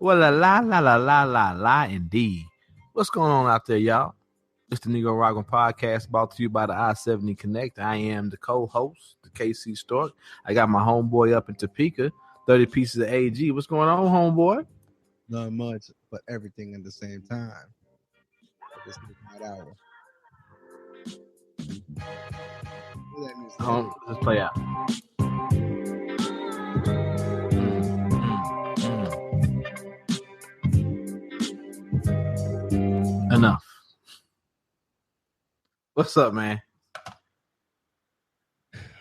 Well, la, indeed. What's going on out there, y'all? It's the Negro Rockin' Podcast brought to you by the I-70 Connect. I am the co-host, the KC Stork. I got my homeboy up in Topeka, 30 pieces of AG. What's going on, homeboy? Not much, but everything at the same time. This midnight hour. Let's play out. Enough. What's up, man?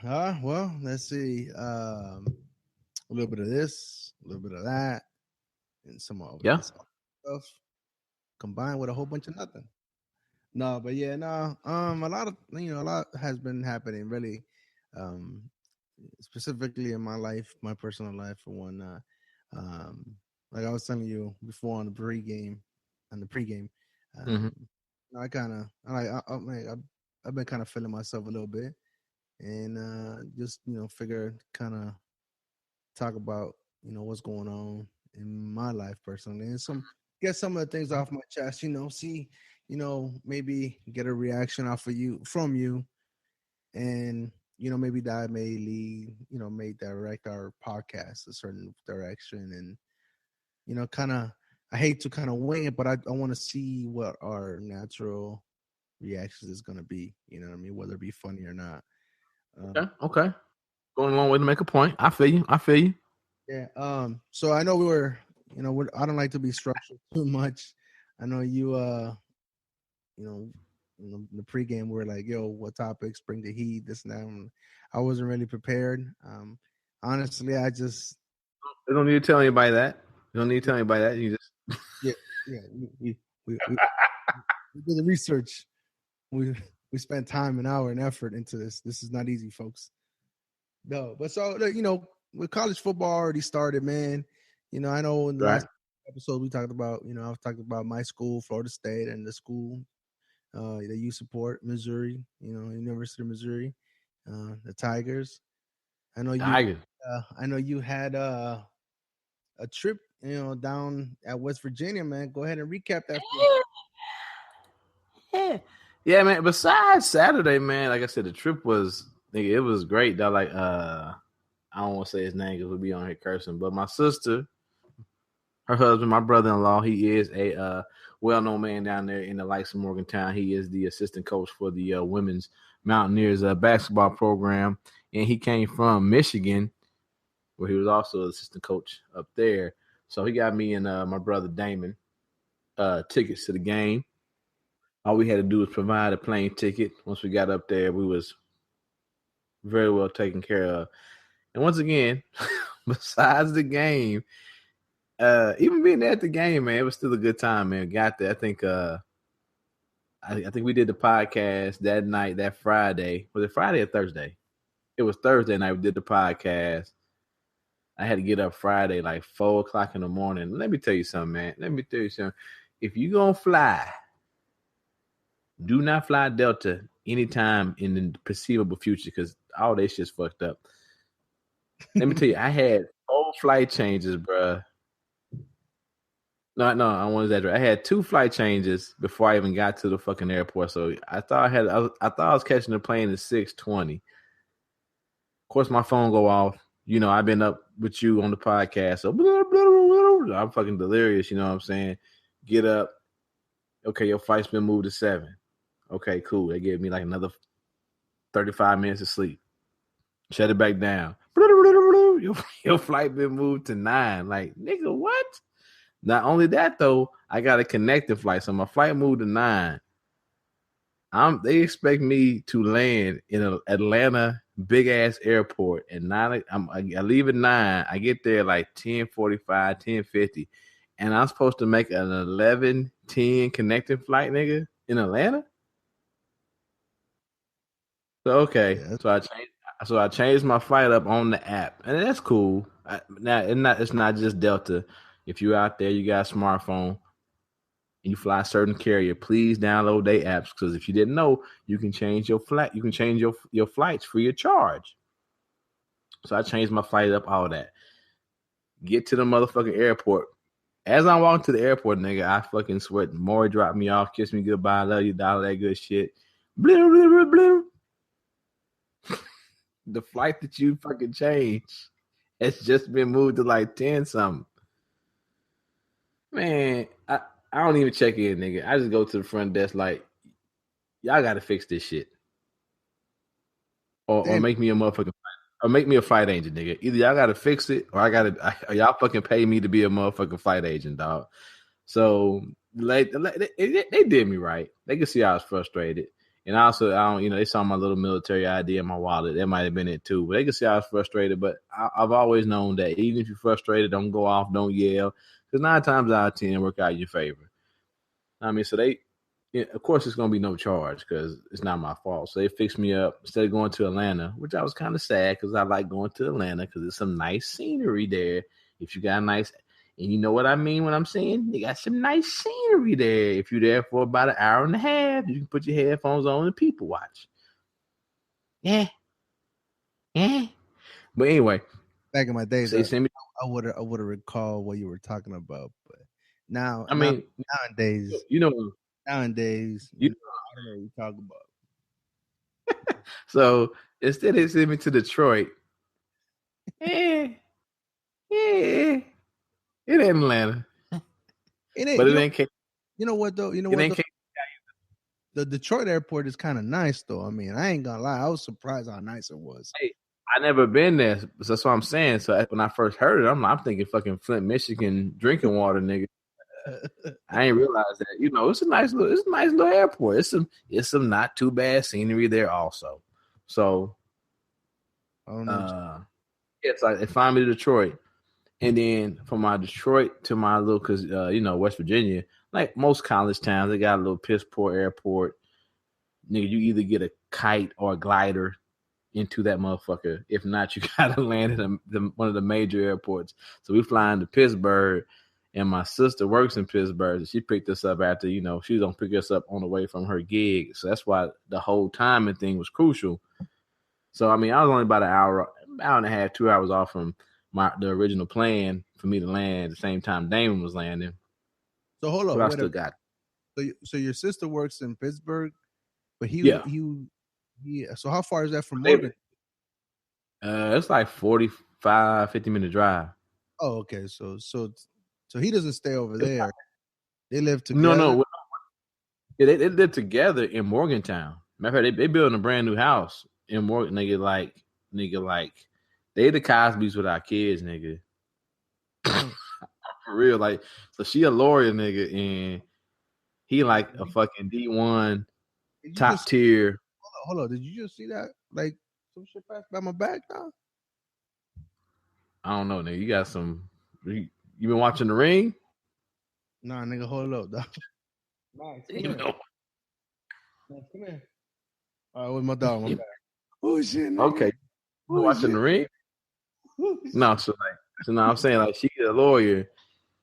Well, let's see. A little bit of this, a little bit of that, and some of this stuff combined with a whole bunch of nothing. No, but yeah, no. A lot has been happening, really. Specifically in my life, my personal life, for one. Like I was telling you before on the pregame. I've been kind of feeling myself a little bit, and just figure kind of talk about what's going on in my life personally, and get some of the things off my chest. See, maybe get a reaction from you, and maybe that may lead, may direct our podcast a certain direction, and kind of. I hate to kind of wing it, but I want to see what our natural reaction is going to be. You know what I mean? Whether it be funny or not. Okay. Going a long way to make a point. I feel you. Yeah. So I know we were, I don't like to be structured too much. I know you, in the pregame, we were like, yo, what topics, bring the heat, this and that. And I wasn't really prepared. Honestly, I just. You don't need to tell anybody that. You just. Yeah. We did the research. We spent time and hour and effort into this. This is not easy, folks. No, but so with college football already started, man. I know in the last episode we talked about, I've talked about my school, Florida State, and the school that you support, Missouri. University of Missouri, the Tigers. I know you had a trip, down at West Virginia, man. Go ahead and recap that. Yeah, man. Besides Saturday, man, like I said, the trip was, it was great. Though, like, I don't want to say his name because we'll be on here cursing, but my sister, her husband, my brother-in-law, he is a well-known man down there in the likes of Morgantown. He is the assistant coach for the women's Mountaineers basketball program, and he came from Michigan, where he was also an assistant coach up there. So he got me and my brother Damon tickets to the game. All we had to do was provide a plane ticket. Once we got up there, we was very well taken care of. And once again, besides the game, even being there at the game, man, it was still a good time, man. Got there. I think I think we did the podcast that night, that Friday. Was it Friday or Thursday? It was Thursday night we did the podcast. I had to get up Friday like 4:00 in the morning. Let me tell you something, man. If you gonna fly, do not fly Delta anytime in the foreseeable future because all that shit's fucked up. Let me tell you, I had 4 flight changes, bruh. No, I don't want to exaggerate. I had 2 flight changes before I even got to the fucking airport. So I thought I was catching the plane at 6:20. Of course, my phone go off. I've been up with you on the podcast, so I'm fucking delirious. You know what I'm saying? Get up. Okay, your flight's been moved to 7. Okay, cool. They gave me like another 35 minutes of sleep. Shut it back down. Your flight been moved to 9. Like, nigga, what? Not only that, though, I got a connecting flight. So my flight moved to 9. They expect me to land in an Atlanta big-ass airport at 9. I leave at 9. I get there like 10:45, 10:50. And I'm supposed to make an 11:10 connecting flight, nigga, in Atlanta? So, okay. Yeah. So I changed my flight up on the app. And that's cool. It's not just Delta. If you're out there, you got a smartphone, and you fly a certain carrier, please download their apps because if you didn't know, you can change your flight. You can change your flights free of charge. So I changed my flight up, all that. Get to the motherfucking airport. As I'm walking to the airport, nigga, I fucking sweat. Maury dropped me off, kissed me goodbye, love you, all that good shit. Blah, blah, blah, blah. The flight that you fucking changed has just been moved to like 10 something. Man, I don't even check in, nigga. I just go to the front desk like, y'all got to fix this shit. Or Damn. make me a motherfucking or make me a flight agent, nigga. Either y'all got to fix it or or y'all fucking pay me to be a motherfucking flight agent, dog. So they did me right. They could see I was frustrated. And also, I don't, they saw my little military ID in my wallet. That might have been it too. But they could see I was frustrated. But I've always known that even if you're frustrated, don't go off, don't yell. Because 9 times out of 10, work out in your favor. I mean, so of course, it's going to be no charge because it's not my fault. So they fixed me up instead of going to Atlanta, which I was kind of sad because I like going to Atlanta because there's some nice scenery there. If you got a nice, and you know what I mean when I'm saying they got some nice scenery there. If you're there for about an hour and a half, you can put your headphones on and people watch. Yeah. But anyway, Back in my days, so they sent me. I would have recalled what you were talking about, but now, I mean, nowadays, you know, I don't know what you talk about. So instead they sent me to Detroit. It ain't Atlanta. It ain't. But it ain't. You know what though? The Detroit airport is kind of nice though. I mean, I ain't gonna lie. I was surprised how nice it was. Hey, I never been there. So that's what I'm saying. So when I first heard it, I'm thinking fucking Flint, Michigan drinking water, nigga. I ain't realized that. It's a nice little airport. It's some not too bad scenery there also. So I don't know. it's like they find me to Detroit. And then from my Detroit to my little, because, West Virginia, like most college towns, they got a little piss poor airport. Nigga, you either get a kite or a glider into that motherfucker. If not, you got to land at one of the major airports. So we flying to Pittsburgh, and my sister works in Pittsburgh. So she picked us up after, she was going to pick us up on the way from her gig. So that's why the whole timing thing was crucial. So, I mean, I was only about an hour and a half, 2 hours off from the original plan for me to land at the same time Damon was landing. So hold on, but I still got. So your sister works in Pittsburgh, but he. So how far is that from Morgan? It's like 45, 50-minute drive. Oh, okay. So he doesn't stay over there. They live together. No. Yeah, they live together in Morgantown. Matter of fact, they building a brand new house in Morgan. Nigga, like they the Cosbys with our kids, nigga. For real, like, so she a lawyer, nigga, and he like a fucking D1 top tier. Hold on, did you just see that? Like some shit passed by my back now? I don't know, nigga. You got some. You been watching The Ring? Nah, nigga, hold up, dog. Max, come here. Max, come here. All right, with my dog, my back. Oh shit, nigga. Okay. You watching The Ring? No, so now I'm saying, like, she's a lawyer,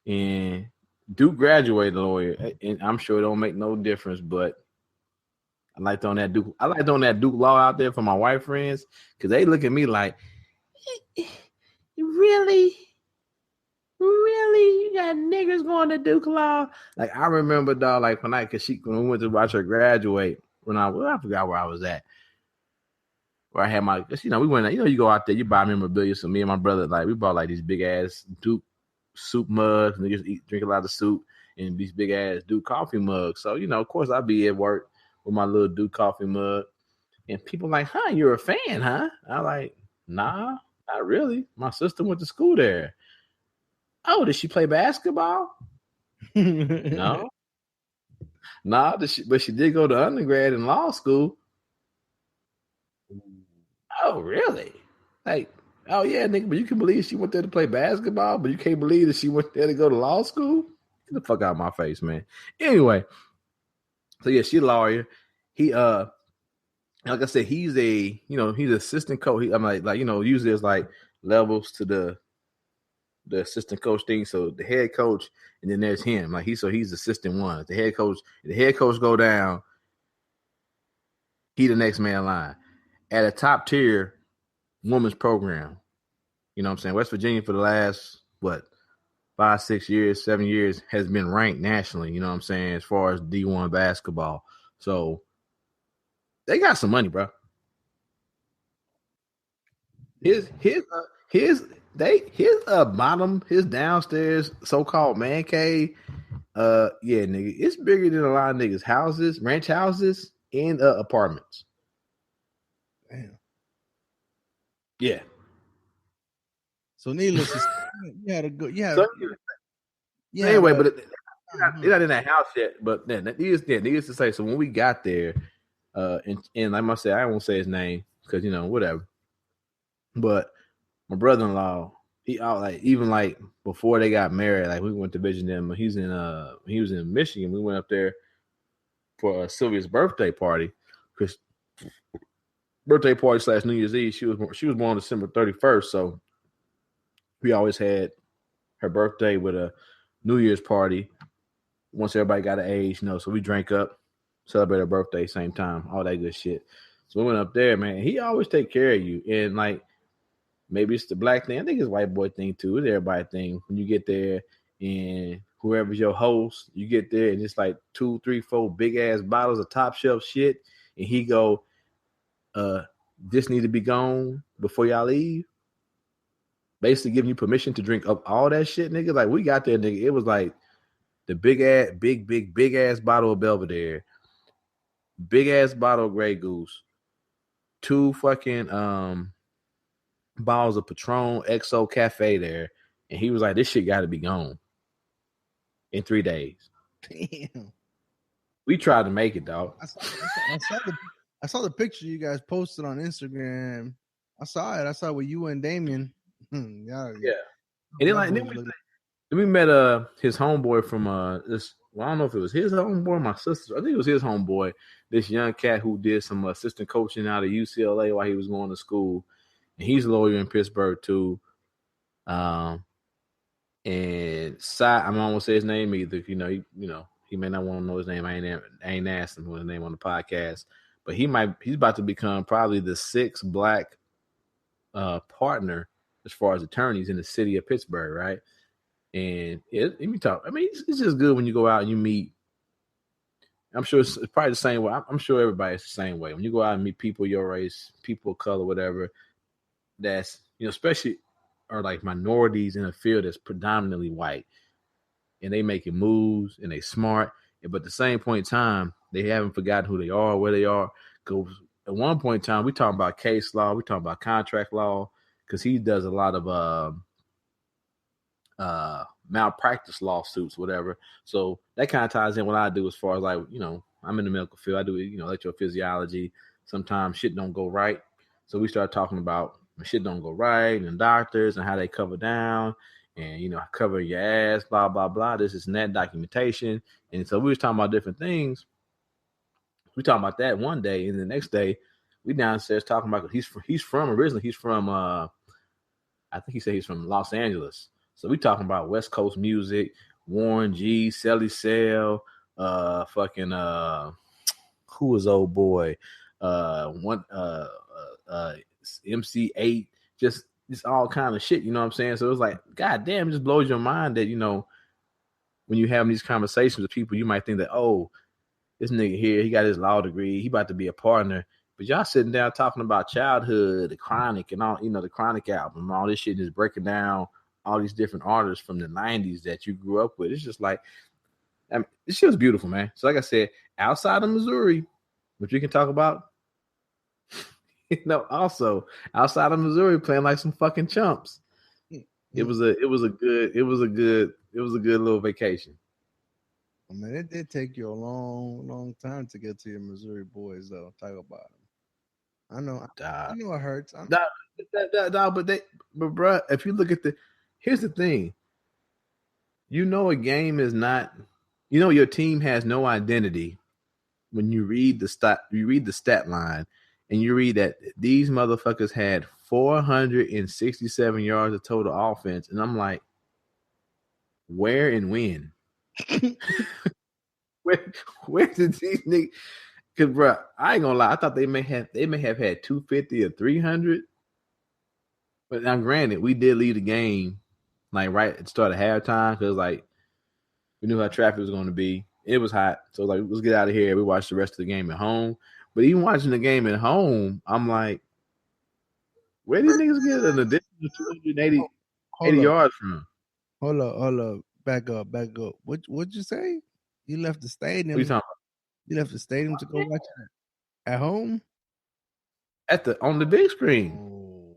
and Duke graduated lawyer, and I'm sure it don't make no difference, but I like throwing that Duke law out there for my white friends, because they look at me like, really? You got niggers going to Duke law? Like, I remember, dog, like when we went to watch her graduate, I forgot where I was at. Where I had we went, you go out there, you buy memorabilia. So me and my brother, like, we bought like these big ass Duke soup mugs, and niggas drink a lot of soup, and these big ass Duke coffee mugs. So, of course, I'd be at work with my little Duke coffee mug, and people like, huh, you're a fan, huh? I'm like, nah, not really. My sister went to school there. Oh, did she play basketball? No. Nah, but she did go to undergrad in law school. Oh, really? Like, oh yeah, nigga, but you can believe she went there to play basketball, but you can't believe that she went there to go to law school? Get the fuck out of my face, man. Anyway, so yeah, she's a lawyer. He like I said, he's he's assistant coach. I'm like usually there's like levels to the assistant coach thing. So the head coach, and then there's him. Like he's assistant one. The head coach go down, he the next man in line. At a top tier women's program. You know what I'm saying? West Virginia for the last, 5, 6 years, 7 years has been ranked nationally. You know what I'm saying? As far as D1 basketball, so they got some money, bro. His bottom, his downstairs so-called man cave. Yeah, nigga, it's bigger than a lot of niggas' houses, ranch houses, and apartments. Damn. Yeah. So needless to say, you had a good. Anyway, but they're not in that house yet. But then needless to say, so when we got there, and like I said, I won't say his name because whatever. But my brother-in-law, even before they got married, like we went to visit them. He was in Michigan. We went up there for Sylvia's birthday party. Because birthday party / New Year's Eve. She was born December 31st, so we always had her birthday with a New Year's party. Once everybody got an age, so we drank up, celebrate her birthday, same time, all that good shit. So we went up there, man. He always take care of you, and maybe it's the black thing. I think it's a white boy thing too. It's everybody thing. When you get there and whoever's your host, you get there and it's 2, 3, 4 big ass bottles of top shelf shit, and he go, this need to be gone before y'all leave. Basically giving you permission to drink up all that shit, nigga. Like we got there, nigga. It was the big ass bottle of Belvedere, big ass bottle of Grey Goose, 2 fucking bottles of Patron XO Cafe there, and he was like, "This shit got to be gone in 3 days." Damn. We tried to make it, dog. I saw the picture you guys posted on Instagram. I saw it. I saw it with you and Damien. Yeah. And then we met his homeboy from this. Well, I don't know if it was his homeboy or my sister. I think it was his homeboy. This young cat who did some assistant coaching out of UCLA while he was going to school, and he's a lawyer in Pittsburgh too. And I won't say his name either. He may not want to know his name. I ain't asked him his name on the podcast, but he's about to become probably the 6th black partner as far as attorneys in the city of Pittsburgh, right? And let me talk. I mean, it's just good when you go out and you meet. I'm sure it's probably the same way. I'm sure everybody's the same way. When you go out and meet people your race, people of color, whatever, that's, especially are minorities in a field that's predominantly white, and they making moves and they smart. But at the same point in time, they haven't forgotten who they are, where they are. Because at one point in time, we talking about case law, we talking about contract law, because he does a lot of malpractice lawsuits, whatever. So that kind of ties in what I do as far as I'm in the medical field. I do electrophysiology. Sometimes shit don't go right. So we start talking about when shit don't go right and doctors and how they cover down and, cover your ass, blah, blah, blah. This is net documentation. And so we was talking about different things. We talking about that one day, and the next day we downstairs talking about he's from I think he said he's from Los Angeles. So we talking about West Coast music, Warren G, Selly Cell, who was old boy, MC8, just all kind of shit, you know what I'm saying? So it was like, God damn, it just blows your mind that, when you have these conversations with people, you might think that, oh, this nigga here, he got his law degree, he about to be a partner. But y'all sitting down talking about childhood, the Chronic, and all, the Chronic album, all this shit, just breaking down all these different artists from the 90s that you grew up with. It's just this shit was beautiful, man. So like I said, outside of Missouri, which we can talk about, also outside of Missouri, playing like some fucking chumps. It was a good little vacation. I mean, it did take you a long, long time to get to your Missouri boys, though. Talk about them. I know it hurts. But bro, if you look at here's the thing. A game is not. Your team has no identity when you read the stat line, and you read that these motherfuckers had 467 yards of total offense, and I'm like, where and when? where did these niggas? Because, bro, I ain't gonna lie. I thought they may have had 250 or 300. But now, granted, we did lead the game like right at the start of halftime because like we knew how traffic was going to be. It was hot, so like let's get out of here. We watched the rest of the game at home. But even watching the game at home, I'm like, where these niggas get an additional 280 Hold up, yards from? hold up. Back up. What'd you say? You left the What are you stadium. talking You left the stadium to go watch it at home. about? On the big screen. Oh,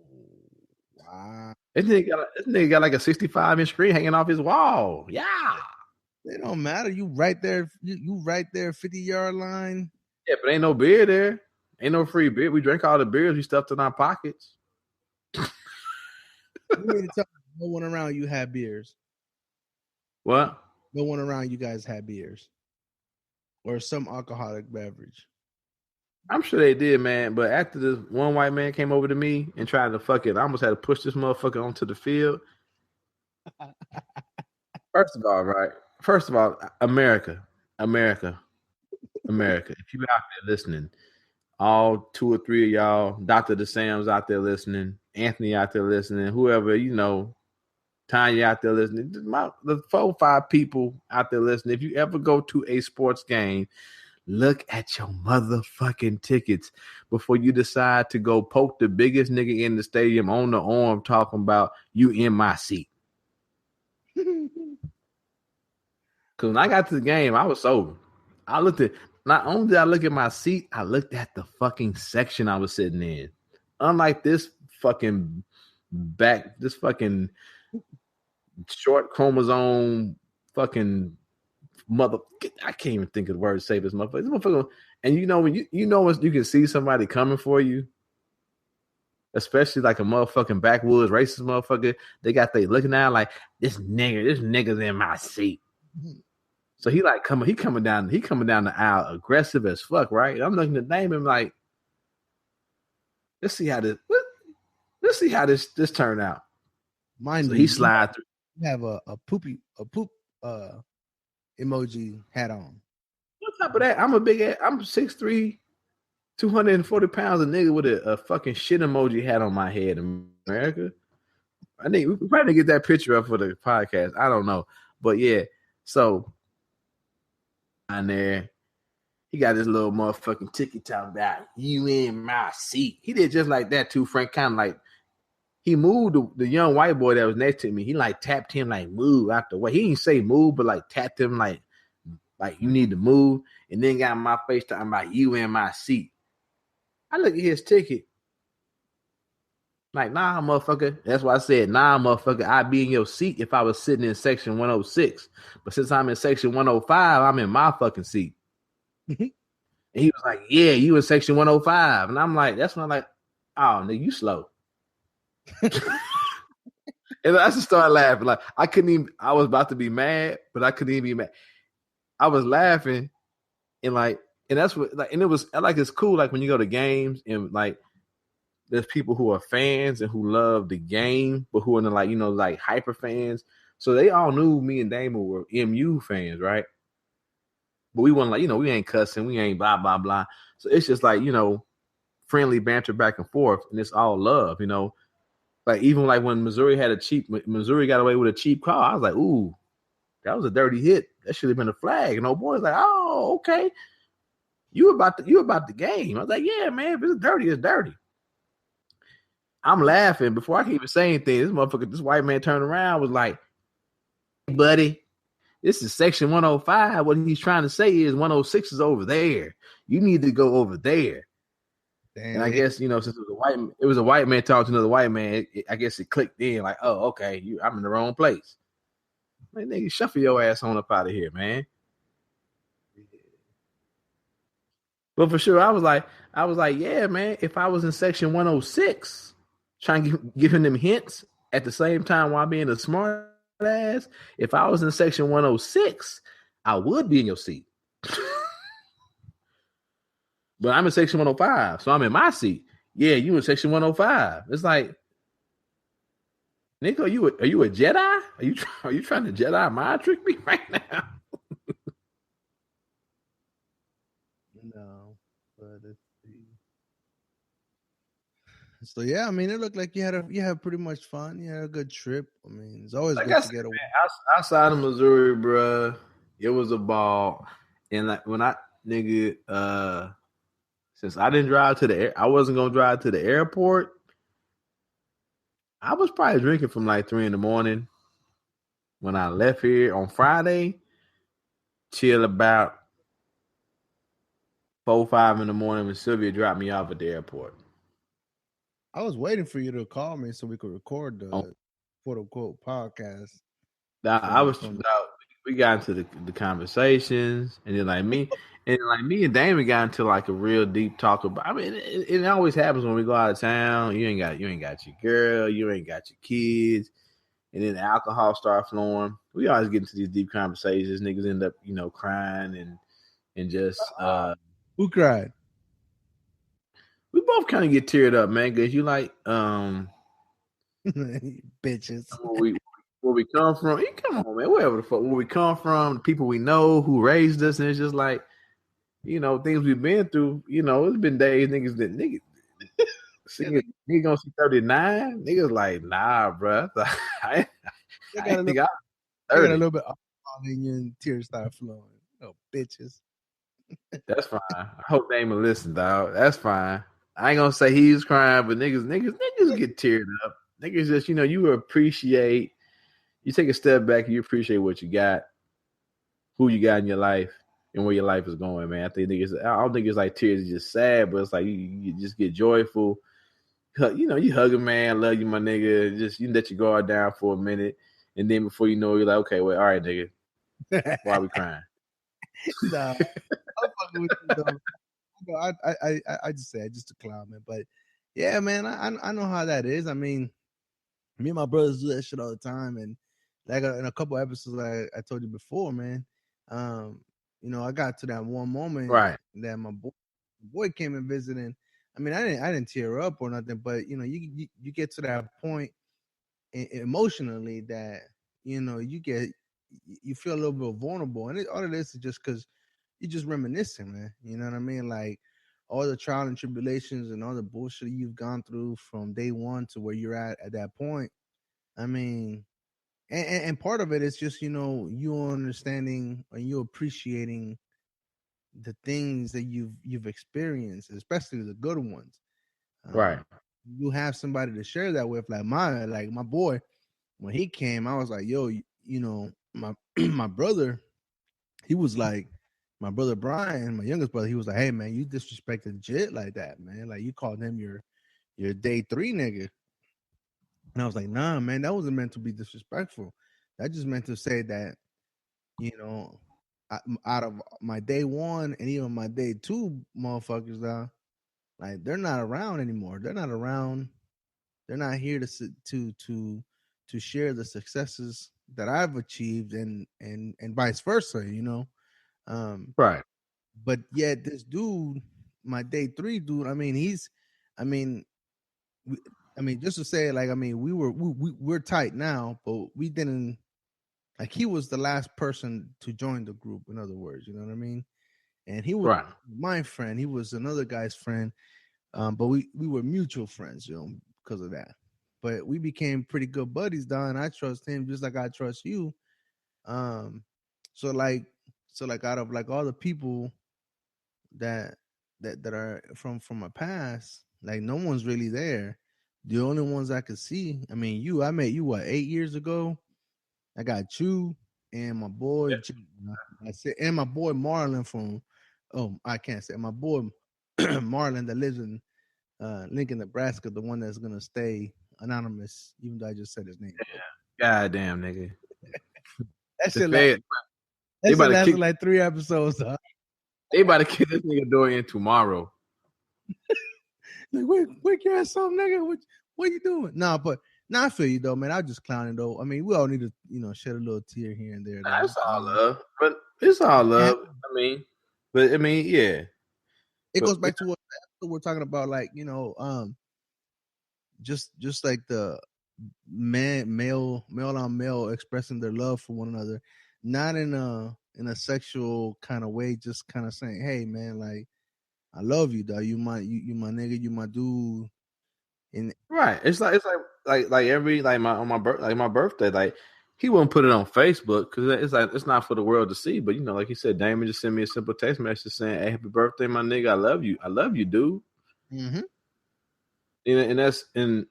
wow. This nigga got like a 65-inch screen hanging off his wall. Yeah. It don't matter. You right there. You right there. 50-yard line. Yeah, but ain't no beer there. Ain't no free beer. We drank all the beers we stuffed in our pockets. You mean to tell me no one around you had beers? What? No one around you guys had beers or some alcoholic beverage. I'm sure they did, man. But after this one white man came over to me and tried to fuck it, I almost had to push this motherfucker onto the field. First of all, America. If you're out there listening, all 2 or 3 of y'all, Dr. DeSam's out there listening, Anthony out there listening, whoever, Tanya out there listening, the 4 or 5 people out there listening. If you ever go to a sports game, look at your motherfucking tickets before you decide to go poke the biggest nigga in the stadium on the arm talking about you in my seat. Because when I got to the game, I was sober. I looked at, not only did I look at my seat, I looked at the fucking section I was sitting in. Unlike this fucking short chromosome fucking mother. I can't even think of the word to say this motherfucker. This motherfucker. And when you can see somebody coming for you, especially like a motherfucking backwoods racist motherfucker. They looking down like this nigga's in my seat. So he coming down the aisle aggressive as fuck, right? I'm looking to name him like, let's see how this turned out. Mind so you, he slide through. You have a poop emoji hat on. On top of that, I'm 6'3", 240 pounds, a nigga with a fucking shit emoji hat on my head, America. I think we probably get that picture up for the podcast. I don't know. But yeah, so on there, he got this little motherfucking ticket talking about you in my seat. He did just like that too, Frank. Kind of like he moved the young white boy that was next to me. He like tapped him like move out the way. He didn't say move, but like tapped him like you need to move, and then got in my face talking about you in my seat. I look at his ticket. Like, nah, motherfucker. That's why I said, nah, motherfucker. I'd be in your seat if I was sitting in section 106. But since I'm in section 105, I'm in my fucking seat. And he was like, yeah, you in section 105. And I'm like, that's when I'm like, oh, nigga, you slow. And I just started laughing. Like, I was about to be mad, but I couldn't even be mad. I was laughing and that's what, like, and it was, like, it's cool. Like when you go to games and like, there's people who are fans and who love the game, but who are like hyper fans. So they all knew me and Damon were MU fans, right? But we weren't like, we ain't cussing, we ain't blah, blah, blah. So it's just like, friendly banter back and forth, and it's all love, Like even like when Missouri got away with a cheap call, I was like, ooh, that was a dirty hit. That should have been a flag. And old boy's like, oh, okay. You about the game. I was like, yeah, man, if it's dirty, it's dirty. I'm laughing before I can even say anything. This white man turned around, was like, hey, buddy, this is section 105. What he's trying to say is 106 is over there. You need to go over there. Damn. And I guess, since it was a white man talking to another white man, I guess it clicked in like, oh, okay, I'm in the wrong place. Man, nigga, shuffle your ass on up out of here, man. But for sure, I was like, yeah, man, if I was in section 106 trying giving them hints at the same time while being a smart ass, if I was in section 106, I would be in your seat. But I'm in section 105, so I'm in my seat. Yeah, you in section 105. It's like, Nick, are you a Jedi? Are you trying to Jedi mind trick me right now? No, but let's see. So yeah, I mean, it looked like you had pretty much fun. You had a good trip. I mean, it's always Like good I to said, get away. man, outside of Missouri, bruh, it was a ball. And like when I nigga, since I didn't drive to the I wasn't gonna drive to the airport. I was probably drinking from like 3 in the morning when I left here on Friday. Till about 4, 5 in the morning when Sylvia dropped me off at the airport. I was waiting for you to call me so we could record Oh, the quote unquote podcast now, from we got into the conversations, and then me and Damon got into like a real deep talk about. I mean, it always happens when we go out of town. You ain't got your girl, you ain't got your kids, and then the alcohol start flowing. We always get into these deep conversations. Niggas end up, crying and just who cried? we both kind of get teared up, man. Cause you like Bitches. where we come from. You come on, man. Wherever the fuck where we come from, the people we know who raised us, and it's just like things we've been through. It's been days niggas see nigga gonna see 39. Niggas like nah, bro. I, They I got a ain't little, think I'm they got a 30. little bit of in you and tears start flowing. Oh, bitches. That's fine. I hope Damon listen, dog. That's fine. I ain't gonna say he's crying, but niggas get teared up. Niggas just you appreciate. You take a step back and you appreciate what you got, who you got in your life, and where your life is going, man. I don't think it's like tears is just sad, but it's like you just get joyful. You hug a man, love you, my nigga. Just you let your guard down for a minute, and then before you know, you're like, okay, well, all right, nigga, why are we crying? Nah, I'm fucking with you though. I just say just a clown, man. But yeah, man, I know how that is. I mean, me and my brothers do that shit all the time, and like in a couple episodes, like I told you before, man. I got to that one moment Right, that my boy came and visited. I mean, I didn't tear up or nothing, but you get to that point emotionally that you feel a little bit vulnerable, and all of this is just because you're just reminiscing, man. You know what I mean? Like all the trial and tribulations and all the bullshit you've gone through from day one to where you're at that point. I mean, and part of it is just you understanding and you appreciating the things that you've experienced, especially the good ones. right, You have somebody to share that with, like my boy. When he came, I was like, yo, my my brother, he was like, my brother Brian, my youngest brother, he was like, hey man, you disrespected Jit like that, man. Like you called him your day three nigga. And I was like, nah, man, that wasn't meant to be disrespectful. That just meant to say that, you know, out of my day one and even my day two motherfuckers, like they're not around anymore. They're not around. They're not here to share the successes that I've achieved and vice versa. Um, right, but yet this dude, my day three dude, I mean, we, I mean, just to say, like, I mean, we're tight now, but we didn't like. He was the last person to join the group. In other words, you know what I mean. And he was right, my friend. He was another guy's friend. But we were mutual friends, because of that. But we became pretty good buddies, Don. I trust him just like I trust you. Um, so like, out of like all the people that that are from my past, like no one's really there. The only ones I could see, I mean, I met you what 8 years ago. I got you and my boy. yeah, I said, and my boy Marlon from. Oh, I can't say my boy Marlon that lives in Lincoln, Nebraska, the one that's gonna stay anonymous, even though I just said his name. But goddamn nigga, that the shit last. Fed they That shit about to lasted kick like 3 episodes. Huh? they about to kick this nigga door in tomorrow. Like, wake your ass up, nigga. What you doing? Nah, but I feel you though, man. I just clowning though. I mean, we all need to, shed a little tear here and there, Nah, though. it's all love, but it's all love. I mean, yeah, It but goes back to what we're talking about, like just like the male on male expressing their love for one another, not in a sexual kind of way, just kind of saying, hey man, like I love you, dog. You my nigga, you my dude. And Right. It's like every like my birthday, like he wouldn't put it on Facebook because it's like it's not for the world to see. But like he said, Damon just sent me a simple text message saying, "Hey, happy birthday, my nigga. I love you, dude." mm-hmm. And that's and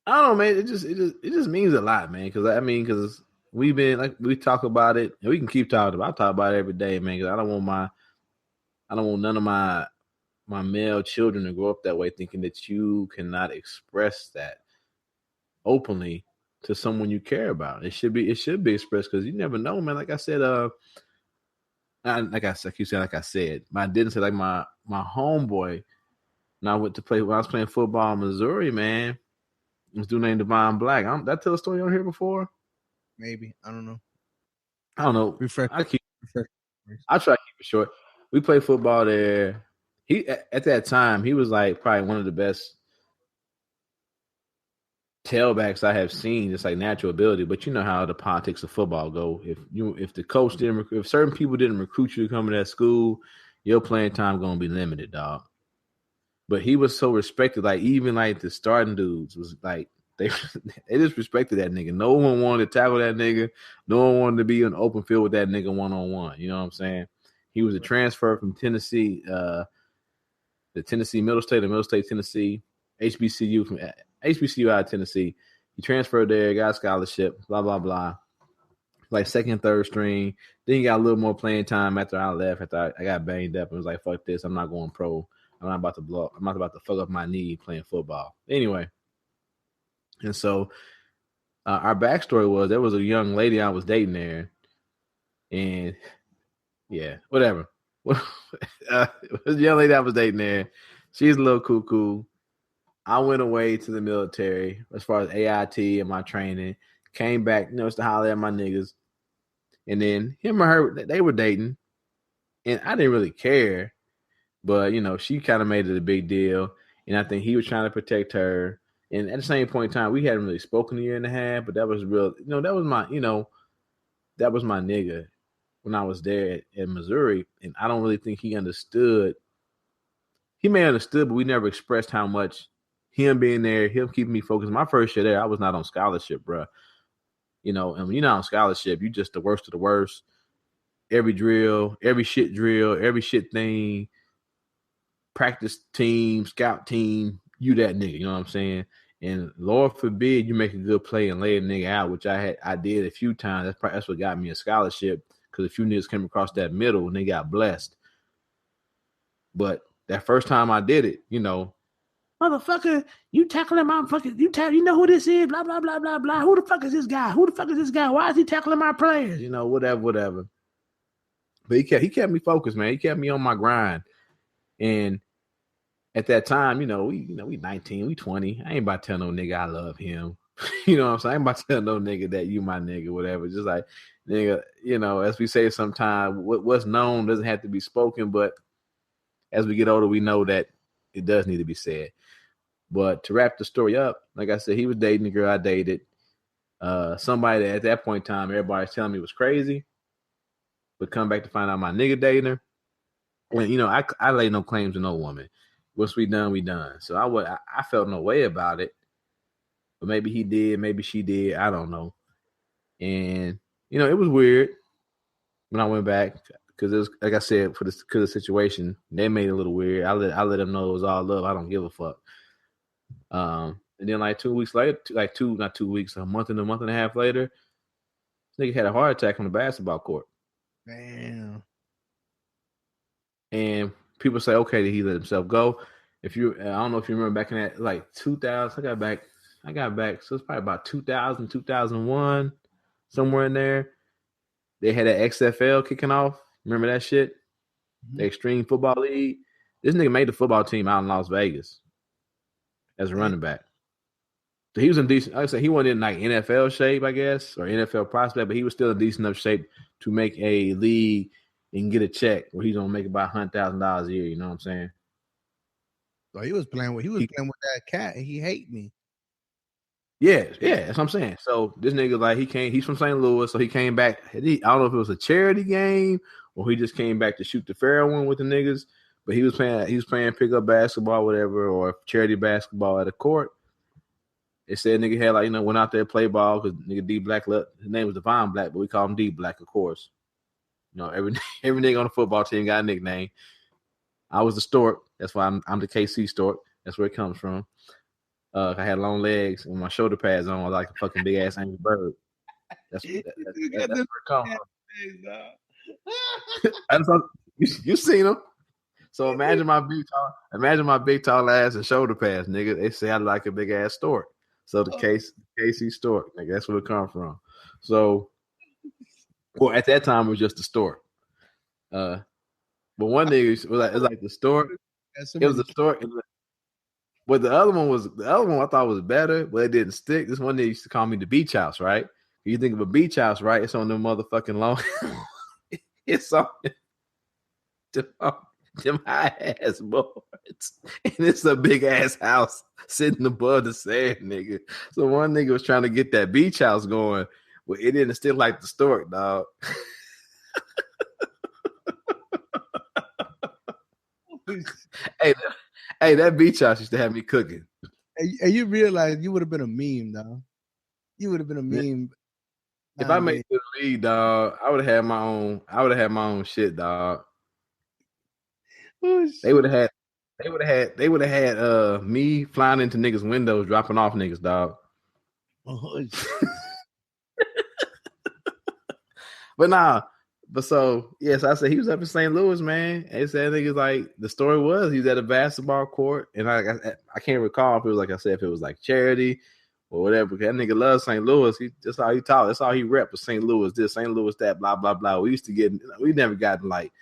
I don't know, man. It just means a lot, man. Because we've been like we talk about it and we can keep talking about. I talk about it every day, man. Because I don't want none of my male children to grow up that way, thinking that you cannot express that openly to someone you care about. It should be expressed because you never know, man. Like I said, like I said, but I didn't say like my homeboy. When I went to play when I was playing football in Missouri, man. This dude named BrownBlacks. Did I tell a story on here before? Maybe, I don't know. I don't know. Refresh. I try to keep it short. We played football there. He at that time he was like probably one of the best tailbacks I have seen, just like natural ability. But you know how the politics of football go. If the coach didn't, if certain people didn't recruit you to come to that school, your playing time gonna be limited, dog. But he was so respected, like even like the starting dudes was like they they just respected that nigga. No one wanted to tackle that nigga. No one wanted to be in the open field with that nigga 1-on-1. You know what I'm saying? He was a transfer from Tennessee, the Tennessee Middle State, Tennessee, HBCU from HBCU out of Tennessee. He transferred there, got a scholarship, blah blah blah. Like second, third string. Then he got a little more playing time after I left. After I got banged up and was like, "Fuck this! I'm not going pro. I'm not about to blow up. I'm not about to fuck up my knee playing football." Anyway, and so our backstory was there was a young lady I was dating there, and yeah, whatever. A young lady I was dating there. She's a little cuckoo. I went away to the military as far as AIT and my training. Came back, it's to holler at my niggas. And then him or her, they were dating. And I didn't really care. But, she kind of made it a big deal. And I think he was trying to protect her. And at the same point in time, we hadn't really spoken a year and a half. But that was real. That was my nigga when I was there in Missouri. And I don't really think he understood. He may have understood, but we never expressed how much him being there, him keeping me focused. My first year there, I was not on scholarship, bro. And when you're not on scholarship, you just the worst of the worst. Every drill, every shit thing, practice team, scout team, you that nigga. You know what I'm saying? And Lord forbid you make a good play and lay a nigga out, which I did a few times. That's what got me a scholarship because a few niggas came across that middle and they got blessed. But that first time I did it, motherfucker, you tackling my fucking, you know who this is, blah, blah, blah, blah, blah. Who the fuck is this guy? Why is he tackling my players? Whatever. But he kept me focused, man. He kept me on my grind. And at that time, we 19, we 20. I ain't about to tell no nigga I love him. You know what I'm saying? I ain't about to tell no nigga that you my nigga, whatever. Just like, nigga, as we say sometimes, what's known doesn't have to be spoken, but as we get older, we know that it does need to be said. But to wrap the story up, like I said, he was dating the girl I dated. Somebody that at that point in time, everybody's telling me was crazy. But come back to find out my nigga dating her. And, I lay no claims to no woman. Once we done, we done. So I felt no way about it. But maybe he did, maybe she did. I don't know. And, it was weird when I went back. Because it was, like I said, because of the situation, they made it a little weird. I let them know it was all love. I don't give a fuck. And then like 2 weeks later, not 2 weeks, a month and a half later, this nigga had a heart attack on the basketball court. Damn. And people say, okay, did he let himself go? I don't know if you remember back in that like 2000, I got back. So it's probably about 2000, 2001, somewhere in there. They had that XFL kicking off. Remember that shit? Mm-hmm. The Extreme Football League. This nigga made the football team out in Las Vegas as a running back. So he was in decent. Like I said, he wasn't in like NFL shape, I guess, or NFL prospect, but he was still in decent enough shape to make a league and get a check where he's gonna make about $100,000 a year. You know what I'm saying? So he was playing with that cat. He hate me. Yeah, that's what I'm saying. So this nigga, like, he's from St. Louis, so he came back. I don't know if it was a charity game or he just came back to shoot the fair one with the niggas. But he was playing pickup basketball, whatever, or charity basketball at a court. It said nigga had like went out there play ball because nigga D Black his name was Devon Black, but we call him D Black, of course. Every nigga on the football team got a nickname. I was the stork. That's why I'm the KC stork. That's where it comes from. I had long legs and my shoulder pads on. I was like a fucking big ass angry bird. That's where it comes from. You seen them. So imagine my big tall ass and shoulder pads, nigga. They say I look like a big ass stork. So the KC stork, nigga, that's where it come from. So, well, at that time it was just the stork. But one nigga was like the stork. It was a stork. But the other one I thought was better, but it didn't stick. This one nigga used to call me the beach house, right? You think of a beach house, right? It's on them motherfucking long. It's on them high ass boards, and it's a big ass house sitting above the sand, nigga. So one nigga was trying to get that beach house going, but it didn't still like the stork, dog. Hey, that beach house used to have me cooking. And you realize you would have been a meme, dog. You would have been a meme. If I made the league, dog, I would have had my own shit, dog. Oh, they would have had me flying into niggas' windows, dropping off niggas, dog. Oh, but so yes, I said he was up in St. Louis, man. They said niggas like the story was he was at a basketball court, and I can't recall if it was like I said if it was like charity or whatever. Because that nigga loves St. Louis. That's all he taught. That's all he rep was St. Louis. This St. Louis that blah blah blah. We never gotten like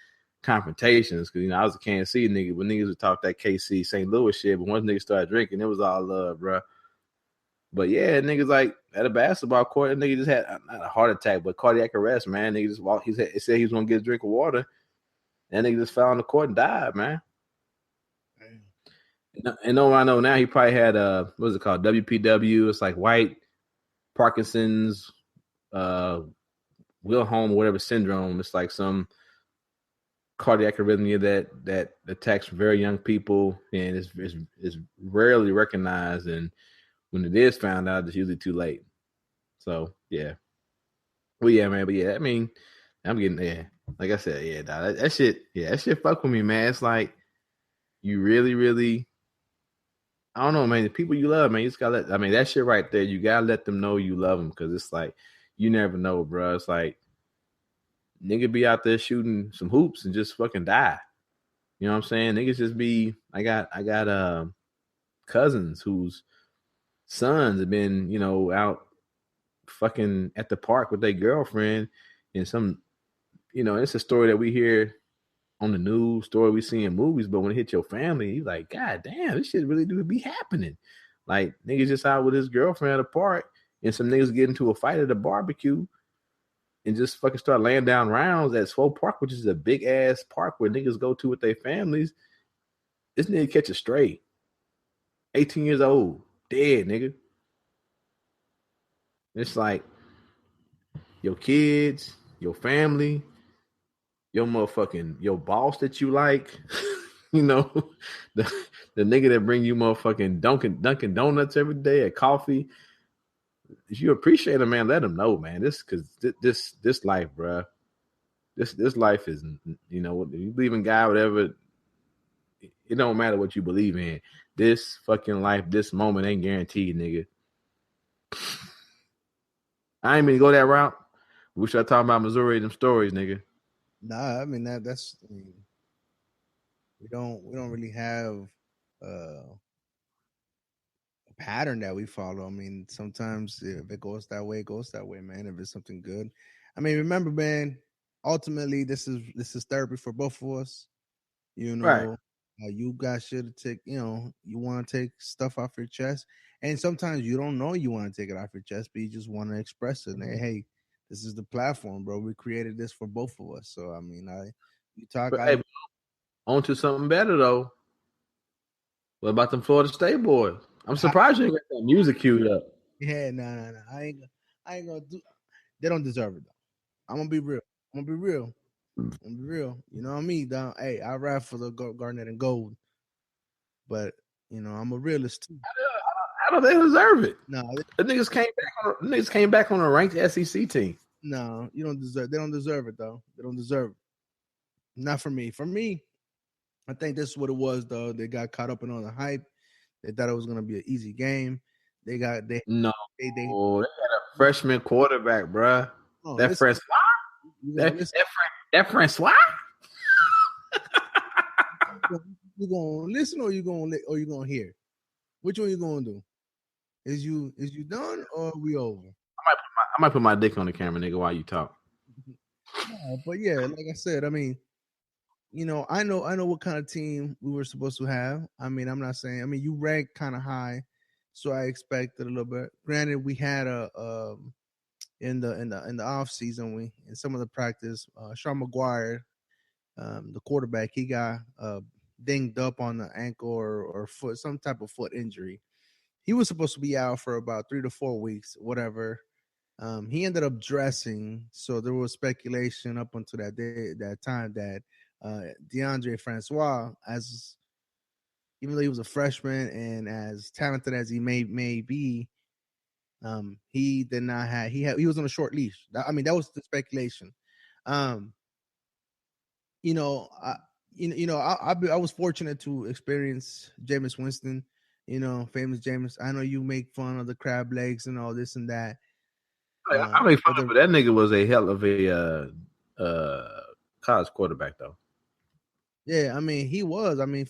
confrontations because I was a Kansas City nigga, but niggas would talk that KC St. Louis shit. But once niggas started drinking, it was all love, bro. But yeah, niggas like at a basketball court, nigga just had not a heart attack, but cardiac arrest, man. Nigga just walked. He said he was gonna get a drink of water, and nigga just fell on the court and died, man. And no, I know now he probably had what's it called? WPW. It's like white Parkinson's, Wilhelm, whatever syndrome. It's like some cardiac arrhythmia that attacks very young people, and it's rarely recognized. And when it is found out, it's usually too late. So yeah. Well, yeah, man. But yeah, I mean, I'm getting like I said, yeah, dog, that shit fuck with me, man. It's like you really, really, I don't know, man. The people you love, man, you just gotta that shit right there, you gotta let them know you love them, because it's like you never know, bro. It's like nigga be out there shooting some hoops and just fucking die. You know what I'm saying? Niggas just be. I got cousins whose sons have been, out fucking at the park with their girlfriend, and some, it's a story that we hear on the news, story we see in movies, but when it hit your family, you like, God damn, this shit really do be happening. Like niggas just out with his girlfriend at a park, and some niggas get into a fight at a barbecue, and just fucking start laying down rounds at Swope Park, which is a big ass park where niggas go to with their families. This nigga catch a stray, 18 years old, dead, nigga. It's like your kids, your family, your boss that you like, the nigga that bring you motherfucking Dunkin' Donuts every day at coffee. If you appreciate him, man, let him know, man. This life, bro. This life is, you believe in God, whatever. It don't matter what you believe in. This fucking life, this moment ain't guaranteed, nigga. I ain't mean to go that route. We should talk about Missouri and them stories, nigga. Nah, I mean we don't really have a pattern that we follow. I mean, sometimes if it goes that way, it goes that way, man. If it's something good. I mean, remember, man, ultimately this is therapy for both of us. Right. You guys should take, you want to take stuff off your chest. And sometimes you don't know you want to take it off your chest, but you just want to express it. And hey, this is the platform, bro. We created this for both of us. So I mean, Hey, on to something better though. What about them Florida State boys? I'm surprised you ain't got that music queued up. Yeah, no. I ain't gonna do. They don't deserve it though. I'm gonna be real. I'm be real. You know what I mean? Dog? Hey, I ride for the Garnet and Gold, but I'm a realist too. How do they deserve it? No, The niggas came back on a ranked SEC team. no, you don't deserve. They don't deserve it though. They don't deserve it. Not for me. For me, I think this is what it was though. They got caught up in all the hype. They thought it was gonna be an easy game. They got they No, they they had a freshman quarterback, bruh. oh That listen, Francois, you gonna that listen. that Francois. You gonna listen or you gonna hear? Which one you gonna do? Is you done or are we over? I might put my dick on the camera, nigga, while you talk. No, but yeah, like I said, I mean, I know what kind of team we were supposed to have. I mean, I'm not saying. I mean, you ranked kind of high, so I expected a little bit. Granted, we had a in the off season, we in some of the practice, Sean McGuire, the quarterback, he got dinged up on the ankle or foot, some type of foot injury. He was supposed to be out for about 3 to 4 weeks, whatever. He ended up dressing, so there was speculation up until that time that DeAndre Francois, as even though he was a freshman and as talented as he may be, he did not have he was on a short leash. I mean, that was the speculation. Um, you know, I, I was fortunate to experience Jameis Winston. Famous Jameis. I know you make fun of the crab legs and all this and that. I make fun of it. That nigga was a hell of a college quarterback, though. Yeah, I mean, he was. I mean,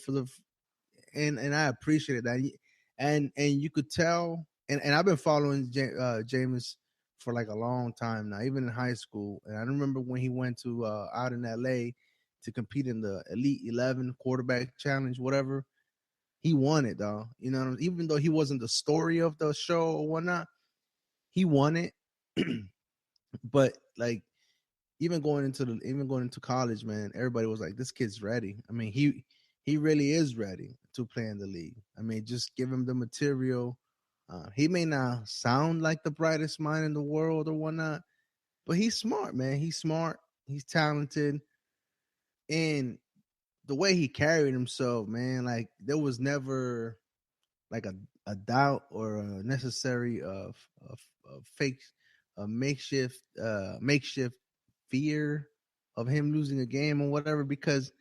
and I appreciated that. And you could tell. And I've been following Jameis for like a long time now, even in high school. And I remember when he went to out in LA to compete in the Elite 11 quarterback challenge, whatever. He won it, though. Even though he wasn't the story of the show or whatnot, he won it. But like even going into college, man, everybody was like, "This kid's ready." I mean, he really is ready to play in the league. I mean, just give him the material. He may not sound like the brightest mind in the world or whatnot, but he's smart, man. He's smart. He's talented, and the way he carried himself, man, like there was never like a doubt or a necessary of fake a makeshift fear of him losing a game or whatever, because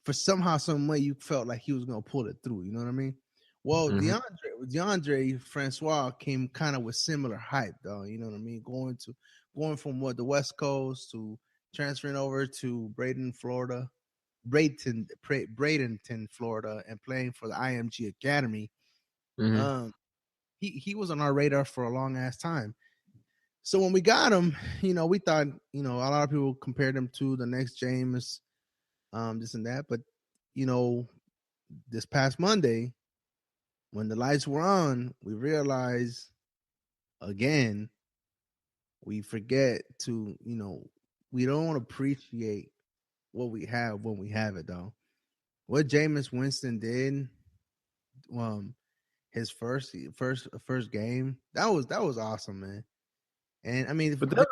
for somehow some way you felt like he was gonna pull it through. You know what I mean? Well, DeAndre Francois came kind of with similar hype, though. You know what I mean? Going from what the West Coast to transferring over to Bradenton, Florida, and playing for the IMG Academy. He was on our radar for a long ass time. So when we got him, we thought, a lot of people compared him to the next James, this and that. But, this past Monday, when the lights were on, we realized again, we forget to, we don't appreciate what we have when we have it, though. What Jameis Winston did, his first game, that was awesome, man. And I mean, But that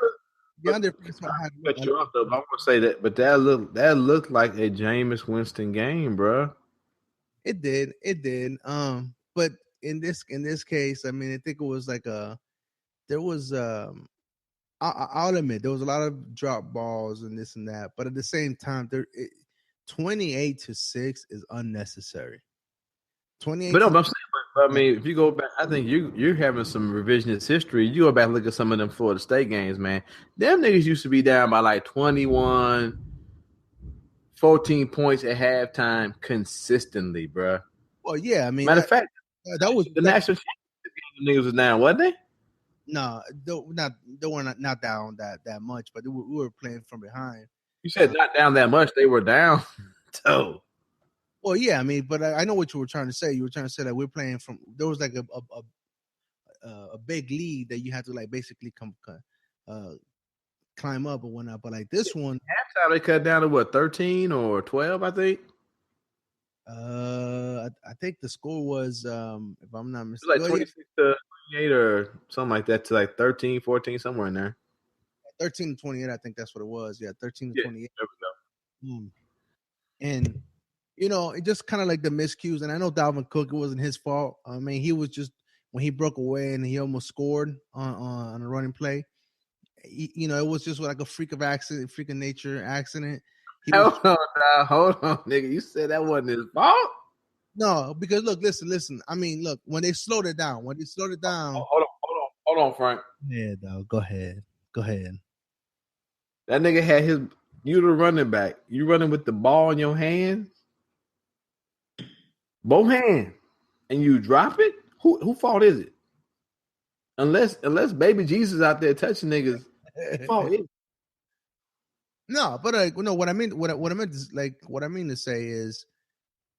DeAndre cut you off though. But I want to say that, but that looked like a Jameis Winston game, bro. It did. But in this case, I mean, I think it was like there was I'll admit there was a lot of drop balls and this and that, but at the same time, 28-6 is unnecessary. 28. But no, but I'm saying, but I mean, if you go back, I think you're having some revisionist history. You go back and look at some of them Florida State games, man. Them niggas used to be down by like 21, 14 points at halftime consistently, bro. Well, yeah, I mean, Matter of fact, that was the national championship game. The niggas was down, wasn't they? No, they were not down that much, but we were playing from behind. You said not down that much. They were down. So, well, yeah, I mean, but I know what you were trying to say. You were trying to say that we're playing from there was like a big lead that you had to like basically climb up or whatnot. But like this one, halftime they cut down to what 13 or 12, I think. I think the score was, if I'm not mistaken, like 26-28 or something like that to like 13, 14, somewhere in there. 13-28, I think that's what it was. Yeah, 13-28. And it just kind of like the miscues. And I know Dalvin Cook, it wasn't his fault. I mean, he was just when he broke away and he almost scored on a running play. It was just like a freak of nature accident. Hold on, nigga. You said that wasn't his fault. No, because look, listen. I mean, look, when they slowed it down, Hold on, Frank. Yeah, dog. Go ahead. That nigga had you the running back. You running with the ball in your hands, both hands, and you drop it. Who fault is it? Unless baby Jesus out there touching niggas, fault is. No, but what I mean to say is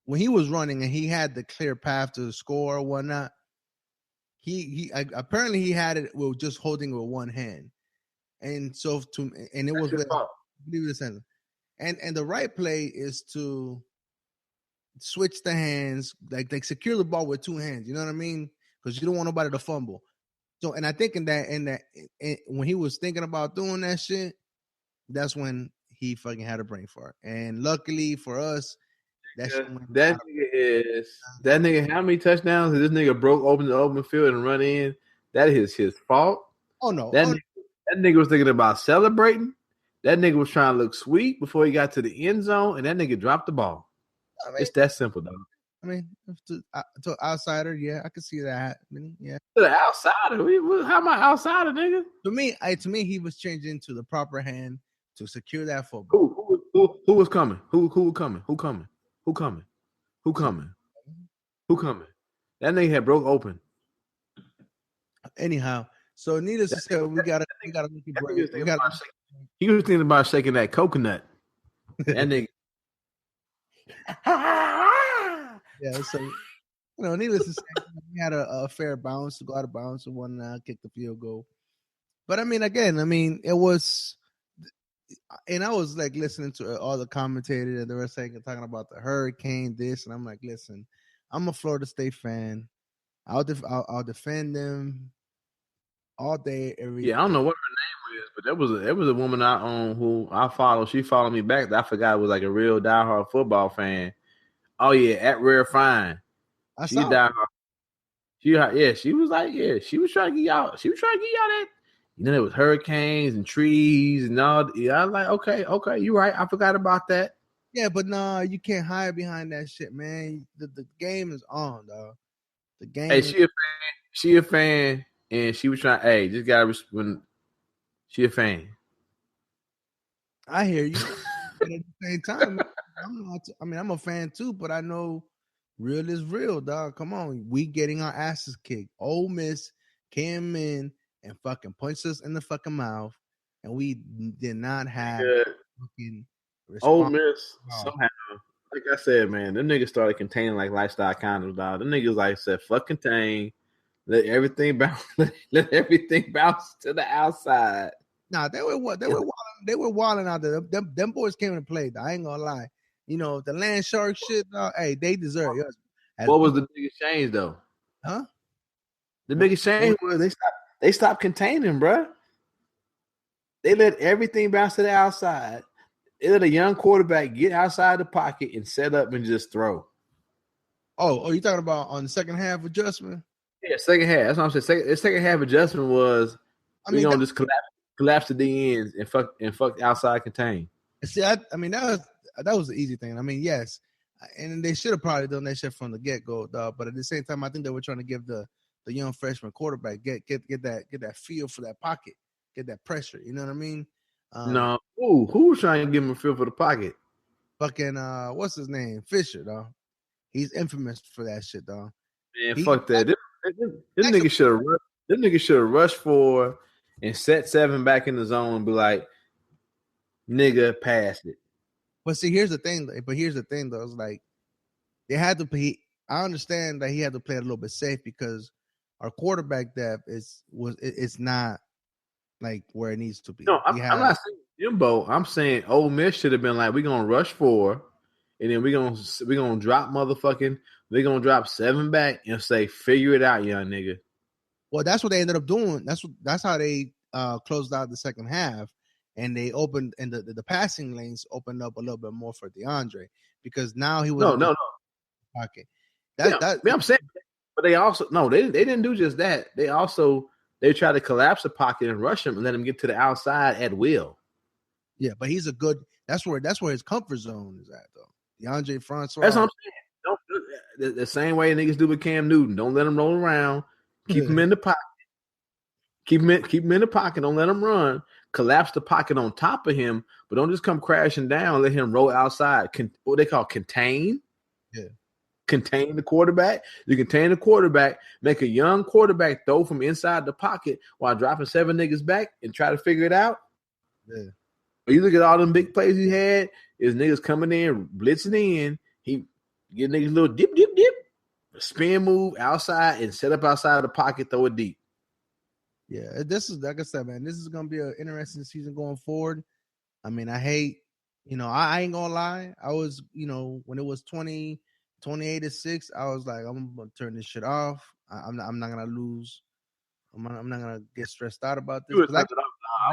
when he was running and he had the clear path to score or whatnot, he apparently he had it with just holding with one hand, and so it was and the right play is to switch the hands, like secure the ball with two hands. You know what I mean? Because you don't want nobody to fumble. So, and I think when he was thinking about doing that shit, that's when he fucking had a brain fart. And luckily for us, that nigga. How many touchdowns? This nigga broke open the open field and run in. That is his fault. Oh no, that nigga was thinking about celebrating. That nigga was trying to look sweet before he got to the end zone, and that nigga dropped the ball. I mean, it's that simple, dog. I mean, to outsider, yeah, I can see that. Yeah, to the outsider. How am I outsider, nigga? To me, he was changing to the proper hand to secure that football. Who was coming? Who coming? Who coming? That nigga had broke open. Anyhow, so needless to say, we gotta look at brain. He was thinking about shaking that coconut. That nigga. Yeah, so needless to say, we had a fair bounce to go out of bounds and one kick the field goal. But I mean, again, it was, and I was like listening to all the commentators, and they were talking about the hurricane, this, and I'm like, listen, I'm a Florida State fan. I'll defend them all day, every day. I don't know what her name is, but there was a woman I own who I follow. She followed me back. I forgot it was like a real diehard football fan. Oh yeah, at Rare Fine. She diehard. She was like, she was trying to get y'all. She was trying to get y'all that. There was hurricanes and trees and all. Yeah, I was like, okay, you're right. I forgot about that. Yeah, but no, you can't hide behind that shit, man. The game is on, dog. The game. Hey, she a fan, and she was trying. Hey, just gotta when she a fan. I hear you. But at the same time, I'm a fan too, but I know real is real, dog. Come on, we getting our asses kicked. Ole Miss came in and fucking punched us in the fucking mouth, and we did not have fucking response. Ole Miss somehow, like I said, man, them niggas started containing like lifestyle condoms, dog. Them niggas said, fuck contain, let everything bounce, let everything bounce to the outside. Nah, they were wilding out there. Them boys came to play. I ain't gonna lie. The land shark shit. Hey, they deserve it. What was the biggest change though? Huh? The biggest change was they stopped containing, bro. They let everything bounce to the outside. They let a young quarterback get outside the pocket and set up and just throw. Oh, you talking about on the second half adjustment? Yeah, second half. That's what I'm saying. The second half adjustment was we're gonna just collapse the D ends and fuck outside contain. See, that was the easy thing. I mean, yes, and they should have probably done that shit from the get go, dog. But at the same time, I think they were trying to give the young freshman quarterback get that feel for that pocket, get that pressure. You know what I mean? No, who was trying to give him a feel for the pocket? Fucking what's his name? Fisher, dog. He's infamous for that shit, dog. Man, fuck that. Them niggas should have rushed for and set 7 back in the zone and be like, nigga, pass it. But see, here's the thing, though. It's like they had to play. I understand that he had to play a little bit safe because our quarterback depth it's not like where it needs to be. No, I'm not saying Jimbo. I'm saying Ole Miss should have been like, we're gonna rush 4, and then we're gonna drop we're gonna drop 7 back and say, figure it out, young nigga. Well, that's what they ended up doing. That's how they closed out the second half. and they opened and the passing lanes opened up a little bit more for DeAndre because now he was no. pocket. Yeah, I'm saying, but they also they didn't do just that. They tried to collapse the pocket and rush him and let him get to the outside at will. Yeah, but he's a good. That's where his comfort zone is at, though. DeAndre Francois. That's what I'm saying. The same way niggas do with Cam Newton. Don't let him roll around. Keep him in the pocket. Keep him in the pocket. Don't let him run. Collapse the pocket on top of him, but don't just come crashing down. Let him roll outside. What they call contain. Yeah. Contain the quarterback. You contain the quarterback. Make a young quarterback throw from inside the pocket while dropping 7 niggas back and try to figure it out. Yeah. But you look at all them big plays he had. Is niggas coming in, blitzing in. He get niggas a little dip, spin move outside and set up outside of the pocket, throw it deep. Yeah, this is like I said, man. This is gonna be an interesting season going forward. I mean, I hate, I ain't gonna lie. I was, when it was 28-6, I was like, I'm gonna turn this shit off. I'm not gonna lose. I'm not gonna get stressed out about this. I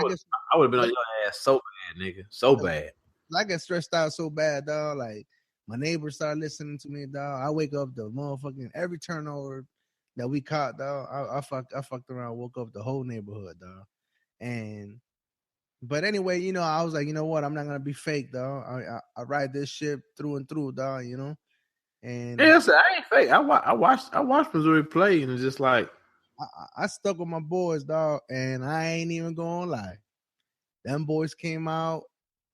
would have been on your ass so bad, nigga, so bad. I get stressed out so bad, dog. Like my neighbors start listening to me, dog. I wake up the motherfucking every turnover that we caught, dog. I fucked around, woke up the whole neighborhood, dog. But anyway, I was like, you know what? I'm not gonna be fake, dog. I ride this shit through and through, dog. And yeah, I ain't fake. I watched Missouri play, and it's just like I stuck with my boys, dog. And I ain't even gonna lie, them boys came out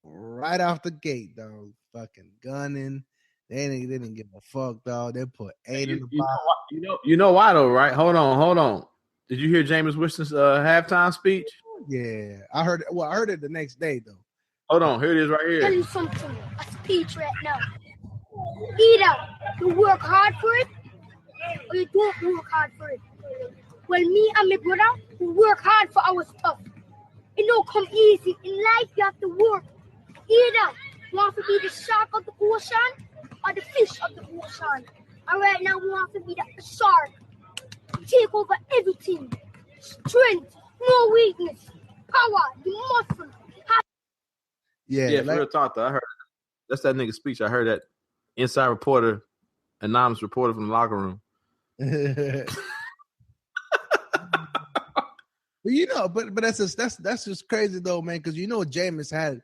right off the gate, dog. Fucking gunning. They didn't give a fuck, dog. They put 8 in the box. You know why though, right? Hold on. Did you hear Jameis Winston's halftime speech? Yeah, I heard it. Well, I heard it the next day though. Hold on, here it is right here. Tell you something, a speech right now. Either you work hard for it or you don't work hard for it. Well, me and my brother, we work hard for our stuff. It don't come easy. In life, you have to work. Either you want to be the shark of the ocean or the fish of the ocean. And right now, we want to be the shark. Take over everything. Strength, no weakness, power, the muscle. Yeah, for real talk though. I heard that's that nigga speech. I heard that inside reporter, anonymous reporter from the locker room. But that's just crazy though, man. Because Jameis had.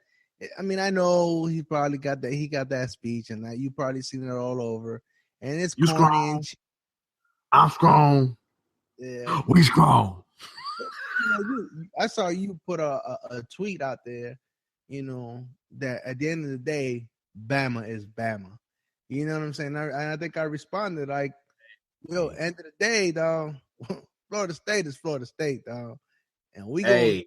I mean, I know he probably got that. He got that speech, and that you probably seen it all over. And it's you strong. I'm strong. Yeah, we strong. I saw you put a tweet out there. That at the end of the day, Bama is Bama. You know what I'm saying? I think I responded like, end of the day, dog. Florida State is Florida State, dog. And we go.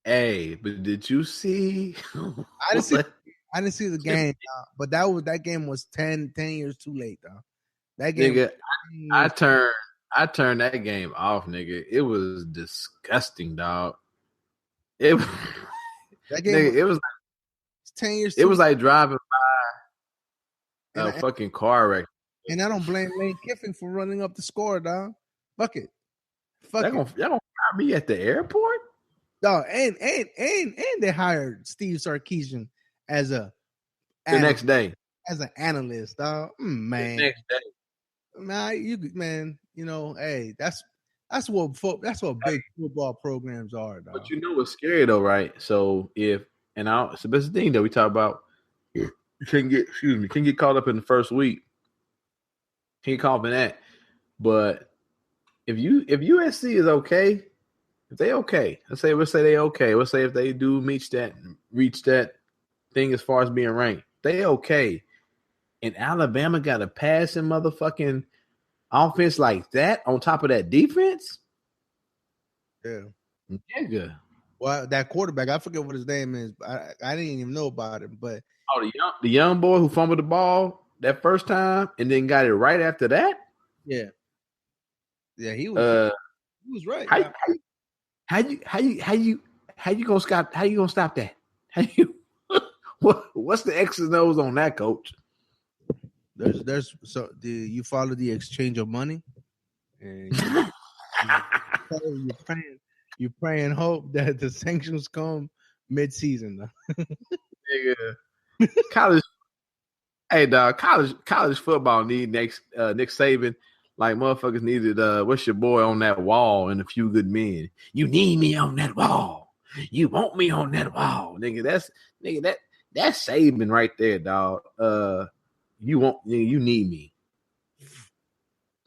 Hey, but did you see? I didn't see the game, but that game was 10 years too late, dog. That game, nigga, I turned that game off, nigga. It was disgusting, dog. That game, nigga, it was 10 years. It was like driving by a fucking car wreck. And I don't blame Lane Kiffin for running up the score, dog. Fuck it. Y'all gonna find me at the airport? Dog, and they hired Steve Sarkisian as the next day as an analyst, dog. Man, the next day. Hey, that's what big football programs are, dog. But what's scary though, right? So it's the best thing that we talk about. You can get caught up in the first week. Can't call for that. But if USC is okay, if they okay, let's say they okay. Let's say if they do reach that thing as far as being ranked, they okay. And Alabama got a passing motherfucking offense like that on top of that defense. Yeah, nigga. Well, that quarterback, I forget what his name is. I didn't even know about him. But the young boy who fumbled the ball that first time and then got it right after that. Yeah, he was right. How you gonna stop that? What's the X's and O's on that, coach? You follow the exchange of money, and you pray and hope that the sanctions come mid-season though. Nigga, college. Hey, dog, college football need Nick Saban like motherfuckers needed. What's your boy on that wall and A Few Good Men? You need me on that wall. You want me on that wall, nigga. That's Saban right there, dog. You need me.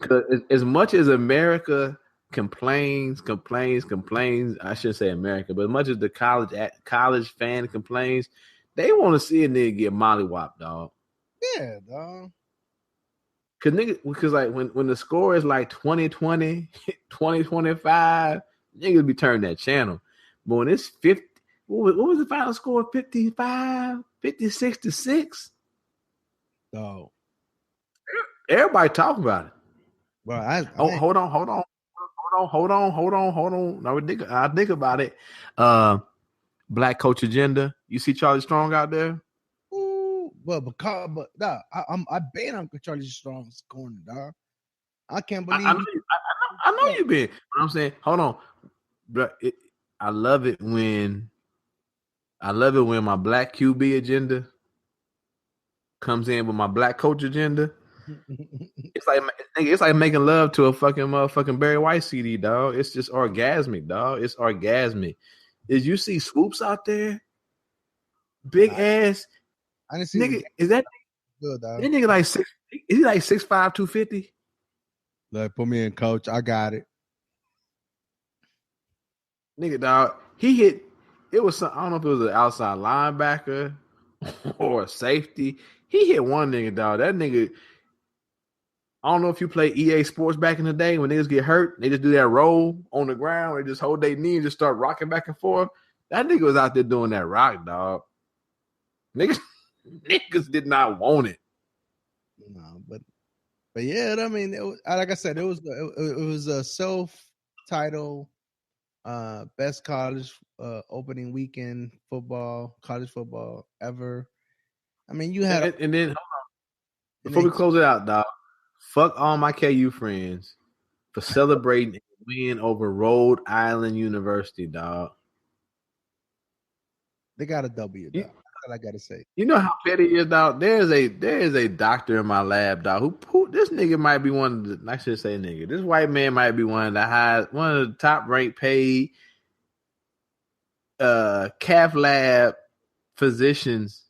Cause as much as America complains, I shouldn't say America, but as much as the college fan complains, they want to see a nigga get mollywopped, dog. Yeah, dog. Because like when the score is like 20-20, 20-25, niggas be turning that channel. But when it's 50, what was the final score? 55, 56-6? Oh. Everybody talking about it. Well, hold on. Now I think about it. Black coach agenda. You see Charlie Strong out there? Well, but nah, I been on Charlie Strong's corner, dog. I can't believe. I know you been. But I'm saying, hold on, bro. I love it when my black QB agenda comes in with my black coach agenda. It's like making love to a fucking motherfucking Barry White CD, dog. It's just orgasmic, dog. It's orgasmic. Did you see Swoops out there? Big ass. I didn't see nigga. Is that good, dog? That nigga like 6? Is he like 6'5", 250? Like, put me in, coach. I got it. Nigga, dog. He hit. It was some. I don't know if it was an outside linebacker or a safety. He hit one nigga, dog. That nigga. I don't know if you play EA Sports back in the day when niggas get hurt, they just do that roll on the ground, they just hold their knee and just start rocking back and forth. That nigga was out there doing that rock, dog. Niggas did not want it. No, but yeah, I mean, like I said, it was a self-titled best college opening weekend college football ever. I mean, you had and then hold on. Before we close it out, dog. Fuck all my KU friends for celebrating a win over Rhode Island University, dog. They got a W, dog. That's all I gotta say. You know how petty it is, dog? There is a doctor in my lab, dog, who this nigga might be one of the, I should say nigga. This white man might be one of the top ranked paid cath lab physicians.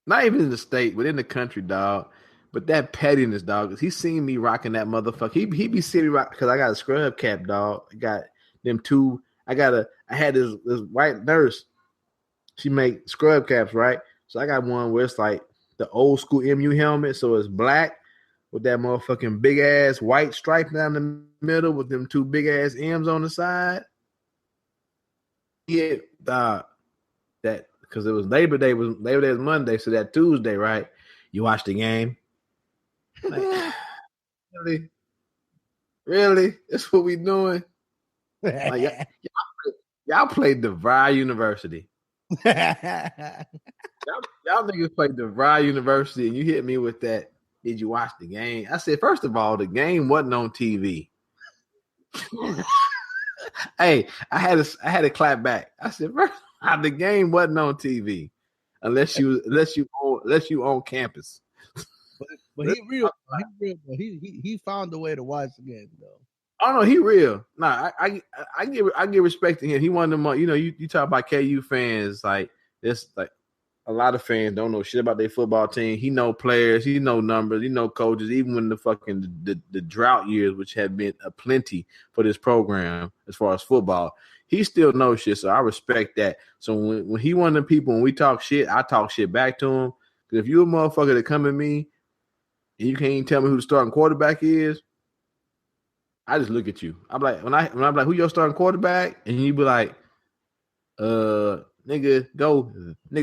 Not even in the state, but in the country, dog. But that pettiness, dog, because he seen me rocking that motherfucker. He be seeing me rock because I got a scrub cap, dog. I got them two. I had this white nurse. She make scrub caps, right? So I got one where it's like the old school MU helmet. So it's black with that motherfucking big ass white stripe down the middle with them two big ass M's on the side. Yeah, dog. That because it was Labor Day was Monday, so that Tuesday, right? You watched the game. Like, really? That's what we doing? Like, y'all played DeVry University. y'all niggas played DeVry University, and you hit me with that. Did you watch the game? I said, first of all, the game wasn't on TV. Hey, I had to clap back. I said, first, the game wasn't on TV unless you on campus. But he real. He found a way to watch the game though. Oh no, he real. Nah, I give respect to him. He one of them. You know, you talk about KU fans like this. Like a lot of fans don't know shit about their football team. He know players. He know numbers. He know coaches. Even when the drought years, which have been aplenty for this program as far as football, he still knows shit. So I respect that. So when he one of the people, when we talk shit, I talk shit back to him. Because if you a motherfucker that come at me and you can't even tell me who the starting quarterback is, I just look at you. I'm like, when I'm like, who your starting quarterback? And you be like, nigga,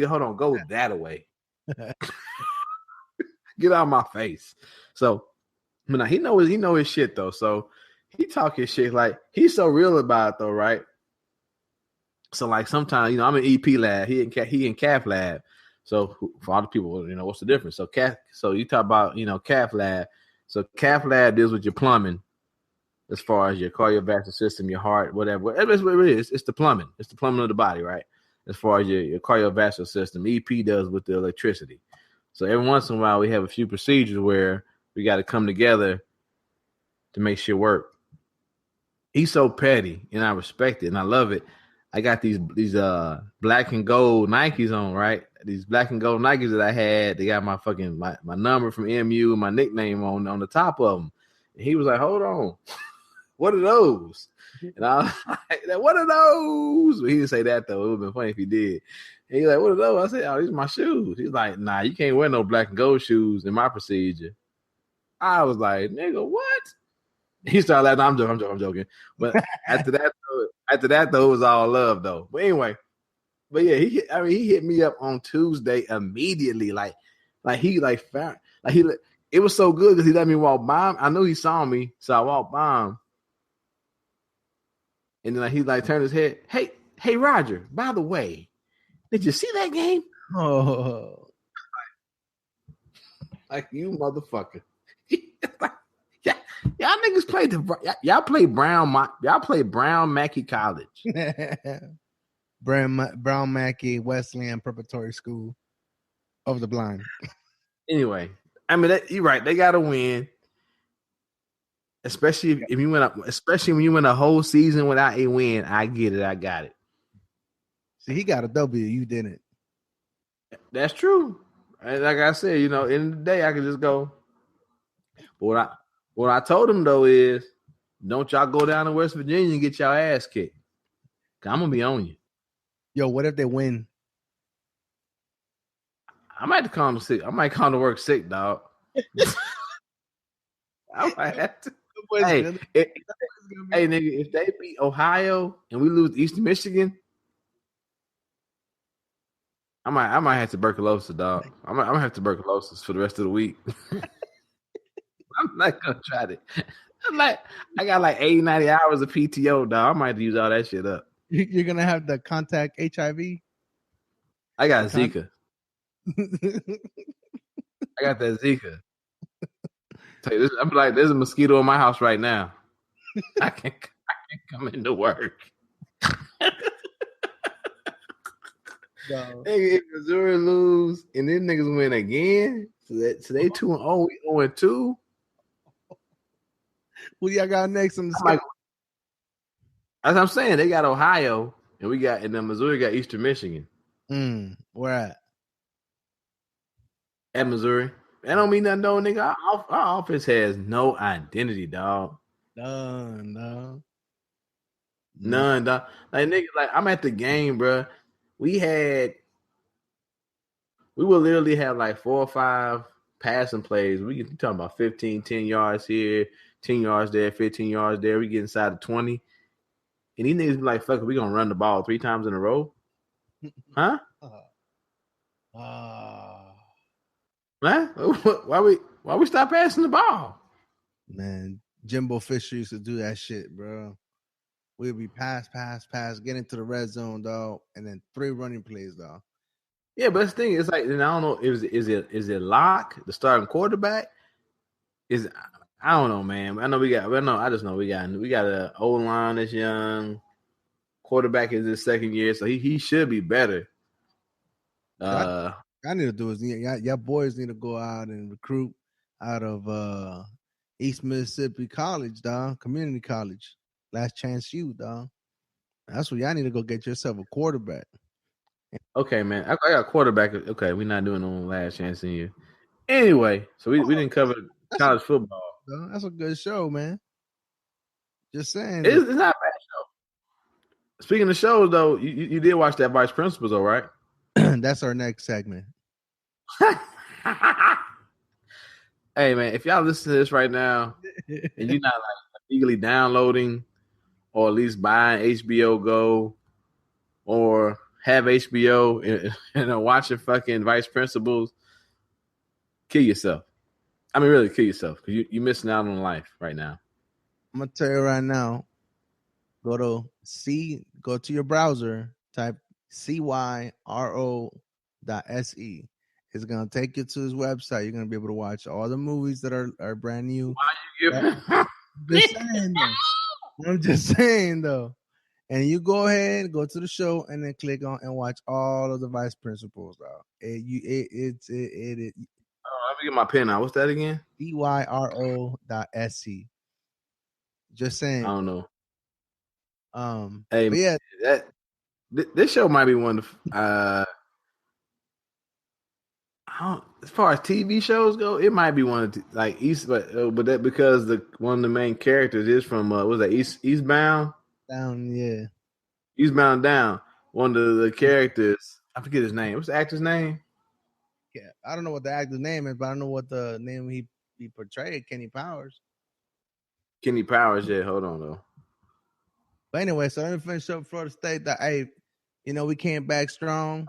hold on, go that way. Get out of my face. So, but he know his shit though. So he talk his shit like he's so real about it though, right? So like sometimes, you know, I'm in EP lab, he in calf lab. So for all the people, you know, what's the difference? So you talk about, you know, calf lab. So calf lab deals with your plumbing. as far as your cardiovascular system, your heart, whatever. That's what it is. It's the plumbing. It's the plumbing of the body, right? As far as your cardiovascular system, EP does with the electricity. So every once in a while, we have a few procedures where we got to come together to make shit work. He's so petty, and I respect it, and I love it. I got these black and gold Nikes on, right? These black and gold Nikes that I had. They got my fucking my number from MU and my nickname on the top of them. And he was like, "Hold on, what are those?" And I was like, "What are those?" Well, he didn't say that though. It would have been funny if he did. And he's like, "What are those?" I said, "Oh, these are my shoes." He's like, "Nah, you can't wear no black and gold shoes in my procedure." I was like, "Nigga, what?" He started laughing. I'm joking. But after that though, it was all love though. But anyway, but yeah, he hit me up on Tuesday immediately. It was so good because he let me walk by him. I knew he saw me, so I walked by him. And then he turned his head. Hey, Roger, by the way, did you see that game? Oh, like you motherfucker. Yeah, y'all niggas played y'all play Brown Mackey College. Brown Mackey Wesleyan Preparatory School of the Blind. Anyway, I mean you're right. They gotta win, especially if you win especially when you win a whole season without a win. I get it. I got it. See, he got a W. You didn't. That's true. And like I said, in the day I could just go. But what I told him though is, don't y'all go down to West Virginia and get y'all ass kicked. I'm gonna be on you. Yo, what if they win? I might have to call him sick. I might call him to work sick, dog. I might have to. Hey, nigga, if they beat Ohio and we lose Eastern Michigan, I might have tuberculosis, dog. I might have tuberculosis for the rest of the week. I'm not gonna try it. I got 80, 90 hours of PTO, dog. I might have to use all that shit up. You're gonna have to contact HIV. I got Zika. I got that Zika. I'm like, there's a mosquito in my house right now. I can't come into work. No. Hey, if Missouri lose and then niggas win again, so they 2-0, we 0-2. Who y'all got next on the schedule? As I'm saying, they got Ohio and then Missouri got Eastern Michigan. Where at? At Missouri. That don't mean nothing, though, nigga. Our offense has no identity, dog. None, dog. None, dog. Nigga, I'm at the game, bro. We will literally have 4 or 5 passing plays. We can talk about 15, 10 yards here, 10 yards there, 15 yards there. We get inside of 20. And these niggas be like, fuck it, we gonna run the ball 3 times in a row? Huh? Huh? Why we stop passing the ball? Man, Jimbo Fisher used to do that shit, bro. We'd be pass, get into the red zone, dog, and then 3 running plays, dog. Yeah, but that's the thing. It's and I don't know. Is it Locke, the starting quarterback? I don't know, man. I just know we got an O-line that's young. Quarterback is his second year, so he should be better. I need to do is y'all boys need to go out and recruit out of East Mississippi College, dog, community college. Last chance you, dog. That's what y'all need to go get yourself a quarterback. Okay, man. I got a quarterback. Okay, we're not doing no last chance in you. Anyway, so we didn't cover college football. That's a good show, man. Just saying. It's not a bad show. Speaking of shows, though, you did watch that Vice Principals, though, right? That's our next segment. Hey, man, if y'all listen to this right now and you're not legally downloading or at least buying HBO Go or have HBO and are watching fucking Vice Principals, kill yourself. I mean, really kill yourself because you're missing out on life right now. I'm gonna tell you right now. Go to your browser, type CYRO.SE. It's gonna take you to his website. You're gonna be able to watch all the movies that are brand new. I'm just saying though. And you go ahead, go to the show, and then click on and watch all of the vice principals. Dog. Let me get my pen out. What's that again? EYRO.SC. Just saying. I don't know. Hey, but yeah, this show might be one of as far as TV shows go, it might be one of like East, but that because one of the main characters is from was that Eastbound? Down, yeah. Eastbound Down. One of the characters, I forget his name. What's the actor's name? Yeah, I don't know what the actor's name is, but I know what the name he portrayed. Kenny Powers. Kenny Powers, yeah. Hold on though. But anyway, so let me finish up Florida State. That we came back strong.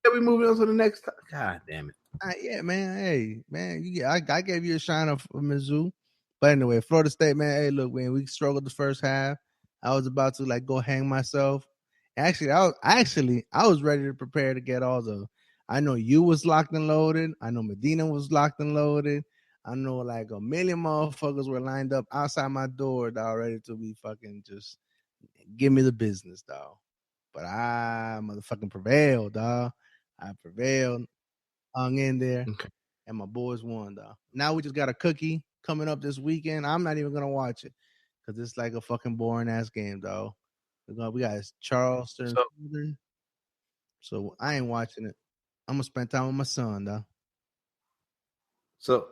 Yeah, we moving on to the next. God damn it. Yeah, man. Hey, man, I gave you a shine of Mizzou. But anyway, Florida State, man. Hey, look, man, we struggled the first half. I was about to go hang myself. Actually, I was ready to prepare to get all the. I know you was locked and loaded. I know Medina was locked and loaded. I know like a million motherfuckers were lined up outside my door, dog, ready to be fucking just give me the business, dog. But I motherfucking prevailed, dog. I prevailed, hung in there, and my boys won, dog. Now we just got a cookie coming up this weekend. I'm not even gonna watch it because it's like a fucking boring ass game, dog. We got Charleston, so I ain't watching it. I'm gonna spend time with my son, though. So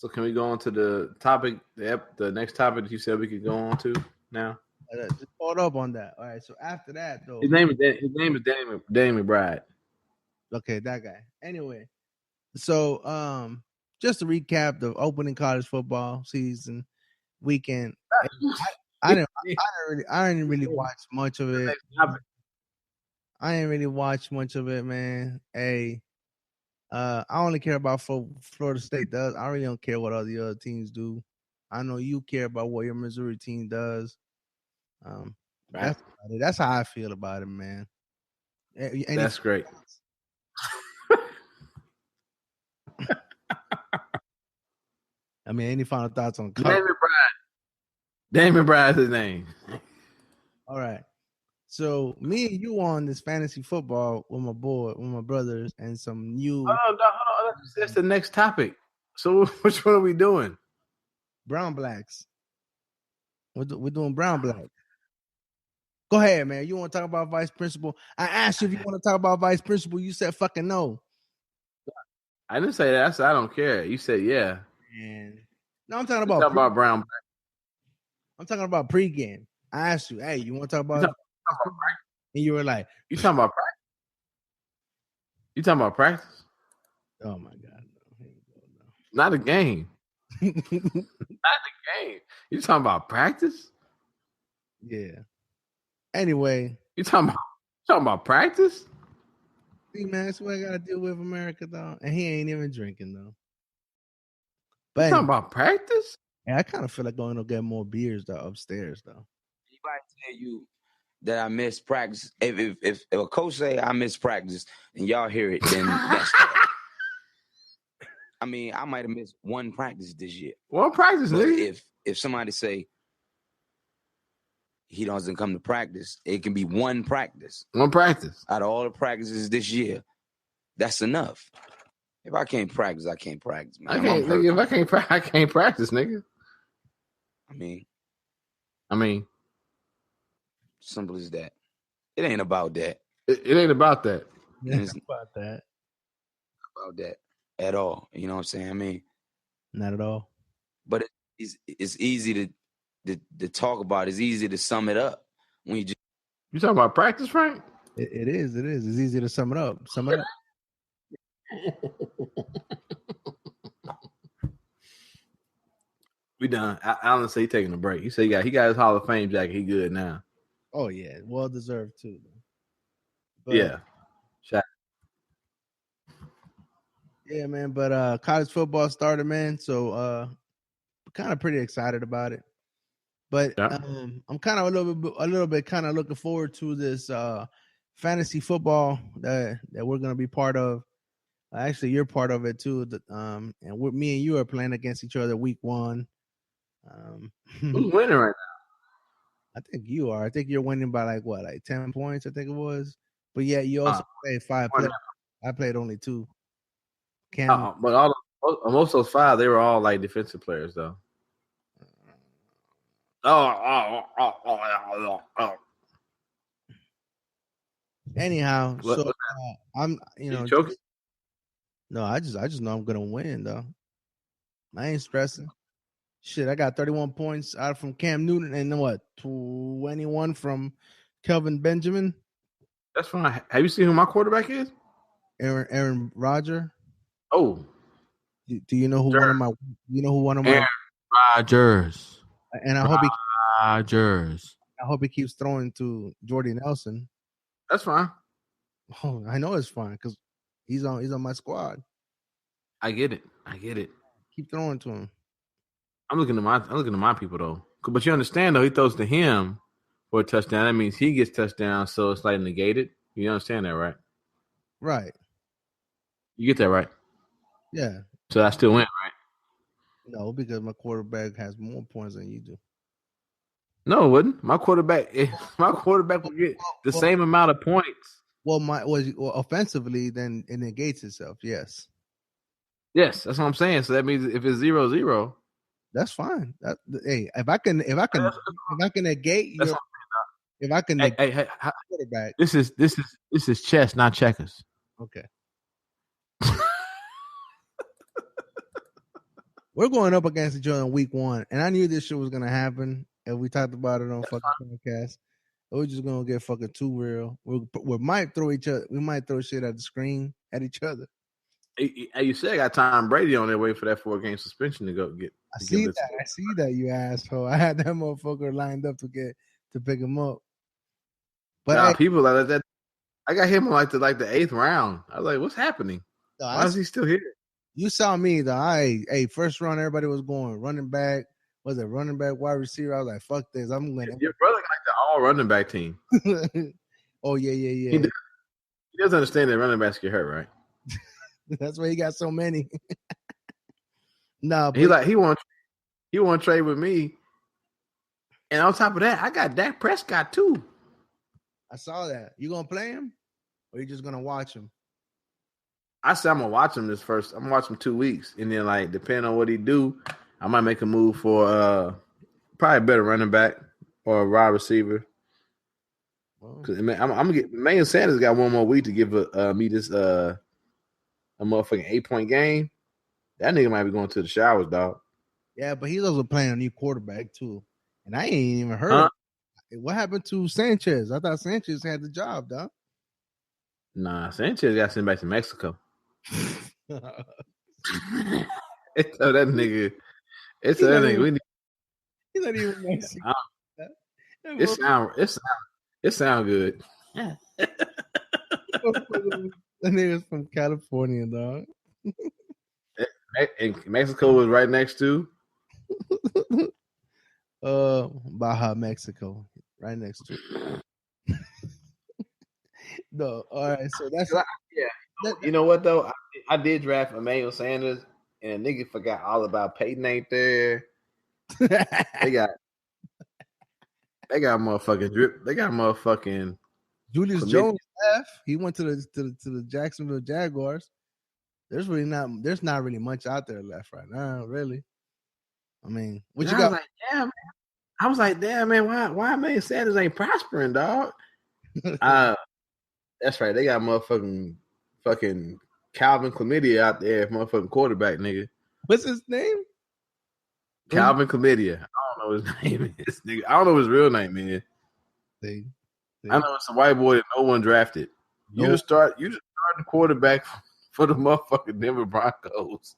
can we go on to the topic, the next topic that you said we could go on to now? Just hold up on that. All right. So after that, though, his name is Danny McBride. Okay, that guy. Anyway, so just to recap the opening college football season weekend. I didn't really watch much of it. I didn't really watch much of it, man. Hey, I only care about Florida State does. I really don't care what all the other teams do. I know you care about what your Missouri team does. Right. That's how I feel about it, man. That's great. I mean, any final thoughts on Damon Bride? Damon Bride's his name. All right. So me and you on this fantasy football with my brothers, and some new. Hold on. That's the next topic. So which one are we doing? BrownBlacks. We're doing BrownBlacks. Go ahead, man. You want to talk about vice principal? I asked you if you want to talk about vice principal. You said fucking no. I didn't say that. I said I don't care. You said yeah. And no, I'm talking about BrownBlacks. I'm talking about pregame. I asked you, hey, you want to talk about? And you were like, "You talking about practice? You talking about practice? Oh my god, no. Not a game, not the game. You talking about practice? Yeah. Anyway, you talking about practice? See, man, that's what I gotta deal with America, though, and he ain't even drinking though. But you talking about practice? Yeah, I kind of feel like going to get more beers though upstairs though. He might tell you that I miss practice. If a coach say I miss practice and y'all hear it, then that's that. I mean, I might have missed one practice this year. One practice, nigga. If somebody say he doesn't come to practice, it can be one practice. One practice. Out of all the practices this year, that's enough. If I can't practice, I can't practice, man. I can't practice, nigga. I mean, simple as that. It ain't about that. It ain't about that. It's about that. About that at all. You know what I'm saying? I mean, not at all. But it's easy to talk about. It's easy to sum it up when you talking about practice, Frank? It is. It's easy to sum it up. We done. Alan said he taking a break. He said he got his Hall of Fame jacket. He good now. Oh yeah, well deserved too. But, yeah. Yeah, man. But college football started, man. So kind of pretty excited about it. But I'm kind of a little bit kind of looking forward to this fantasy football that we're gonna be part of. Actually, you're part of it too. And me and you are playing against each other week 1. Who's winning right I think you are. I think you're winning by like 10 points, I think it was. But yeah, you also played 5 players. I played only 2. now? But most of those 5, they were all like defensive players, though. Anyhow, so I'm choking? No, I just know I'm gonna win though. I ain't stressing. Shit, I got 31 points out from Cam Newton and 21 from Kelvin Benjamin. That's fine. Have you seen who my quarterback is? Aaron Rodgers. Oh, do you know who one of my? You know who one of my? Aaron Rodgers. And I hope Rodgers. I hope he keeps throwing to Jordy Nelson. That's fine. Oh, I know it's fine because he's on my squad. I get it. Keep throwing to him. I'm looking at my people though. But you understand though, he throws to him for a touchdown. That means he gets touchdown, so it's like negated. You understand that, right? Right. You get that right? Yeah. So I still win, right? No, because my quarterback has more points than you do. No, it wouldn't. My quarterback would get the same amount of points. Well, offensively, then it negates itself. Yes. Yes, that's what I'm saying. So that means if it's 0-0, that's fine. Hey, if I can negate your, if I can negate quarterback. This is chess, not checkers. Okay. We're going up against each other in week 1, and I knew this shit was gonna happen. And we talked about it on fucking podcast. We're just gonna get fucking too real. We might throw shit at the screen at each other. Hey, you said I got Tom Brady on their way for that 4-game suspension to go get. I see that, you asshole. I had that motherfucker lined up to pick him up. But people like that. I got him on like the 8th round. I was like, what's happening? Why is he still here? You saw me though. First round, everybody was going running back. Was it running back, wide receiver? I was like, fuck this. I'm going to. Your brother like the all running back team. Oh, yeah. He doesn't understand that running backs get hurt, right? That's why he got so many. No, he want to trade with me. And on top of that, I got Dak Prescott too. I saw that. You gonna play him? Or you just gonna watch him? I said I'm gonna watch him I'm gonna watch him 2 weeks. And then depending on what he do, I might make a move for probably a better running back or a wide receiver. Because I'm gonna get Emmanuel Sanders got one more week to give me this a motherfucking 8-point game. That nigga might be going to the showers, dog. Yeah, but he's also playing a new quarterback too. And I ain't even heard of it. What happened to Sanchez? I thought Sanchez had the job, dog. Nah, Sanchez got sent back to Mexico. It's that nigga. He's not even Mexican. It sound good. That nigga's from California, dog. And Mexico was right next to Baja, Mexico. Right next to it. No, all right. So that's you know what though? I did draft Emmanuel Sanders, and a nigga forgot all about Peyton ain't there. They got motherfucking drip. They got motherfucking Julius Jones left. He went to the Jacksonville Jaguars. There's not really much out there left right now, really. I mean, what you got? I was like, damn, man, why Emmanuel Sanders ain't prospering, dog? That's right. They got motherfucking fucking Calvin Chlamydia out there, motherfucking quarterback, nigga. What's his name? Calvin Chlamydia. I don't know his name is, nigga. I don't know his real name, man. See. I know it's a white boy that no one drafted. You just start the quarterback for the motherfucking Denver Broncos.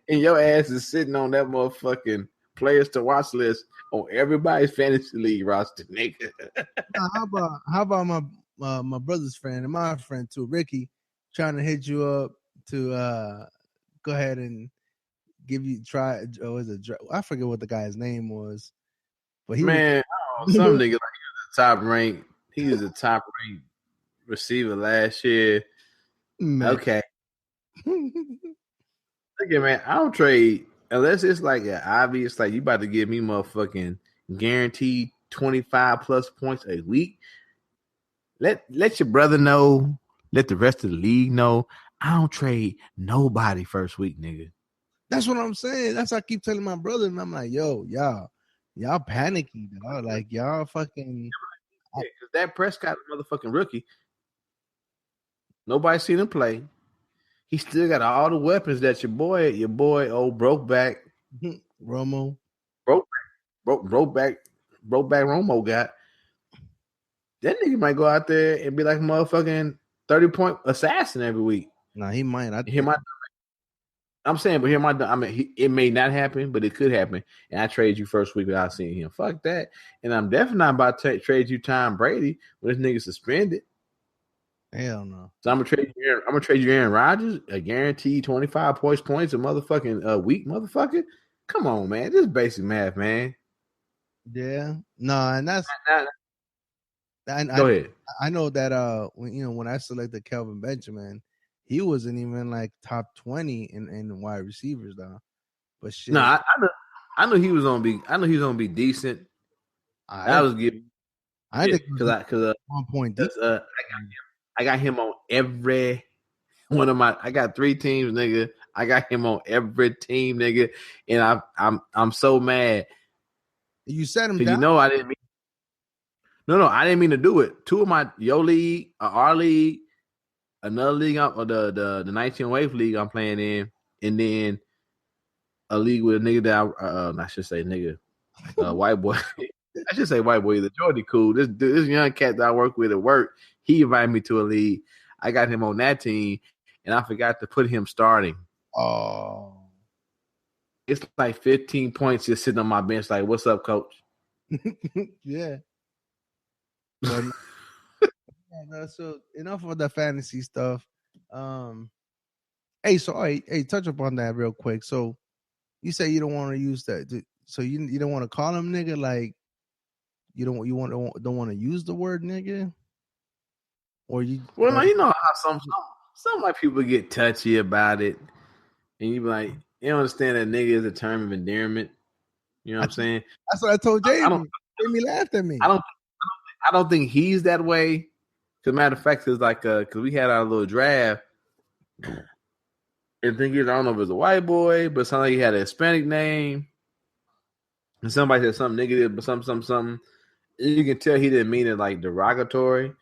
And your ass is sitting on that motherfucking players to watch list on everybody's fantasy league roster, nigga. How about my brother's friend and my friend too, Ricky, trying to hit you up to go ahead and give you try. I forget what the guy's name was, but some nigga like he was a top ranked receiver last year. Man. Okay. Look at man, I don't trade unless it's like obvious, like you about to give me motherfucking guaranteed 25 plus points a week. Let your brother know. Let the rest of the league know. I don't trade nobody first week, nigga. That's what I'm saying. That's what I keep telling my brother, and I'm like, yo, y'all panicky, dog. Like y'all fucking. Yeah, because that Prescott motherfucking rookie. Nobody seen him play. He still got all the weapons that your boy, old brokeback Romo. Brokeback Romo got. That nigga might go out there and be like a motherfucking 30-point assassin every week. Nah, he might. I'm saying, but it may not happen, but it could happen. And I trade you first week without seeing him. Fuck that. And I'm definitely not about to trade you Tom Brady when this nigga suspended. Hell no. So I'm gonna trade you Aaron Rodgers, a guaranteed 25 points a motherfucking week, motherfucker. Come on, man. This is basic math, man. Yeah. No, and that's. Go ahead. I know that when I selected Kelvin Benjamin, he wasn't even like top 20 in wide receivers though. But shit. No, I knew he was gonna be decent. I was giving. I think because 1 point. I got him on every one of my. I got 3 teams, nigga. I got him on every team, nigga, and I'm so mad. You set him down. You know I didn't mean. No, I didn't mean to do it. 2 of your league, our league, another league, or the 1908 league I'm playing in, and then a league with a nigga that I should say nigga, white boy. I should say white boy. Either Jordy cool. This young cat that I work with at work, he invited me to a league. I got him on that team, and I forgot to put him starting. Oh, it's like 15 points just sitting on my bench. Like, what's up, coach? Yeah. But, so enough of the fantasy stuff. Hey, touch upon that real quick. So you say you don't want to use that. So you don't want to call him nigga, like don't want to use the word nigga, or you? Well, no, you know how some white people get touchy about it, and you be like, you don't understand that nigga is a term of endearment. You know what I'm saying? That's what I told Jamie. Jamie laughed at me. I don't think he's that way. Cause matter of fact, it's like cause we had our little draft. And I don't know if it was a white boy, but somebody had a Hispanic name. And somebody said something negative, but something. You can tell he didn't mean it like derogatory.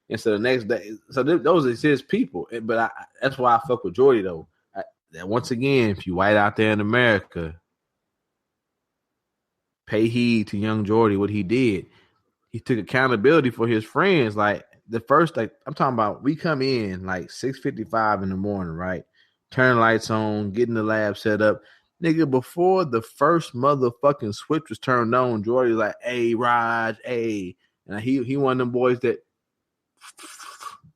And so the next day, so those are his people. But that's why I fuck with Jordy though. Once again, if you white out there in America, pay heed to young Jordy, what he did. He took accountability for his friends. Like the first, like I'm talking about, we come in like 6:55 in the morning, right? Turn lights on, getting the lab set up. Nigga, before the first motherfucking switch was turned on, Jordy was like, hey, Raj, hey. And he one of them boys that,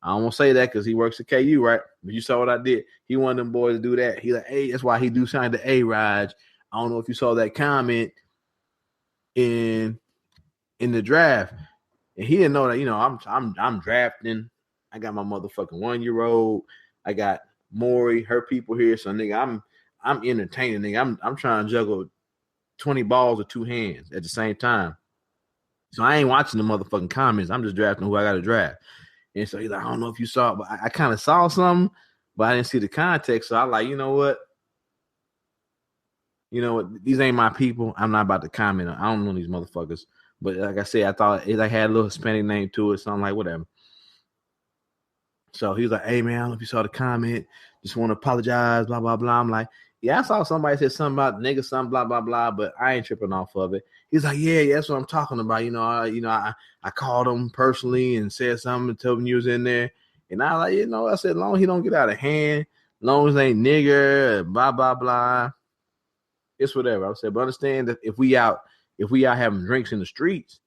I don't want to say that because he works at KU, right? But you saw what I did. He one of them boys to do that. He like, hey, that's why he do sign the A, Raj. I don't know if you saw that comment in the draft. And he didn't know that, you know, I'm drafting. I got my motherfucking 1-year-old. I got Maury, her people here. So nigga, I'm entertaining, nigga. I'm trying to juggle 20 balls with 2 hands at the same time. So I ain't watching the motherfucking comments. I'm just drafting who I got to draft. And so he's like, I don't know if you saw it, but I kind of saw something, but I didn't see the context. So I like, you know what? These ain't my people. I'm not about to comment. I don't know these motherfuckers. But like I said, I thought it had a little Hispanic name to it. So I'm like, whatever. So he was like, hey, man, I don't know if you saw the comment. Just want to apologize, blah, blah, blah. I'm like, yeah, I saw somebody said something about nigga, something, blah, blah, blah, but I ain't tripping off of it. He's like, yeah, that's what I'm talking about. I called him personally and said something and told him you was in there. And I like, I said, as long as he don't get out of hand, as long as it ain't nigger, blah, blah, blah, it's whatever. I said, but understand that if we out having drinks in the streets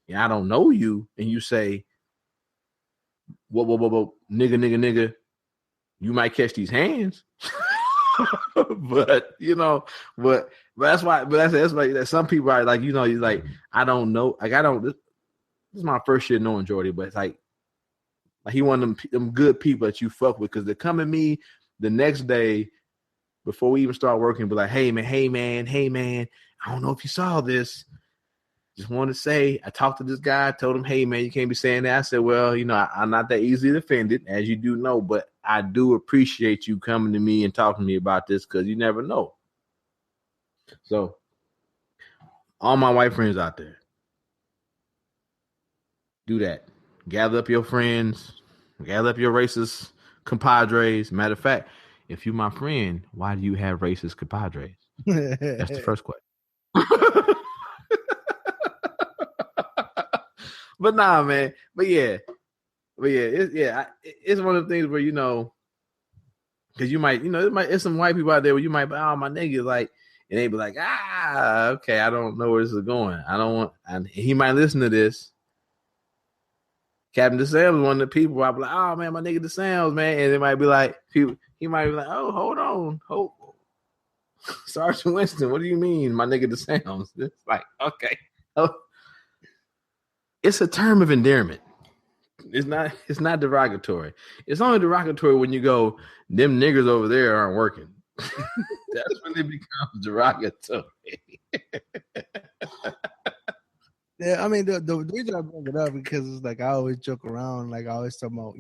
and I don't know you and you say, whoa, nigga, you might catch these hands. but that's why that some people are like, he's like, I don't know. Like, this is my first year knowing Jordy, but it's like he one of them good people that you fuck with, because they come at me the next day before we even start working, be like, hey man, I don't know if you saw this. Just want to say, I talked to this guy, told him, hey man, you can't be saying that. I said, well, I'm not that easily offended, as you do know, but I do appreciate you coming to me and talking to me about this because you never know. So, all my white friends out there, do that. Gather up your friends, gather up your racist compadres. Matter of fact, if you're my friend, why do you have racist compadres? That's the first question. But nah, man. But yeah, it's one of the things where because you might, it's some white people out there where you might be, oh, my nigga, like, and they be like, okay, I don't know where this is going. I don't want, and he might listen to this. Captain DeSam is one of the people I'll be like, oh man, my nigga DeSams, man. And it might be like, he might be like, oh, hold on. Sergeant Winston, what do you mean, my nigga DeSams? It's like, okay. Oh. It's a term of endearment. It's not derogatory. It's only derogatory when you go, them niggers over there aren't working. That's when it becomes derogatory. Yeah, I mean the reason I bring it up because it's like I always joke around, like I always talk about,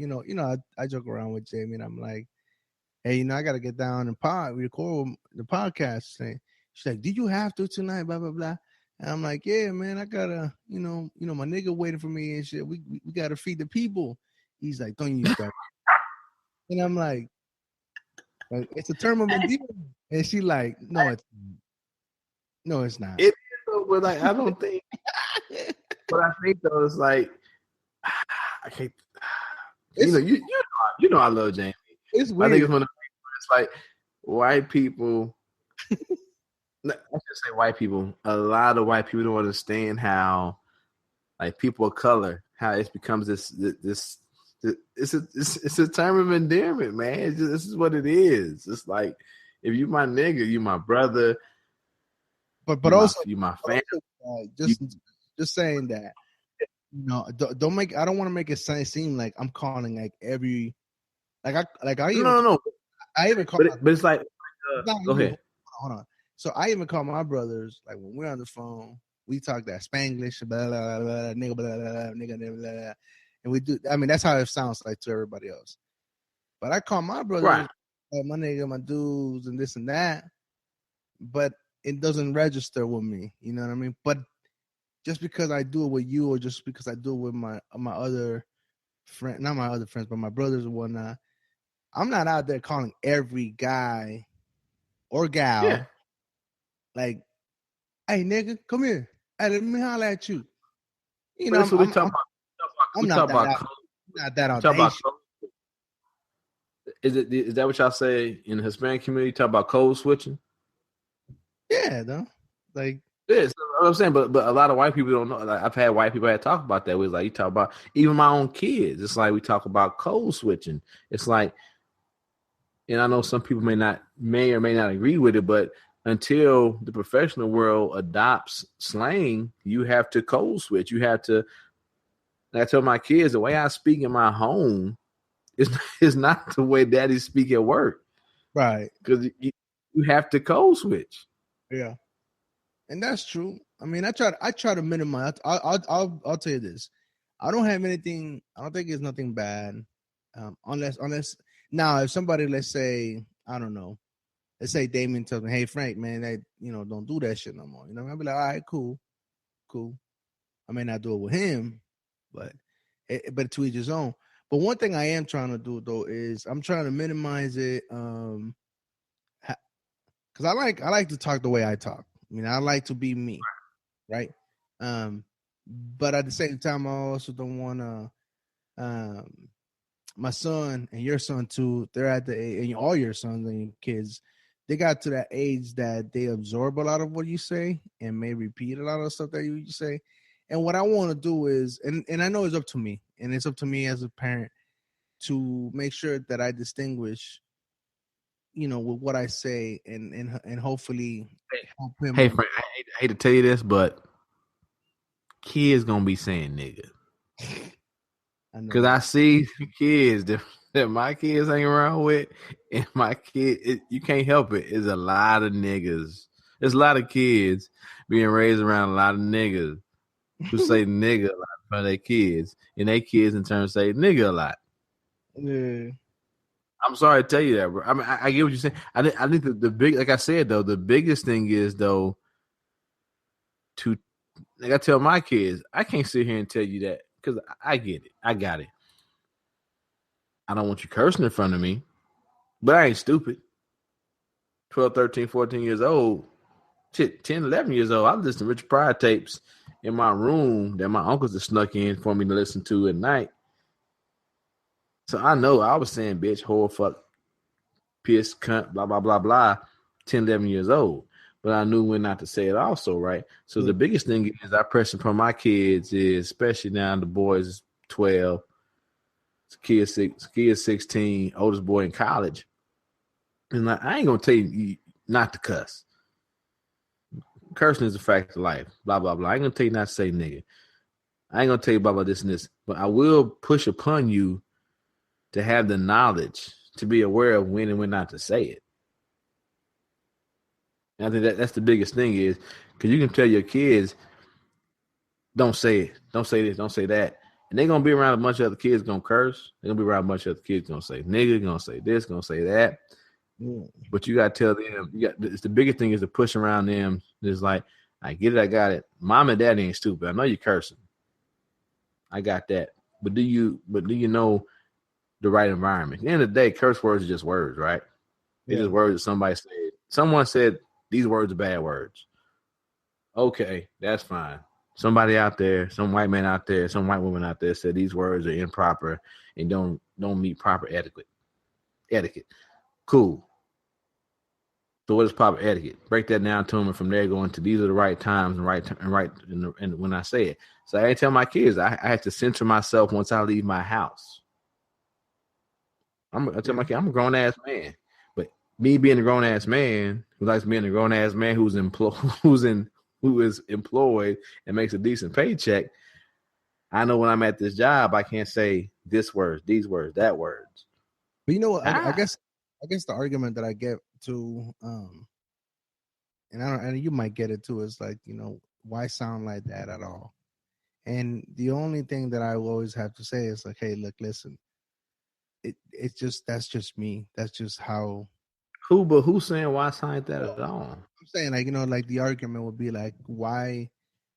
I joke around with Jamie and I'm like, hey, I gotta get down and record the podcast thing. She's like, did you have to tonight? Blah blah blah. And I'm like, yeah, man, I gotta, my nigga waiting for me and shit. We gotta feed the people. He's like, don't use that. And I'm like, it's a term of endearment. And she like, no, it's not. It is, but like, I don't think. But I think though, it's like, I can't. You know, I love Jamie. It's weird. I think it's one of the people. It's like white people. I should say white people. A lot of white people don't understand how, like, people of color, how it becomes this. It's a term of endearment, man. This is what it is. It's like, if you my nigga, you my brother. But also you my family. Just saying that, don't make. I don't want to make it seem like I'm calling like every, like I even, no. I even call. But it's like, go ahead. Hold on. So I even call my brothers, like when we're on the phone, we talk that Spanglish, blah blah blah, nigga, blah blah nigga, blah blah, and we do. I mean, that's how it sounds like to everybody else. But I call my brothers, right, like my nigga, my dudes, and this and that. But it doesn't register with me. You know what I mean? But just because I do it with you, or just because I do it with my other friend, not my other friends, but my brothers and whatnot, I'm not out there calling every guy or gal. Yeah. Like, hey, nigga, come here. Hey, let me holler at you. That's what we talk about. I'm not that audacious. Is that what y'all say in the Hispanic community? Talk about code switching? Yeah, though. Like, yes, what I'm saying, but a lot of white people don't know. Like, I've had white people that talk about that. It's like, you talk about even my own kids. It's like we talk about code switching. It's like, and I know some people may or may not agree with it, but until the professional world adopts slang, you have to code switch. You have to. I tell my kids, the way I speak in my home is not the way daddies speak at work. Right. Because you have to code switch. Yeah. And that's true. I mean, I try to minimize. I'll tell you this. I don't have anything. I don't think it's nothing bad. Unless now, if somebody, let's say, I don't know, let's say Damien tells me, hey, Frank, man, don't do that shit no more. I'll be like, all right, cool. I may not do it with him, but to each his own. But one thing I am trying to do, though, is I'm trying to minimize it. Because I like to talk the way I talk. I mean, I like to be me, right? But at the same time, I also don't want to. My son and your son too, they're at the age, and all your sons and your kids, they got to that age that they absorb a lot of what you say and may repeat a lot of stuff that you say. And what I want to do is, and I know it's up to me, and it's up to me as a parent to make sure that I distinguish, with what I say, and hopefully help him. Hey, Frank, I hate to tell you this, but kids gonna be saying nigga. Because I see kids that my kids hang around with, And my kid, you can't help it. It's a lot of niggas. There's a lot of kids being raised around a lot of niggas who say nigga a lot for their kids, and their kids in turn say nigga a lot. Yeah. I'm sorry to tell you that, bro. I mean, I get what you're saying. I think the big, like I said though, the biggest thing is though to, like I tell my kids, I can't sit here and tell you that because I get it. I got it. I don't want you cursing in front of me, but I ain't stupid. 12, 13, 14 years old, 10, 11 years old, I listened to Richard Pryor tapes in my room that my uncles had snuck in for me to listen to at night. So I know I was saying bitch, whore, fuck, piss, cunt, blah, blah, blah, blah, 10, 11 years old. But I knew when not to say it also, right? So the biggest thing is I press upon my kids is, especially now the boys 12, kid 16, oldest boy in college. And like, I ain't going to tell you not to cuss. Cursing is a fact of life, blah, blah, blah. I ain't going to tell you not to say nigga. I ain't going to tell you about this and this. But I will push upon you to have the knowledge to be aware of when and when not to say it. And I think that's the biggest thing is because you can tell your kids, don't say it, don't say this, don't say that. And they're going to be around a bunch of other kids going to curse. They're going to be around a bunch of other kids going to say nigga, going to say this, going to say that. But you got to tell them, it's the biggest thing is to push around them. It's like, I get it, I got it. Mom and dad ain't stupid. I know you're cursing. I got that. But do you know the right environment? At the end of the day, curse words are just words, right? They're just words that somebody said. Someone said these words are bad words. Okay, that's fine. Somebody out there, some white man out there, some white woman out there said these words are improper and don't meet proper etiquette. Cool. So what is proper etiquette? Break that down to them, and from there go into these are the right times and when I say it. So I tell my kids I have to censor myself once I leave my house. I tell my kid I'm a grown ass man, but me being a grown ass man who likes being a grown ass man who is employed and makes a decent paycheck, I know when I'm at this job I can't say this words, these words, that words. But you know what? I guess the argument that I get to, and you might get it too, is like, you know, why sound like that at all? And the only thing that I will always have to say is like, hey, look, listen, it's just that's just me. That's just how. Who's saying why sound like that at all? I'm saying like, you know, like the argument would be like, why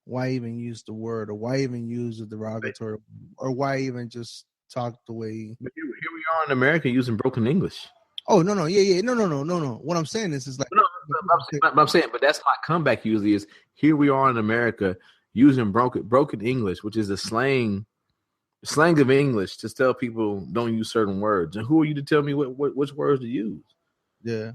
even use the word, or why even use the derogatory, or why even just talk the way. But here we are in America using broken English. Oh no, no. What I'm saying is like, I'm saying, but that's my comeback usually is here we are in America using broken English, which is a slang of English to tell people don't use certain words. And who are you to tell me which words to use? Yeah.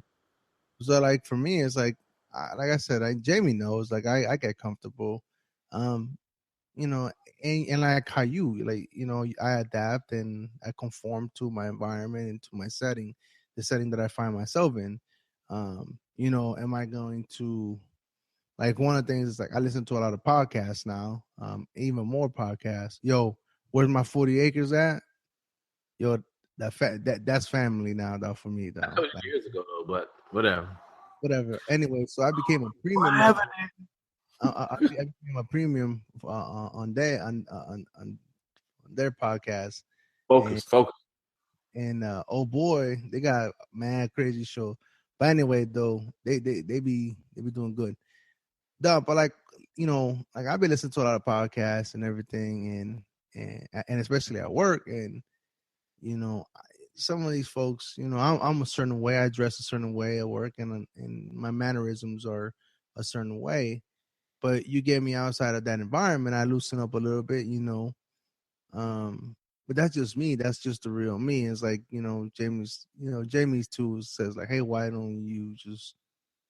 So like for me, it's like I said, Jamie knows. Like I get comfortable, you know, and like how you like, you know, I adapt and I conform to my environment and to my setting, the setting that I find myself in. You know, am I going to like one of the things is like I listen to a lot of podcasts now, even more podcasts. Yo, where's my 40 acres at? Yo, that's family now, though, for me, though. That was years ago, though, but whatever. Anyway, so I became a premium. I became a premium on their podcast. Focus. And oh boy, they got mad crazy show. But anyway, though, they be doing good. But like, you know, like I've been listening to a lot of podcasts and everything, and especially at work, and you know, some of these folks, you know, I'm a certain way, I dress a certain way at work, and my mannerisms are a certain way. But you get me outside of that environment, I loosen up a little bit, you know. But that's just me. That's just the real me. It's like, you know, Jamie's too says like, hey, why don't you just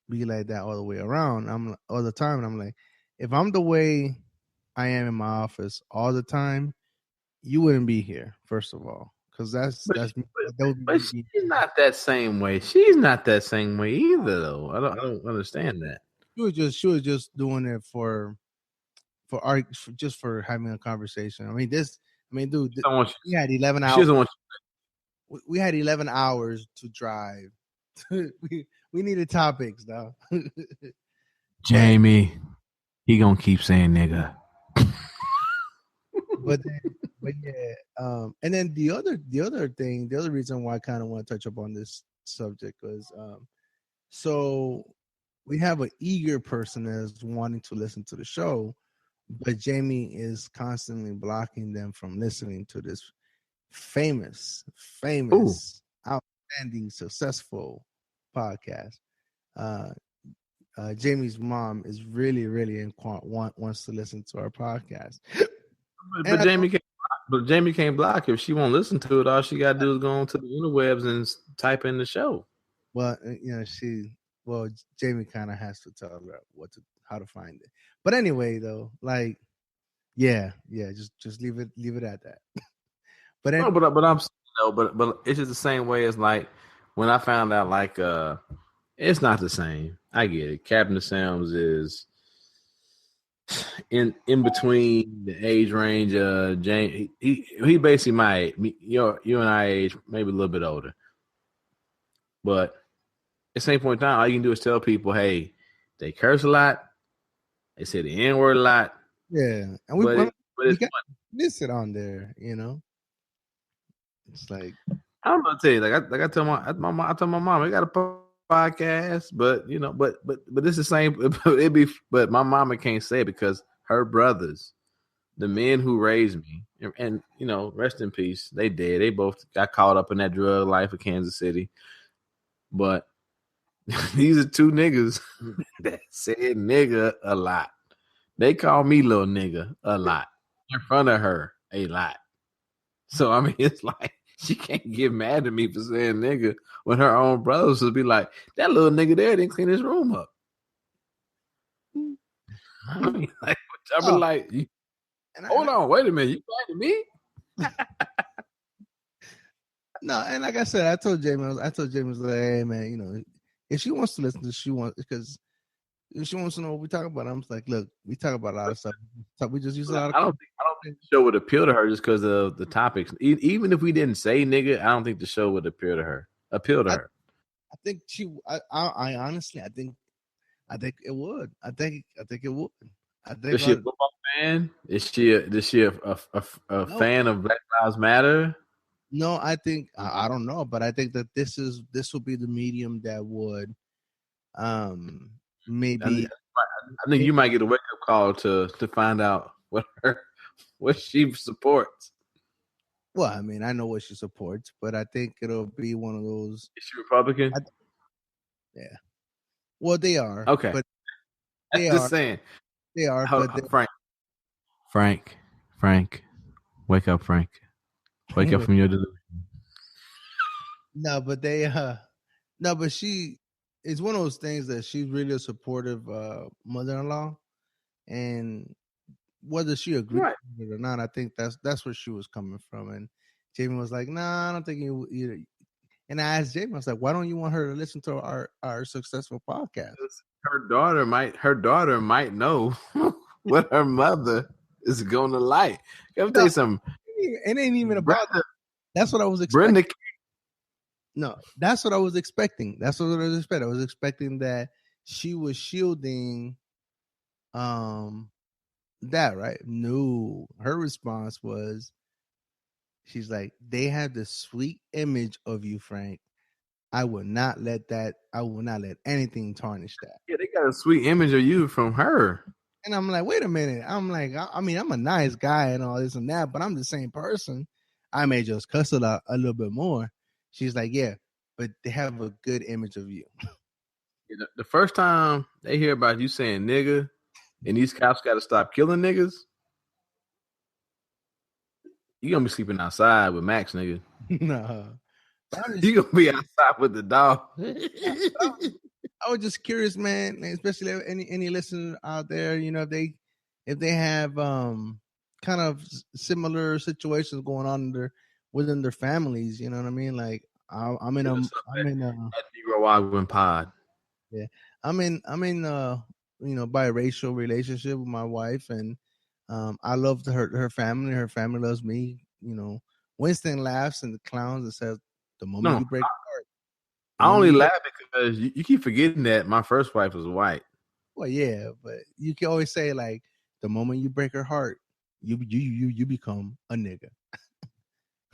be like that all the way around? I'm all the time, and I'm like, if I'm the way I am in my office all the time, you wouldn't be here, first of all, because that's me. But she's not that same way. She's not that same way either, though. I don't understand that. She was just doing it for just for having a conversation. I mean, dude, we had 11 hours. we had 11 hours to drive. we needed topics though. Jamie, he gonna keep saying nigga. but yeah, and then the other reason why I kind of want to touch up on this subject was so we have an eager person that's wanting to listen to the show, but Jamie is constantly blocking them from listening to this famous, outstanding, successful podcast. Jamie's mom is really wants to listen to our podcast. But Jamie can't block if she won't listen to it. All she gotta do is go on to the interwebs and type in the show. Well, Jamie kind of has to tell her how to find it. But anyway, though, like, just leave it at that. But it's just the same way as like when I found out like it's not the same. I get it. Captain Sam's is in between the age range of James. He basically my age. You and I age, maybe a little bit older. But at the same point in time, all you can do is tell people, hey, they curse a lot. They say the N-word a lot. Yeah. And we got miss it on there, you know. It's like I'm gonna tell you, I told my mom, I got a podcast, but you know, but it's the same. But my mama can't say it because her brothers, the men who raised me, and you know, rest in peace, they dead. They both got caught up in that drug life of Kansas City. But these are two niggas that said nigga a lot. They call me little nigga a lot in front of her a lot. So I mean, it's like she can't get mad at me for saying nigga when her own brothers would be like, that little nigga there didn't clean his room up. I mean, like, hold on, wait a minute, you mad at me? No, and like I said, I told Jamie, like, hey man, you know, if she wants to listen to, because if she wants to know what we talk about, I'm just like, look, we talk about a lot of stuff. We just use a lot of. I don't think the show would appeal to her just because of the topics. Even if we didn't say nigga, I don't think the show would appeal to her. I think I honestly, I think it would. I think it would. Is she a football fan? Is she a fan of Black Lives Matter? No, I think I don't know, but I think that this will be the medium that would maybe. I think you might get a wake up call to find out what she supports. Well, I mean, I know what she supports, but I think it'll be one of those. Is she Republican? Yeah. Well, they are. Okay. But they are. Saying. They are. Frank, wake up, Frank. Wake up from your delusion. No, but but she is one of those things that she's really a supportive mother-in-law, and whether she agrees with it or not, I think that's where she was coming from. And Jamie was like, "Nah, I don't think you either." And I asked Jamie, I was like, "Why don't you want her to listen to our successful podcast?" Her daughter might know what her mother is going to like. Let me tell you something. It ain't even about that. That's what I was expecting. Brenda. No, that's what I was expecting. I was expecting that she was shielding that, right? No, her response was, she's like, they have this sweet image of you, Frank. I will not let anything tarnish that. Yeah, they got a sweet image of you from her. And I'm like, wait a minute. I'm like, I mean, I'm a nice guy and all this and that, but I'm the same person. I may just cuss it out a little bit more. She's like, yeah, but they have a good image of you. The first time they hear about you saying nigga and these cops got to stop killing niggas, you going to be sleeping outside with Max, nigga. No. You going to be outside with the dog. I was just curious, man, especially any listener out there, you know, if they have kind of similar situations going on within their families, you know what I mean? Like I'm in a Negro Wagwin pod. Yeah, I'm in biracial relationship with my wife, and I love her family. Her family loves me. You know, Winston laughs and clowns and says, The moment No, you break her heart. I only laugh because you keep forgetting that my first wife was white. Well, yeah, but you can always say like the moment you break her heart, you become a nigga.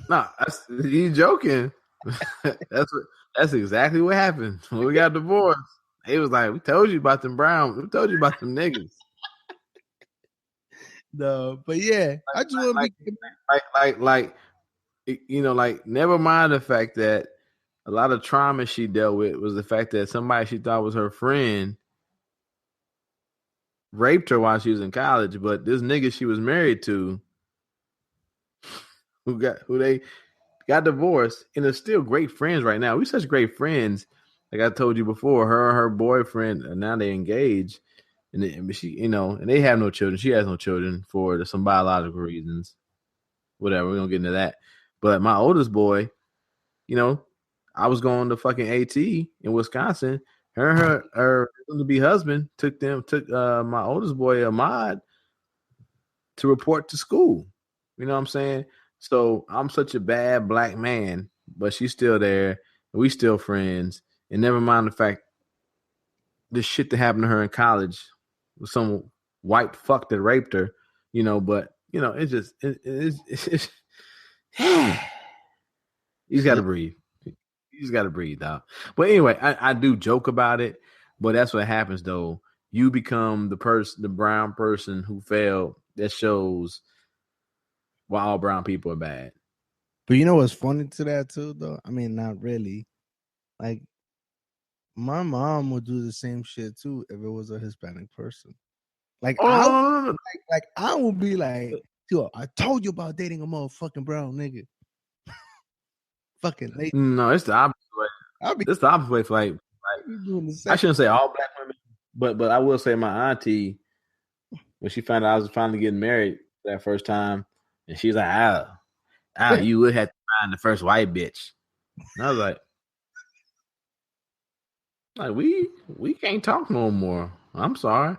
No, you joking. That's exactly what happened when we got divorced. He was like, "We told you about them brown. We told you about them niggas." No, but yeah, I just want to be like never mind the fact that a lot of trauma she dealt with was the fact that somebody she thought was her friend raped her while she was in college, but this nigga she was married to who they got divorced and are still great friends right now. We such great friends. Like I told you before, her and her boyfriend now they engaged, and she, and they have no children. She has no children for some biological reasons. Whatever, we don't get into that. But my oldest boy, I was going to fucking AT in Wisconsin. Her to be husband took my oldest boy Ahmad to report to school. You know what I'm saying? So I'm such a bad black man, but she's still there. We still friends. And never mind the fact the shit that happened to her in college with some white fuck that raped her, but it's just it's you just gotta breathe. You just gotta breathe, dog. But anyway, I do joke about it, but that's what happens though. You become the brown person who failed. That shows why all brown people are bad. But you know what's funny to that too, though? I mean, not really. Like, my mom would do the same shit too if it was a Hispanic person. Like, I would be like, yo, I told you about dating a motherfucking brown nigga. Fucking late. No, it's the opposite way. It's the opposite way for like I shouldn't say all black women, but I will say my auntie, when she found out I was finally getting married that first time, and she's like, you would have to find the first white bitch. And I was like, we can't talk no more. I'm sorry.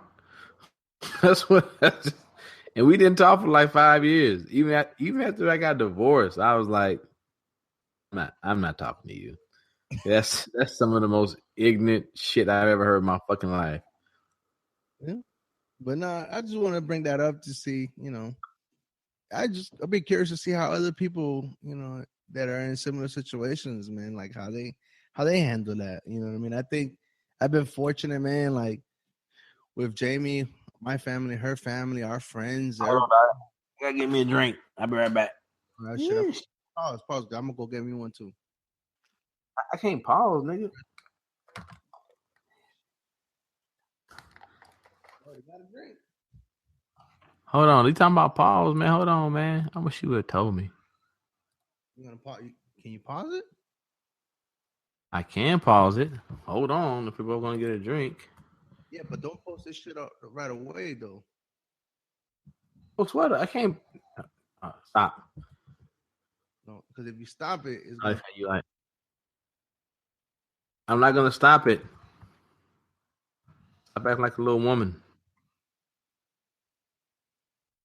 And we didn't talk for like 5 years. Even after I got divorced, I was like, I'm not talking to you. That's some of the most ignorant shit I've ever heard in my fucking life. Yeah. But I just want to bring that up to see, I'll be curious to see how other people, that are in similar situations, man, like how they handle that. You know what I mean? I think I've been fortunate, man, like with Jamie, my family, her family, our friends. You gotta give me a drink. I'll be right back. Pause. I'm gonna go get me one too. I can't pause, nigga. Oh, you got a drink? Hold on. You talking about pause, man? Hold on, man. I wish you would have told me. You gonna pause? Can you pause it? I can pause it. Hold on. If we're both gonna get a drink. Yeah, but don't post this shit up right away, though. What's what? I can't. Stop. No, because if you stop it, it's gonna... I'm not gonna stop it. Stop acting like a little woman.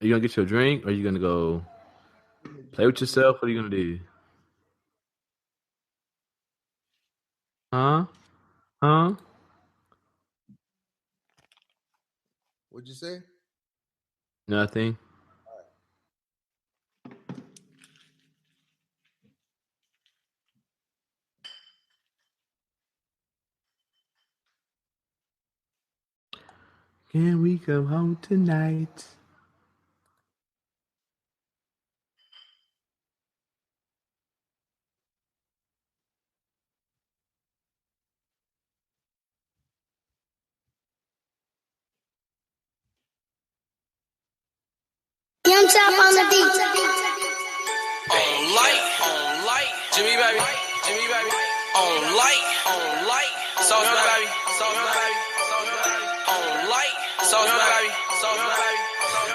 Are you gonna get your drink, or are you gonna go play with yourself? What are you gonna do? Huh? What'd you say? Nothing. Can we come home tonight? Young Chub on the beat. On light, Jimmy baby, on light, sauce baby, on light, sauce baby,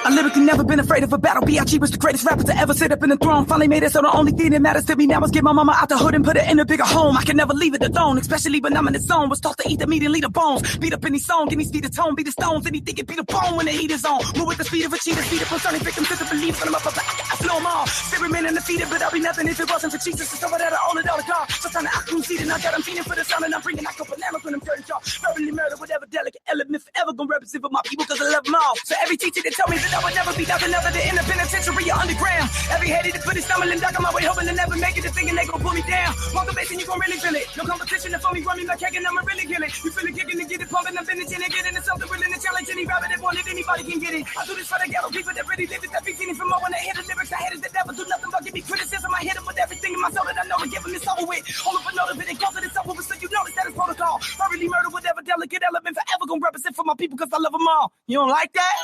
I lyrically never been afraid of a battle. B.I.G. was the greatest rapper to ever sit up in the throne. Finally made it, so the only thing that matters to me now is get my mama out the hood and put her in a bigger home. I can never leave it alone, especially when I'm in the zone. Was taught to eat the meat and lead the bones. Beat up any song, give me speed of tone, beat the stones. Anything can beat the bone when the heat is on. Move with the speed of a cheetah, speed up concerning victims to the belief. When I'm up, I flow them all. Still remain undefeated, but I'll be nothing if it wasn't for Jesus. It's over that I own it all to God. So time to I concede, now that I'm feeding for the sound and I'm bringing out bananas when I'm turning jaw. Verbally murder, whatever delicate element forever gonna represent for my people because I love them all. So every teacher that told me that I would never be nothing other than in the penitentiary or underground. Every heady that put it stumbling down on my way, hoping to never make it, to thinking they gon' pull me down. Motivation, you gon' really feel it. No competition to me, run me my cake and I'ma really kill it. You feel it kicking and get it pumping, I'm finishing and getting into something willing to challenge any rapper that wanted, anybody can get it. I do this for the ghetto people that really live it, that be feeling from more when they hear the lyrics. I hate it, that never do nothing but give me criticism. I hit them with everything in my soul that I know and give them this over with. Hold up another bit and go to this over with so you notice that it's protocol. Verbally murder, whatever delicate element forever gonna represent for my people because I love them all. You don't like that?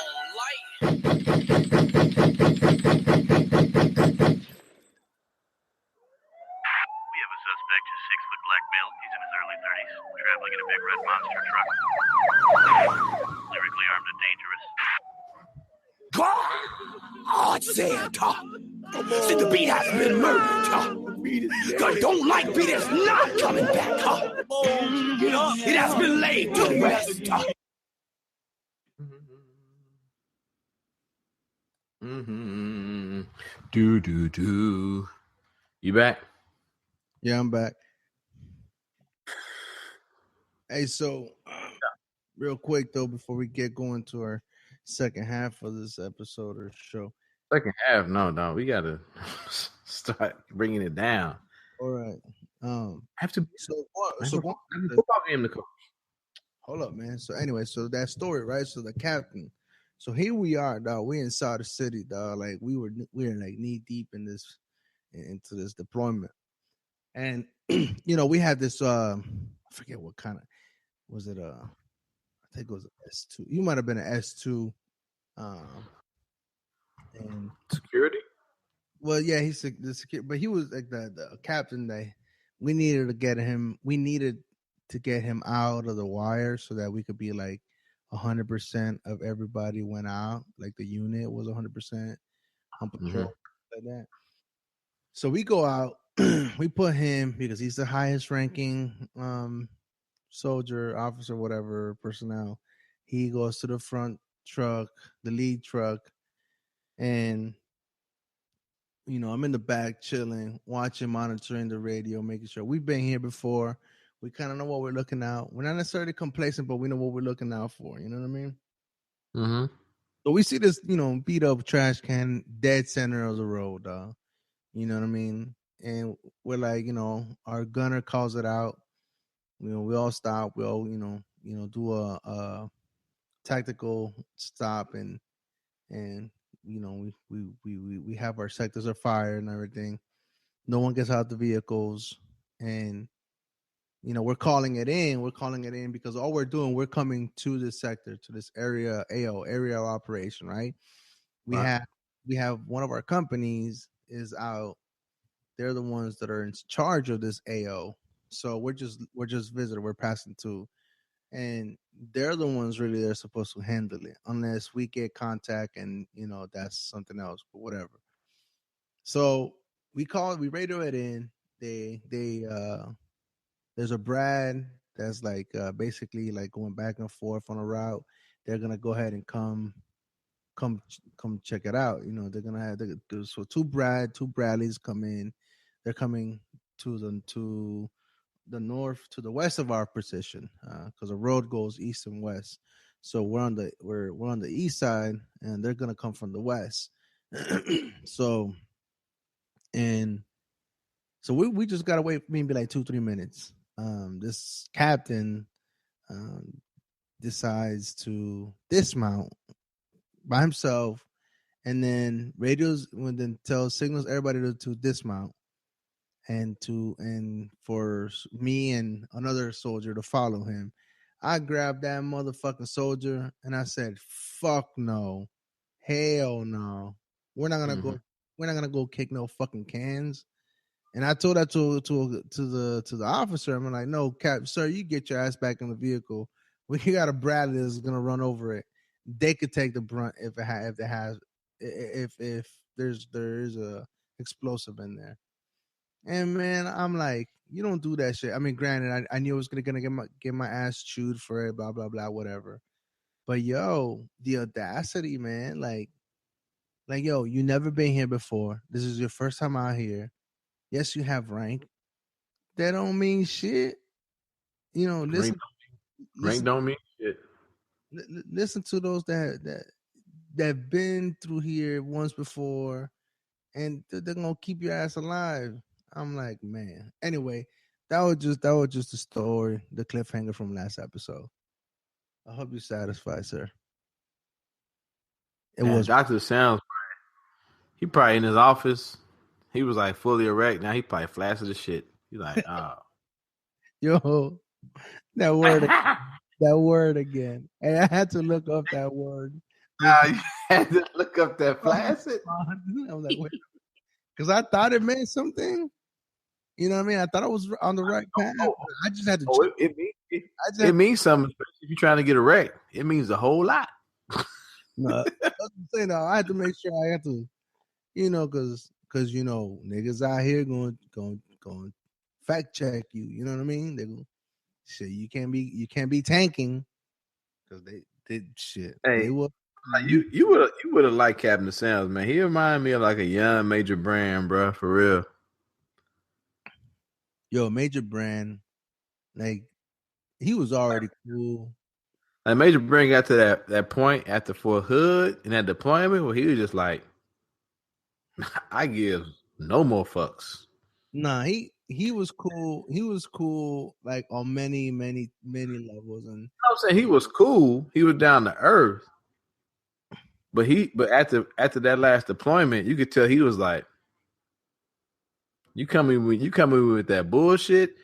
We have a suspect, a 6-foot black male. He's in his early 30s, traveling in a big red monster truck. Lyrically armed and dangerous. God said, since the beat has been murdered, God don't like beat is not coming back. It has been laid to rest. Do. You back? Yeah, I'm back. Hey, so real quick though, before we get going to our second half of this episode or show. Second half, no, we gotta start bringing it down. All right. Have to. Football game to coach. Hold up, man. So anyway, so that story, right? So the captain. So here we are, dog. We inside the city, dog. Like we were like knee deep into this deployment, and we had this. I forget what kind of was it. I think it was an S2. You might have been an S2. And security. Well, yeah, he's the security, but he was like the captain. That we needed to get him. We needed to get him out of the wire so that we could be like 100% of everybody went out. Like the unit was 100% on patrol, like that. So we go out. We put him because he's the highest ranking soldier, officer, whatever, personnel. He goes to the front truck, the lead truck, and I'm in the back chilling, watching, monitoring the radio, making sure we've been here before. We kind of know what we're looking out. We're not necessarily complacent, but we know what we're looking out for. You know what I mean? Mm-hmm. So we see this, beat up trash can dead center of the road, dog. You know what I mean? And we're like, our gunner calls it out. We all stop. We all, do a tactical stop, and we have our sectors of fire and everything. No one gets out the vehicles, and we're calling it in. We're calling it in because all we're doing, we're coming to this sector, to this area, area of operation, right? We have one of our companies is out. They're the ones that are in charge of this AO. So we're just visitor. We're passing through, and they're the ones really they're supposed to handle it, unless we get contact and that's something else, but whatever. So we radio it in. They there's a Brad that's like basically like going back and forth on a route. They're gonna go ahead and come check it out. They're gonna have so two Bradleys come in. They're coming to the north, to the west of our position, because the road goes east and west. So we're on the east side, and they're gonna come from the west. So we just gotta wait maybe like 2-3 minutes. This captain decides to dismount by himself, and then signals everybody to dismount, and for me and another soldier to follow him. I grabbed that motherfucking soldier and I said, "Fuck no, hell no, we're not gonna go. We're not gonna go kick no fucking cans." And I told that to the officer. I'm like, "No, Cap, sir, you get your ass back in the vehicle. We got a Bradley that's gonna run over it." they could take the brunt if there's a explosive in there. And man, I'm like, you don't do that shit. I mean, granted, I knew I was gonna get my ass chewed for it, blah blah blah, whatever. But yo, the audacity, man, like yo, you never been here before. This is your first time out here. Yes, you have rank. That don't mean shit. You know, Rank don't mean shit. Listen to those that been through here once before, and they're gonna keep your ass alive. I'm like, man. Anyway, that was just the story, the cliffhanger from last episode. I hope you're satisfied, sir. It was Dr. Sounds. He probably in his office. He was like fully erect. Now he probably flaccid as shit. He's like, oh, yo, that word again. And I had to look up that word. You had to look up that flaccid. I was like, wait, because I thought it meant something. You know what I mean? I thought I was on the right path. I just had to. It means something, especially if you're trying to get erect. It means a whole lot. No, I had to make sure I had to, you know, because you know niggas out here going fact check you. You know what I mean? They go, shit. You can't be tanking because they did shit. Hey, you would have liked Captain Sounds, man. He reminded me of like a young Major Brand, bro, for real. Yo, Major Brand, like he was already cool. Like Major Brand got to that point after Fort Hood and that deployment where he was just like, I give no more fucks. Nah, he was cool. He was cool like on many levels. And I'm saying he was cool. He was down to earth. But after that last deployment, you could tell he was like, you coming with that bullshit,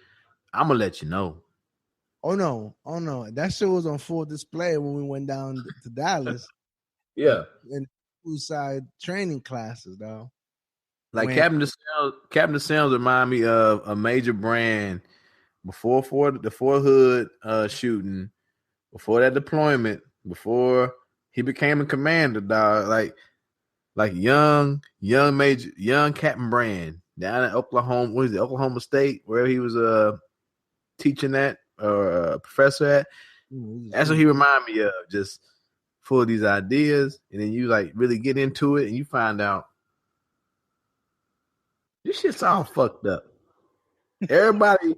I'm gonna let you know. Oh no. That shit was on full display when we went down to Dallas. Yeah. In suicide training classes, though. Like Captain Sounds remind me of a Major Brand before the Fort Hood shooting, before that deployment, before he became a commander, dog. Like young Captain Brand down in Oklahoma. What is it, Oklahoma State, where he was teaching at or a professor at. That's what he reminded me of, just full of these ideas, and then you like really get into it and you find out this shit's all fucked up. Everybody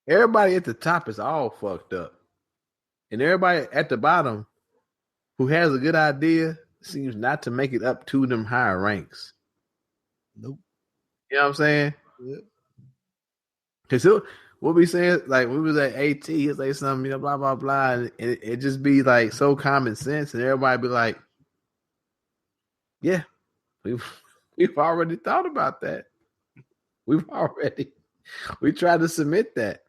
at the top is all fucked up. And everybody at the bottom who has a good idea seems not to make it up to them higher ranks. Nope. You know what I'm saying? Yep. Because we'll be saying, like, we was at AT, he'll say something, you know, blah, blah, blah. And it just be like so common sense. And everybody be like, yeah, we've already thought about that. We tried to submit that.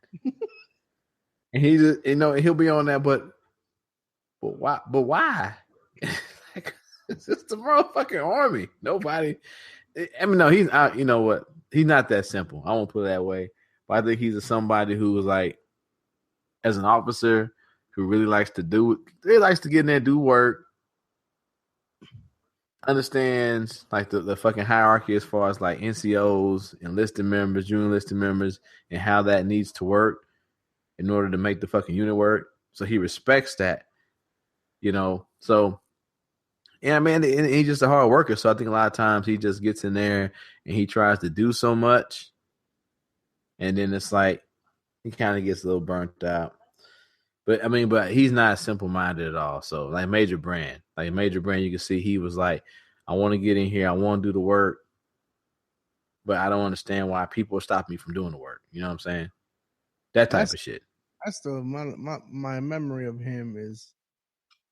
And he just, you know, he'll be on that, but why? It's just the motherfucking army. Nobody, I mean, no, he's out. You know what? He's not that simple. I won't put it that way. But I think he's somebody who was like, as an officer, who really likes to get in there, do work, understands like the fucking hierarchy as far as like NCOs, enlisted members, junior enlisted members, and how that needs to work in order to make the fucking unit work. So he respects that, you know. So, yeah, man, and he's just a hard worker. So I think a lot of times he just gets in there and he tries to do so much, and then it's like he kind of gets a little burnt out. But he's not simple-minded at all. So like Major Brand, you can see he was like, I want to get in here, I want to do the work, but I don't understand why people stop me from doing the work. You know what I'm saying? That type of shit. That's my memory of him is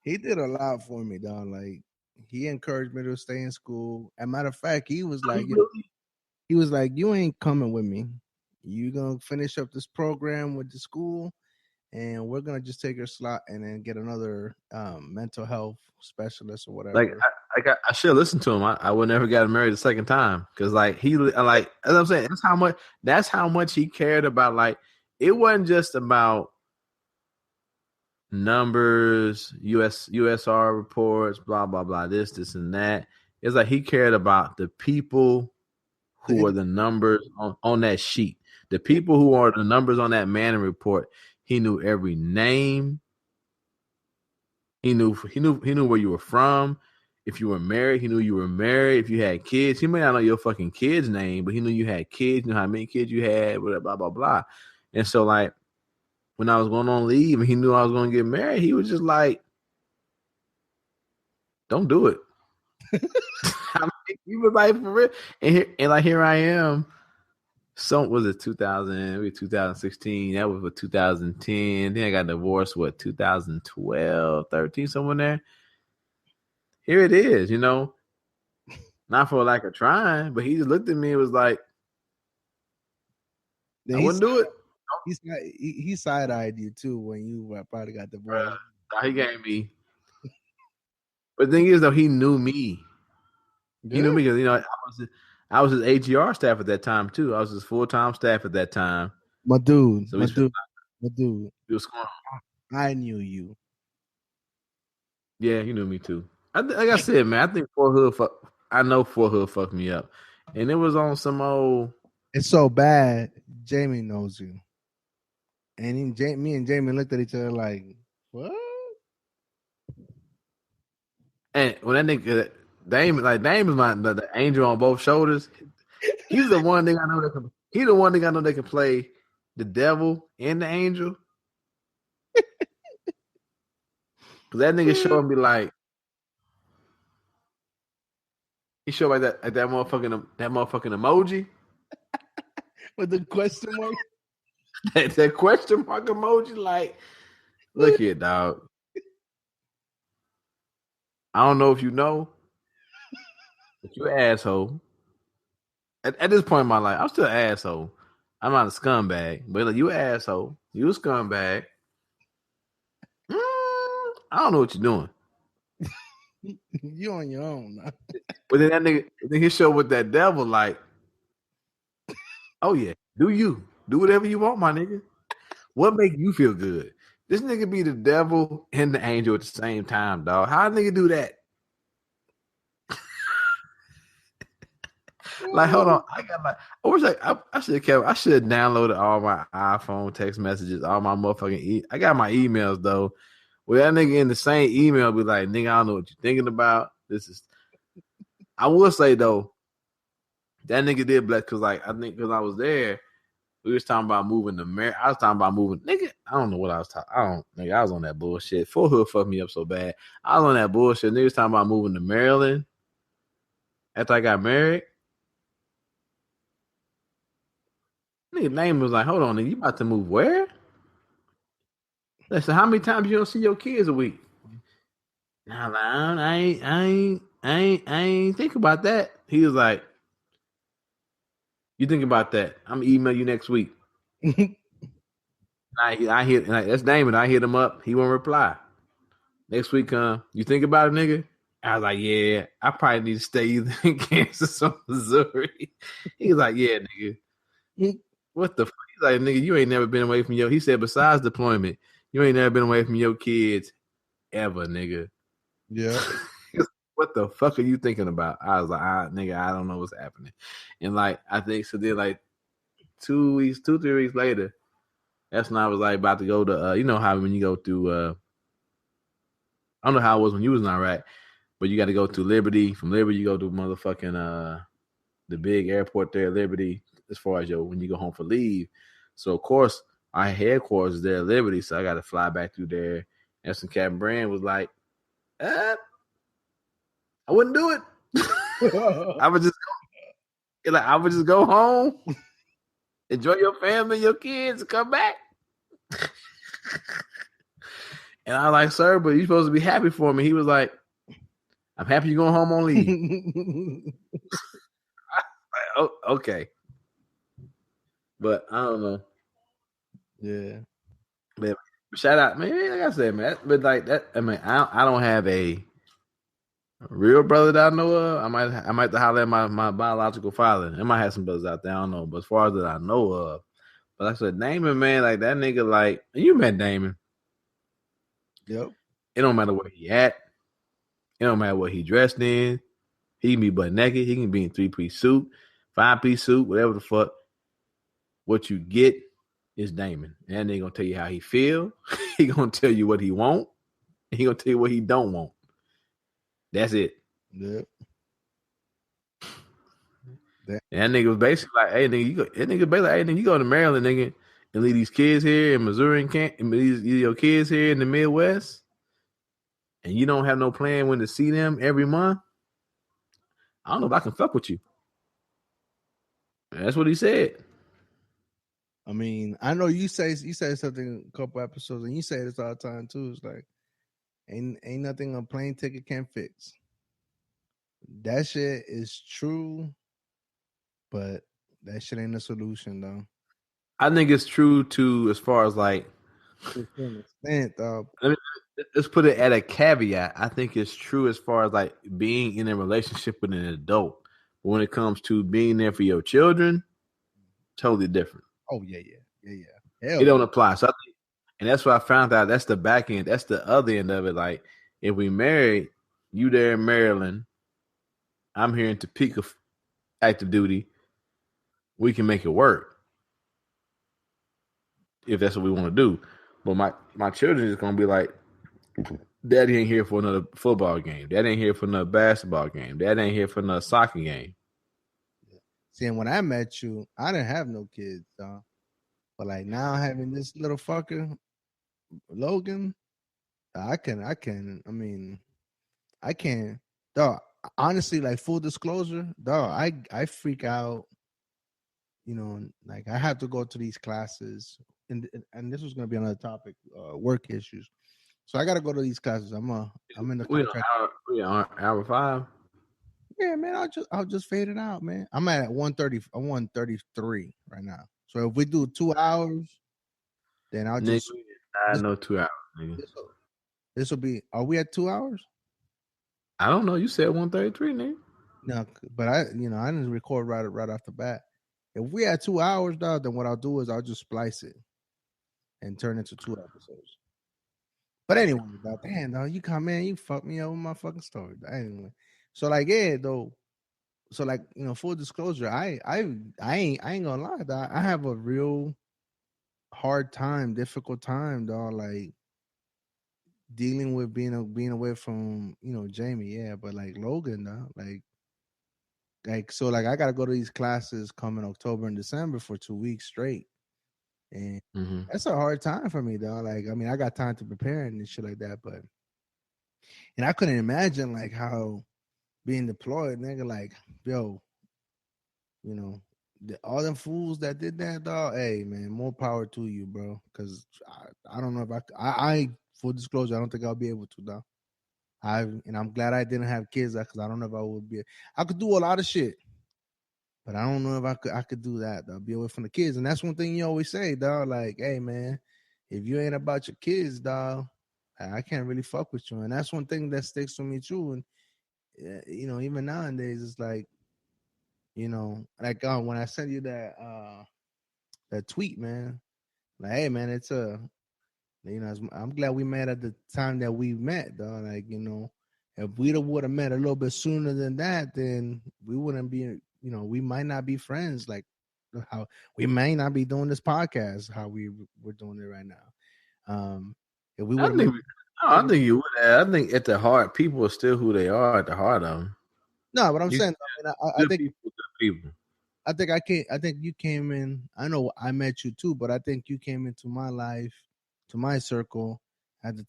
he did a lot for me, dog. Like he encouraged me to stay in school. As a matter of fact, he was like, you ain't coming with me. You gonna finish up this program with the school, and we're gonna just take your slot and then get another mental health specialist or whatever. Like I should listen to him. I would never got married the second time because like he like as I'm saying, that's how much he cared about. Like it wasn't just about numbers, USR reports, blah blah blah, this and that. It's like he cared about the people who are the numbers on that sheet. The people who are the numbers on that Manning report. He knew every name. He knew where you were from. If you were married, he knew you were married. If you had kids, he may not know your fucking kid's name, but he knew you had kids, knew how many kids you had, blah, blah, blah. And so, like, when I was going on leave and he knew I was going to get married, he was just like, don't do it. I mean, you were like, for real. And like, here I am. Was it 2016? That was for 2010. Then I got divorced, 2012, 13, somewhere there. Here it is, you know. Not for lack of trying, but he just looked at me and was like, I wouldn't do it. He side-eyed you too when you probably got divorced. He gave me. But the thing is, though, he knew me. Good. He knew me because, you know, I was his AGR staff at that time too. I was his full-time staff at that time. My dude. He was scoring. I knew you. Yeah, he knew me too. Like I said, man, I think I know Fort Hood fucked me up. And it was on some old. It's so bad, Jamie knows you. And me and Jamie looked at each other like, what? And when that nigga, Dame is the angel on both shoulders. He's the one thing I know that he's the one thing I know that can play the devil and the angel. Cause that nigga show and be like, he show like that motherfucking emoji with the question mark. that question mark emoji, like, look here, dog. I don't know if you know, but you an asshole. At this point in my life, I'm still an asshole. I'm not a scumbag, but like, you an asshole. You a scumbag. I don't know what you're doing. You on your own. Now. But then that nigga, he show with that devil, like, oh yeah, do whatever you want, my nigga. What make you feel good? This nigga be the devil and the angel at the same time, dog. How a nigga do that? Like, hold on, I should have downloaded all my iPhone text messages, all my motherfucking I got my emails though. Well, that nigga in the same email be like, nigga, I don't know what you're thinking about. I will say though, that nigga did black because like I think because I was there, we was talking about moving to Maryland. I was talking about moving, nigga. I don't know what I was talking. I was on that bullshit. Fort Hood fucked me up so bad. I was on that bullshit. Niggas talking about moving to Maryland after I got married. Nigga name was like, hold on, nigga, you about to move where? I said, how many times you don't see your kids a week? Now, like, I ain't think about that. He was like, you think about that? I'm gonna email you next week. I hit that's Damon. I hit him up. He won't reply. Next week, you think about it, nigga? I was like, yeah, I probably need to stay either in Kansas or Missouri. He's like, yeah, nigga. What the fuck? He's like, nigga, you ain't never been away from he said, besides deployment, you ain't never been away from your kids ever, nigga. Yeah. What the fuck are you thinking about? I was like, nigga, I don't know what's happening. And like, I think so then like 3 weeks later, that's when I was like about to go to, you know how when you go through, I don't know how it was when you was in Iraq, but you got to go to Liberty. From Liberty, you go to motherfucking, the big airport there, Liberty, as far as when you go home for leave. So, of course, our headquarters is there at Liberty, so I got to fly back through there. And some Captain Brand was like, I wouldn't do it. I would just go home, enjoy your family, your kids, and come back. And I was like, sir, but you're supposed to be happy for me. He was like, I'm happy you're going home on leave. Oh, okay. But I don't know. Yeah. But shout out, man. Like I said, man. But like that, I mean, I don't have a real brother that I know of. I might have to holler at my biological father. I might have some brothers out there. I don't know. But as far as that I know of. But like I said, Damon, man, like that nigga, like you met Damon. Yep. It don't matter where he at. It don't matter what he dressed in. He can be butt naked. He can be in 3-piece suit, 5-piece suit, whatever the fuck. What you get is Damon. And they gonna tell you how he feel. He gonna tell you what he want. He gonna tell you what he don't want. That's it. Yep. And that nigga was basically like, hey nigga, you go to Maryland, nigga, and leave these kids here in Missouri and leave your kids here in the Midwest, and you don't have no plan when to see them every month. I don't know if I can fuck with you. And that's what he said. I mean, I know you say something a couple episodes, and you say this all the time too. It's like, ain't nothing a plane ticket can't fix. That shit is true, but that shit ain't a solution though. I think it's true too, as far as like, To an extent, dog. let's put it at a caveat. I think it's true as far as like being in a relationship with an adult. But when it comes to being there for your children, totally different. Oh yeah. It don't apply. So I think, and that's what I found out. That's the back end. That's the other end of it. Like if we married, you there in Maryland, I'm here in Topeka, active duty. We can make it work if that's what we want to do. But my children is gonna be like, Daddy ain't here for another football game. Daddy ain't here for another basketball game. Daddy ain't here for another soccer game. See, and when I met you, I didn't have no kids, dog. But like now having this little fucker, Logan, I can, dog. Honestly, like full disclosure, dog, I freak out. You know, like I have to go to these classes, and this was gonna be another topic, work issues. So I gotta go to these classes. I'm in the contract. We on hour 5. Yeah, man, I'll just fade it out, man. I'm at 130. I'm 133 right now. So if we do 2 hours, then I'll just. I know 2 hours. Nigga. This will be. Are we at 2 hours? I don't know. You said 133, nigga. No, but I didn't record right off the bat. If we had 2 hours, dog, then what I'll do is I'll just splice it and turn it into 2 episodes. But anyway, dog, damn, dog, you come in, you fuck me up with my fucking story. Dog. Anyway, so like, yeah, though. So like, full disclosure, I ain't gonna lie, dog. I have a real hard time, difficult time, dog. Like dealing with being away from Jamie, yeah, but like Logan, dog, like so like I gotta go to these classes coming October and December for 2 weeks straight. And that's a hard time for me, though. Like, I mean, I got time to prepare and shit like that, and I couldn't imagine like how being deployed, nigga, like, yo, all them fools that did that, dog. Hey, man, more power to you, bro. Because I don't know if I full disclosure, I don't think I'll be able to, dog. And I'm glad I didn't have kids, because I don't know if I would be. I could do a lot of shit. But I don't know if I could do that, though. Be away from the kids. And that's one thing you always say, dog. Like, hey, man, if you ain't about your kids, dog, I can't really fuck with you. And that's one thing that sticks with me, too. And, even nowadays, it's like, like when I sent you that tweet, man, like, hey, man, it's I'm glad we met at the time that we met, dog. Like, if we would have met a little bit sooner than that, then we wouldn't be, we might not be friends. Like how we may not be doing this podcast, how we're doing it right now. If we would, I think you would have. I think at the heart, people are still who they are at the heart of them. No, but I'm saying, I think people. I think you came in. I know I met you too, but I think you came into my life, to my circle at the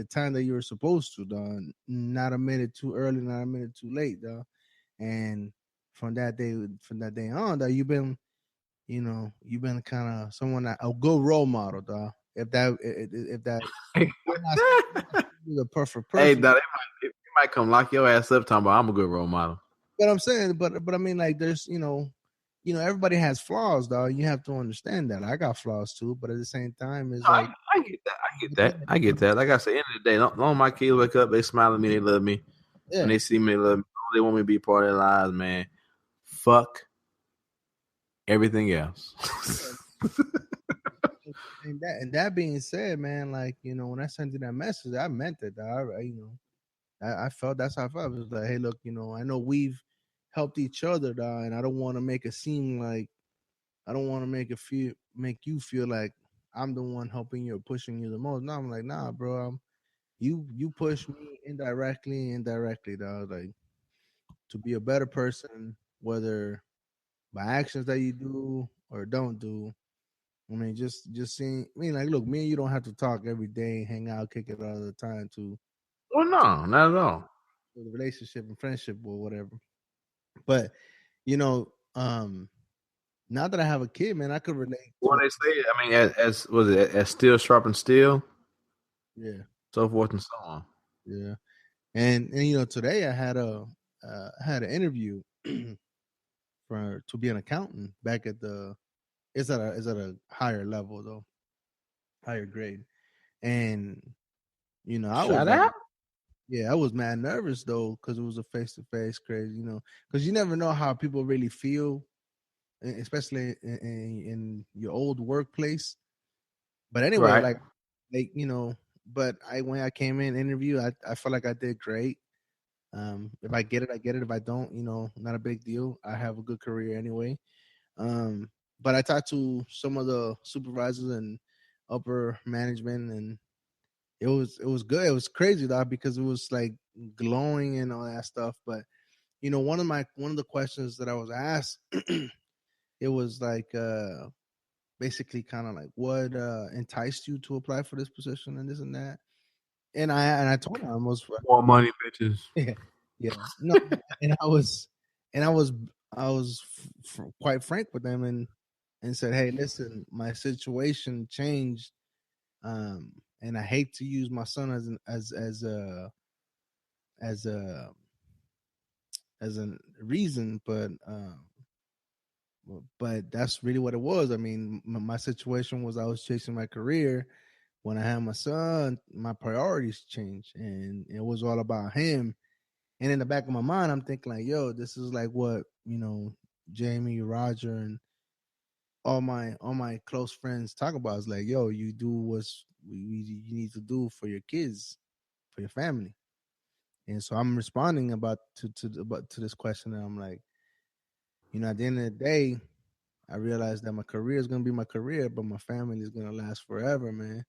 time that you were supposed to, dog. Not a minute too early, not a minute too late, dog. And from that day on, dog, you've been kind of someone a good role model, dog. If that the perfect person. Hey, dog, it might come lock your ass up talking about I'm a good role model. But I'm saying, but I mean, like, there's everybody has flaws, dog. You have to understand that. I got flaws too, but at the same time, it's like I get that. Like I said, end of the day, long my kids wake up, they smile at me, they love me. Yeah. When they see me, they love me. They want me to be part of their lives, man. Fuck everything else. And that being said, man, like, you know, when I sent you that message, I meant it, dog. I felt, that's how I felt. It was like, hey, look, you know, I know we've helped each other, dog, and I don't want to make it seem like, I don't want to make you feel like I'm the one helping you or pushing you the most. No, I'm like, nah, bro. You push me indirectly, dog. Like, to be a better person, whether by actions that you do or don't do. I mean, just seeing. I mean, like, look, me and you don't have to talk every day, hang out, kick it all the time Well, no, not at all. to the relationship and friendship or whatever. But you know, now that I have a kid, man, I could relate When to they say it, I mean, as was it as steel sharpens steel, yeah, so forth and so on. yeah. And you know, today I had an interview for to be an accountant back at the it's at a higher level though, higher grade. And you know, I was Shut like, up. yeah, I was mad nervous though because it was a face to face, crazy, you know, because you never know how people really feel, especially in your old workplace. But anyway, Right. like you know, but when I came in interview, I felt like I did great. If I get it, I get it. If I don't, you know, not a big deal. I have a good career anyway. Um, but I talked to some of the supervisors and upper management, and it was good. It was crazy though because it was like glowing and all that stuff. But you know, one of the questions that I was asked, it was like basically kind of like what enticed you to apply for this position and this and that. And I told him I was More money, bitches. yeah, yeah. No, and I was quite frank with them and said, "Hey, listen, my situation changed, and I hate to use my son as a as a reason, but that's really what it was. I mean, my situation was I was chasing my career. When I had my son, my priorities changed, and it was all about him. And in the back of my mind, I'm thinking like, yo, this is like what, you know, Jamie, Roger, and all my close friends talk about. It's like, yo, you do what's you need to do for your kids, for your family. And so I'm responding about to this question, and I'm like, you know, at the end of the day, I realized that my career is gonna be my career, but my family is gonna last forever, man.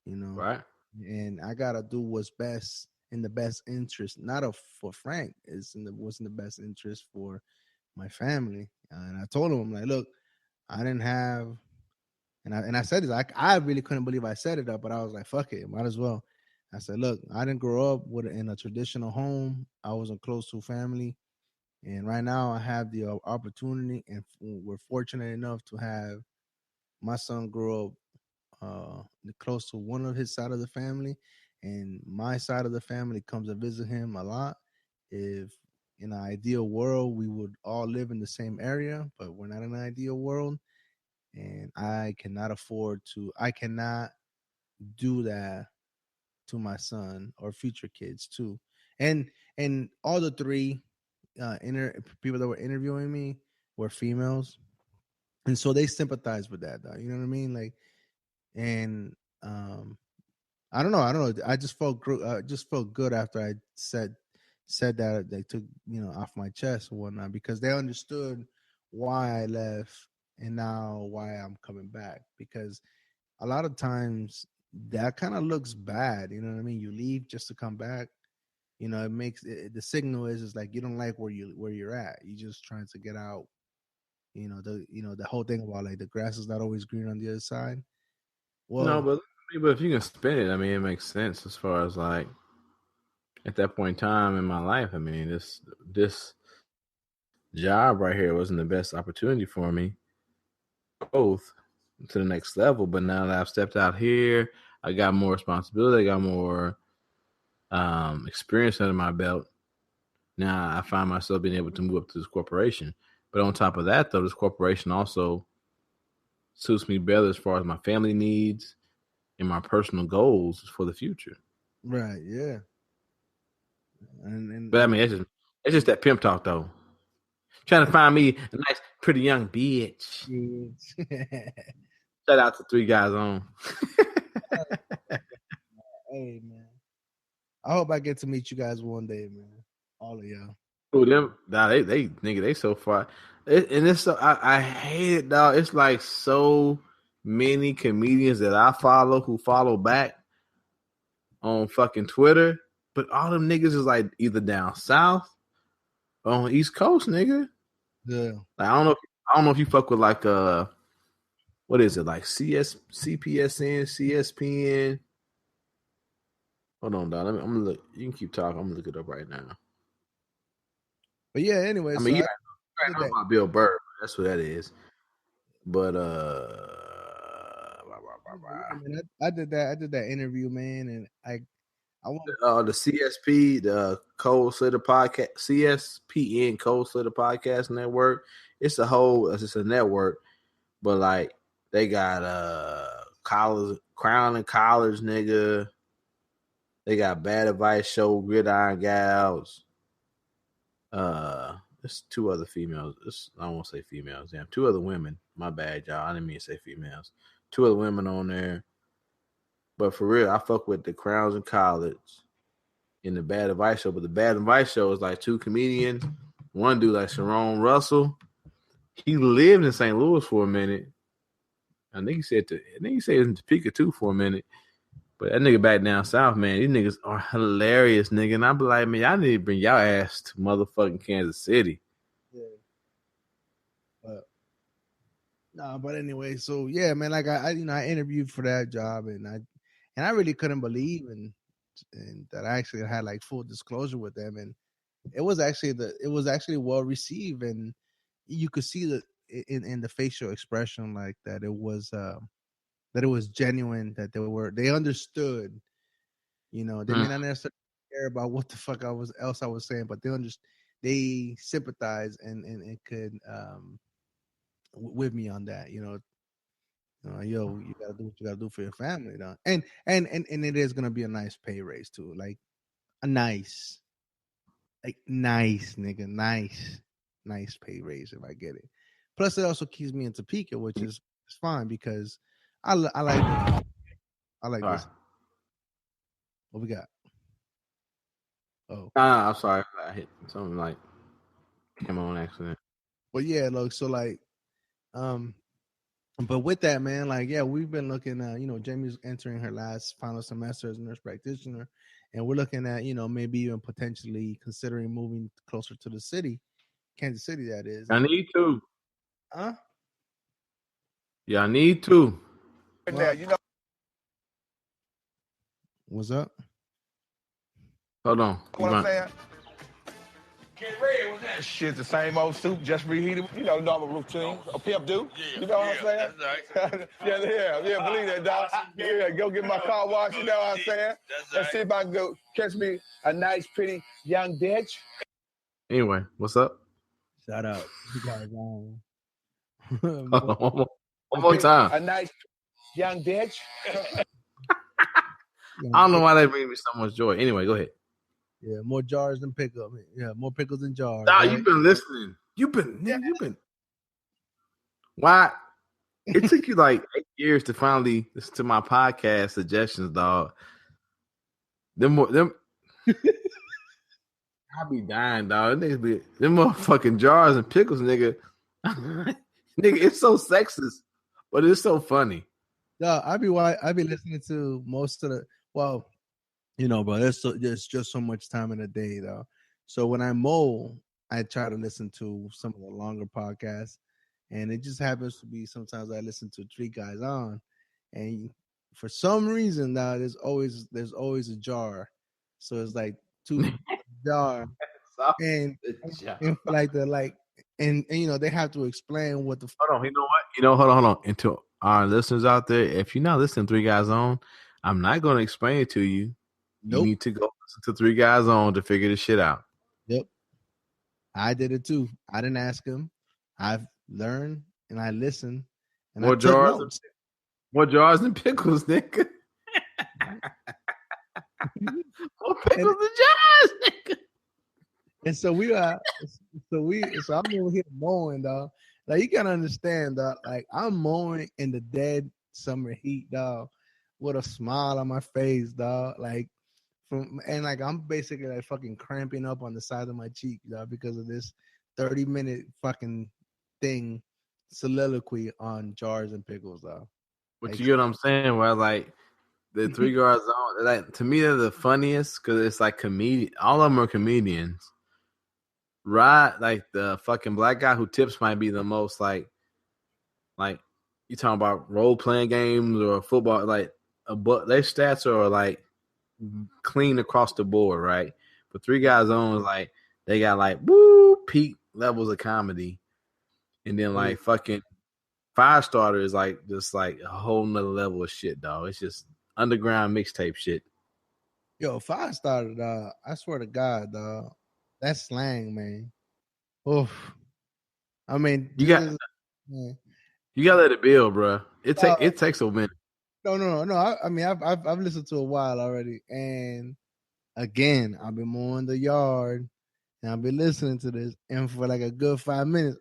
You know, Right. and I gotta do what's best in the best interest, not of for Frank. It's in the what's in the best interest for my family. And I told him, I'm like, look, I didn't have, and I said this, I really couldn't believe I said it up, but I was like, fuck it, might as well. I said, look, I didn't grow up in a traditional home. I wasn't close to family, and right now I have the opportunity, and we're fortunate enough to have my son grow up close to one of his side of the family, and my side of the family comes to visit him a lot. If in an ideal world we would all live in the same area, but we're not in an ideal world, and I cannot do that to my son or future kids too. And all the three people that were interviewing me were females, and so they sympathize with that. Though, you know what I mean? Like, and I don't know. I don't know. I just felt good after I said that they took off my chest or whatnot because they understood why I left and now why I'm coming back. Because a lot of times that kind of looks bad. You know what I mean? You leave just to come back. You know, it makes the signal is like you don't like where you're at. You're just trying to get out. The whole thing about like the grass is not always green on the other side. No, Well, but if you can spin it, I mean, it makes sense as far as like at that point in time in my life. I mean, this job right here wasn't the best opportunity for me, both to the next level. But now that I've stepped out here, I got more responsibility, I got more experience under my belt. Now I find myself being able to move up to this corporation. But on top of that, though, this corporation also suits me better as far as my family needs and my personal goals for the future. right, yeah. And But I mean, it's just that pimp talk, though. Trying to find me a nice, pretty young bitch. kids. Shout out to Three Guys On. Hey man, I hope I get to meet you guys one day, man. All of y'all. Oh, them, nah, they nigga, they so far. And it's so I hate it, dog. It's like so many comedians that I follow who follow back on fucking Twitter, but all them niggas is like either down south or on the East Coast, nigga. Yeah. Like, I don't know if you fuck with like what is it, like CPSN, CSPN. Hold on, dog. I'm gonna look. You can keep talking. I'm gonna look it up right now. But yeah, anyway. I mean, so I know about Bill Burr. That's what that is. But I did that interview, man, and I want the CSP, the Cold Slitter Podcast, CSPN Cold Slitter Podcast Network. It's a network, but like they got college, Crown and College, nigga. They got Bad Advice Show, Gridiron Gals. There's two other females. I don't want to say females. Damn, two other women. My bad, y'all. I didn't mean to say females. Two other women on there. But for real, I fuck with the Crowns and College in the Bad Advice Show. But the Bad Advice Show is like two comedians. One dude like Sharon Russell. He lived in St. Louis for a minute. I think he said in Topeka too for a minute. But that nigga back down south, man, these niggas are hilarious, nigga. And I be like, man, y'all need to bring y'all ass to motherfucking Kansas City. Yeah. But anyway, so yeah, man, like I interviewed for that job, and I really couldn't believe and that I actually had like full disclosure with them, and it was actually well received, and you could see that in the facial expression, like that it was genuine, that they understood, they may not necessarily care about what the fuck I was saying, but they sympathize and could with me on that, yo, you gotta do what you gotta do for your family, though. And it is gonna be a nice pay raise too, like a nice nigga, nice pay raise if I get it. Plus, it also keeps me in Topeka, which is fine because I like this. What we got? Oh, I'm sorry, I hit something like came on accident. But yeah, look, so like, but with that, man, like, yeah, we've been looking at, Jamie's entering her last final semester as a nurse practitioner, and we're looking at, maybe even potentially considering moving closer to the city, Kansas City, that is. I need to. Huh? Yeah, I need to. Well, what's up? Hold on. What I'm saying? Get ready with that shit. The same old soup, just reheated. Normal routine. A pimp do. You know what I'm saying? That's right. yeah. Believe that, dog. Yeah, go get my car washed. You know what I'm saying? Let's see if I can go catch me a nice, pretty young bitch. Anyway, what's up? Shout out. You guys on. One more time. A nice young bitch. I don't know why they bring me so much joy. Anyway, go ahead. Yeah, more jars than pickle. Yeah, more pickles than jars. Nah, right? you've been listening. You've been. Why? It took you like 8 years to finally listen to my podcast suggestions, dog. Them. I be dying, dog. Them motherfucking jars and pickles, nigga. Nigga, it's so sexist, but it's so funny. No, I be listening to most of the. Well, bro, there's just so much time in a day, though. So when I mow, I try to listen to some of the longer podcasts, and it just happens to be sometimes I listen to Three Guys On, and for some reason now there's always a jar, so it's like two jar, and like and they have to explain what the. Hold on, you know what? Hold on. And to our listeners out there, if you're not listening to Three Guys On, I'm not going to explain it to you. Nope. You need to go listen to Three Guys On to figure this shit out. Yep. I did it too. I didn't ask him. I've learned and I listened. And more jars than pickles, nigga. More pickles than jars, nigga. And so I'm over here mowing, dog. Like you gotta understand, dog. Like I'm mowing in the dead summer heat, dog, with a smile on my face, dog. Like like I'm basically like fucking cramping up on the side of my cheek, dog, because of this 30-minute fucking thing soliloquy on jars and pickles, dog. But Like, you get what I'm saying? Where like the 3 guards on, like to me they're the funniest because it's like comedian. All of them are comedians. Right, like the fucking black guy who tips might be the most like you talking about role playing games or football, like but their stats are like clean across the board, right? But 3 guys on is like they got like woo peak levels of comedy, and then like fucking Fire Starter is like just like a whole nother level of shit, dog. It's just underground mixtape shit. Yo, Fire Starter, dog. I swear to God, dog. That's slang, man. Oof. I mean, You got to let it build, bro. It takes a minute. No. I mean, I've listened to a while already, and again, I've been mowing the yard, and I've been listening to this, and for like a good 5 minutes,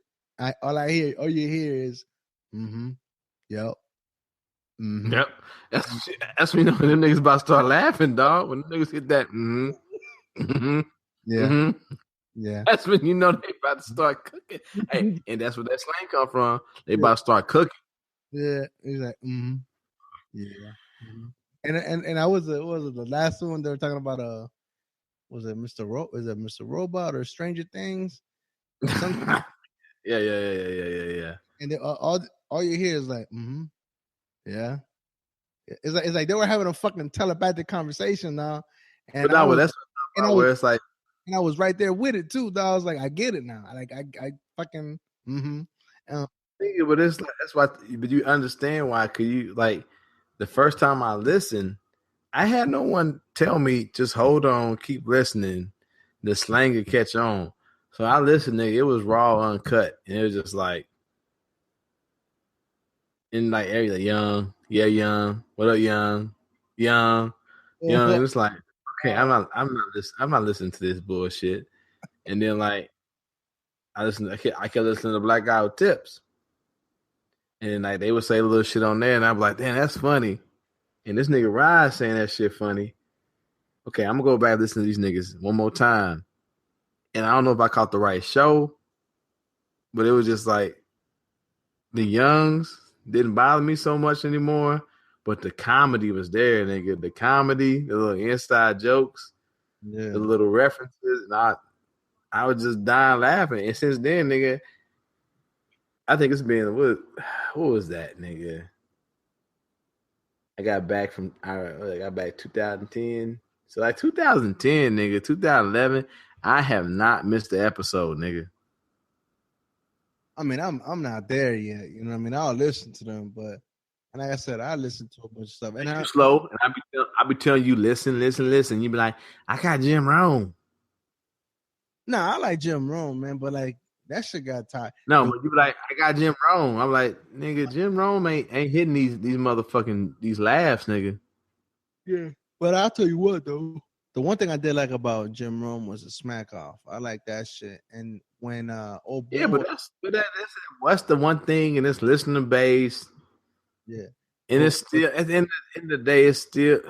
all you hear is, yep. Mm-hmm. Yep. That's when you know when them niggas about to start laughing, dog. When the niggas hit that, yeah. Yeah. That's when you know they about to start cooking. Hey, and that's where that slang come from. They about to start cooking. Yeah. He's like, yeah. And I was what was it the last one they were talking about? Was it Mr. Robot or Stranger Things? Yeah. And they, all you hear is like, yeah. It's like they were having a fucking telepathic conversation now. And but no, that's where it's like, and I was right there with it too. I was like, I get it now. Like I fucking but it's like that's why. But you understand why? Cause you like the first time I listened, I had no one tell me just hold on, keep listening. The slang will catch on. So I listened. Nigga, it was raw, uncut, and it was just like in like area young, young. What up, young? And it's like okay, I'm not listening to this bullshit. And then like I kept listening to Black Guy with Tips. And like they would say a little shit on there, and I'm like, damn, that's funny. And this nigga Ryan saying that shit funny. Okay, I'm gonna go back and listen to these niggas one more time. And I don't know if I caught the right show, but it was just like the youngs didn't bother me so much anymore. But the comedy was there, nigga. The comedy, the little inside jokes, the little references, and I was just dying laughing. And since then, nigga, I think it's been what was that, nigga? I got back 2010. So like 2010, nigga, 2011, I have not missed the episode, nigga. I mean, I'm not there yet. You know what I mean? I'll listen to them, but and like I said, I listen to a bunch of stuff. And I'm slow, and I be telling you, listen. You be like, I got Jim Rome. No, I like Jim Rome, man, but like that shit got tired. No, but you be like, I got Jim Rome. I'm like, nigga, Jim Rome ain't hitting these motherfucking these laughs, nigga. Yeah, but I'll tell you what though, the one thing I did like about Jim Rome was the smack off. I like that shit. And when what's the one thing, and it's listening based. Yeah, and it's still at the end of the day, it's still.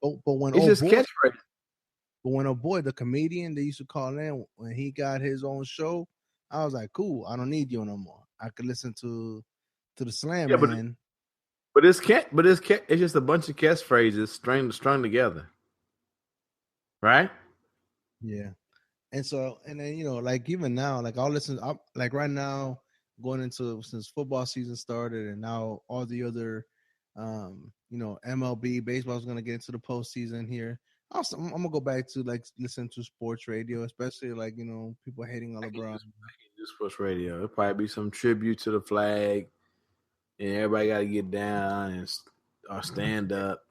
But when it's just catchphrase. But when the comedian they used to call in when he got his own show, I was like, cool. I don't need you no more. I could listen to the slam man. But it's just a bunch of catchphrases strung together, right? Yeah, and then like even now, like I'll listen. Like right now, going into since football season started, and now all the other, MLB baseball is going to get into the postseason here. Also, I'm gonna go back to like listen to sports radio, especially like people hating on LeBron. Sports radio. It'll probably be some tribute to the flag, and everybody got to get down or stand up.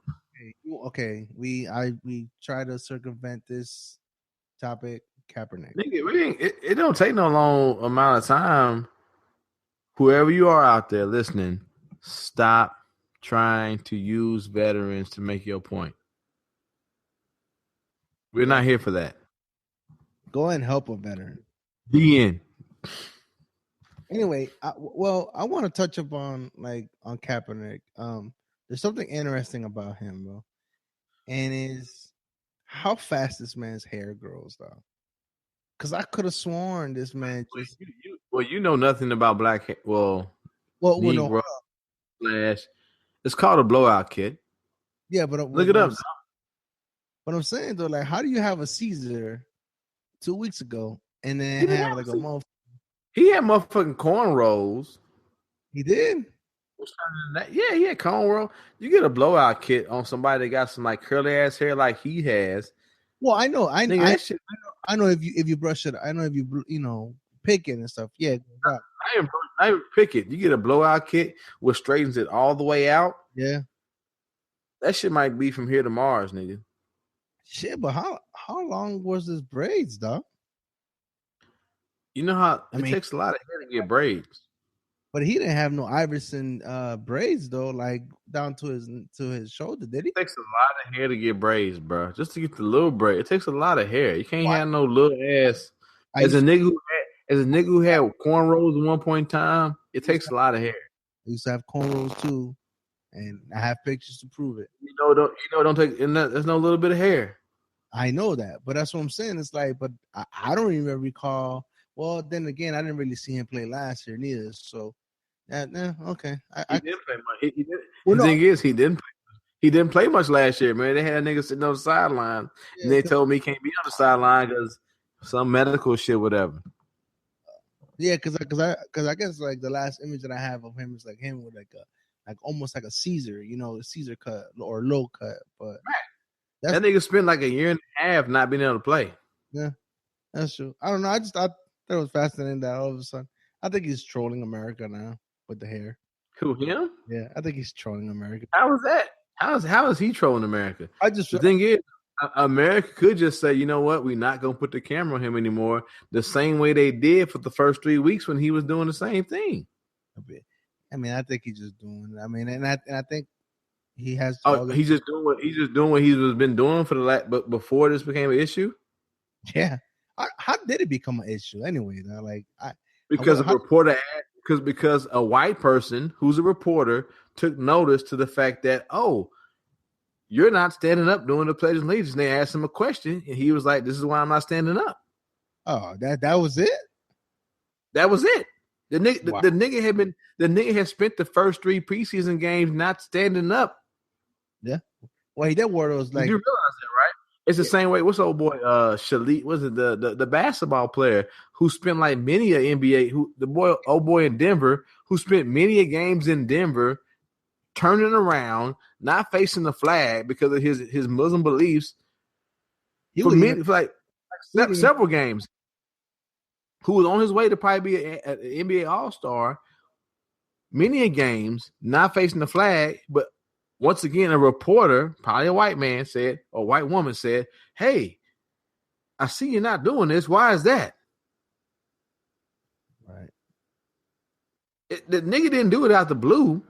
Okay, we try to circumvent this topic. Kaepernick. Nigga, it don't take no long amount of time. Whoever you are out there listening, stop trying to use veterans to make your point. We're not here for that. Go and help a veteran. The end. Anyway, I want to touch upon on Kaepernick. There's something interesting about him, bro, and is how fast this man's hair grows, though. Because I could have sworn this man just. You know nothing about black hair. Well, no. Slash. It's called a blowout, kid. Yeah, but look it up. But I'm saying though, like, how do you have a Caesar 2 weeks ago and then have like a month? He had motherfucking cornrows. He did. Yeah, he had cornrow. You get a blowout kit on somebody that got some like curly ass hair like he has. Well, I know if you brush it. I know if you pick it and stuff. Yeah, I even pick it. You get a blowout kit which straightens it all the way out. Yeah, that shit might be from here to Mars, nigga. Shit, but how long was this braids, dog? You know how it takes a lot of hair to get braids. But he didn't have no Iverson braids though, like down to his shoulder, did he? It takes a lot of hair to get braids, bro. Just to get the little braid, it takes a lot of hair. You can't have no little ass. As a nigga who had cornrows at one point in time, it takes a lot of hair. I used to have cornrows too, and I have pictures to prove it. Don't take. There's no little bit of hair. I know that, but that's what I'm saying. It's like, but I don't even recall. Well, then again, I didn't really see him play last year neither. So, okay. He didn't play much. The thing is, he didn't play much last year, man. They had a nigga sitting on the sideline, and they told me he can't be on the sideline because some medical shit, whatever. Yeah, because I guess like the last image that I have of him is like him with like almost like a Caesar, Caesar cut or low cut. But that nigga spent like a year and a half not being able to play. Yeah, that's true. I don't know. I thought it was fascinating that all of a sudden I think he's trolling America now with the hair. Who, him? Yeah, I think he's trolling America. How is that? How is he trolling America? The thing is, America could just say, you know what, we're not gonna put the camera on him anymore, the same way they did for the first 3 weeks when he was doing the same thing. I think he's just doing. And I think he has. He's just doing what he's been doing for the last. But before this became an issue. Yeah. How did it become an issue anyway? Though, because a white person who's a reporter took notice to the fact that you're not standing up doing the Pledge of Allegiance. And they asked him a question, and he was like, "This is why I'm not standing up." Oh, that was it. That was it. The nigga had spent the first 3 preseason games not standing up. Yeah. Well, that word was like. You realize that, right? It's the same way. What's old boy Shalit? Was it the basketball player who spent like many a NBA? Old boy in Denver who spent many a games in Denver, turning around, not facing the flag because of his Muslim beliefs. For several games. Who was on his way to probably be an NBA All-Star, many a games, not facing the flag, but once again, a reporter, probably a white man said, or a white woman said, "Hey, I see you're not doing this. Why is that?" Right. The nigga didn't do it out the blue,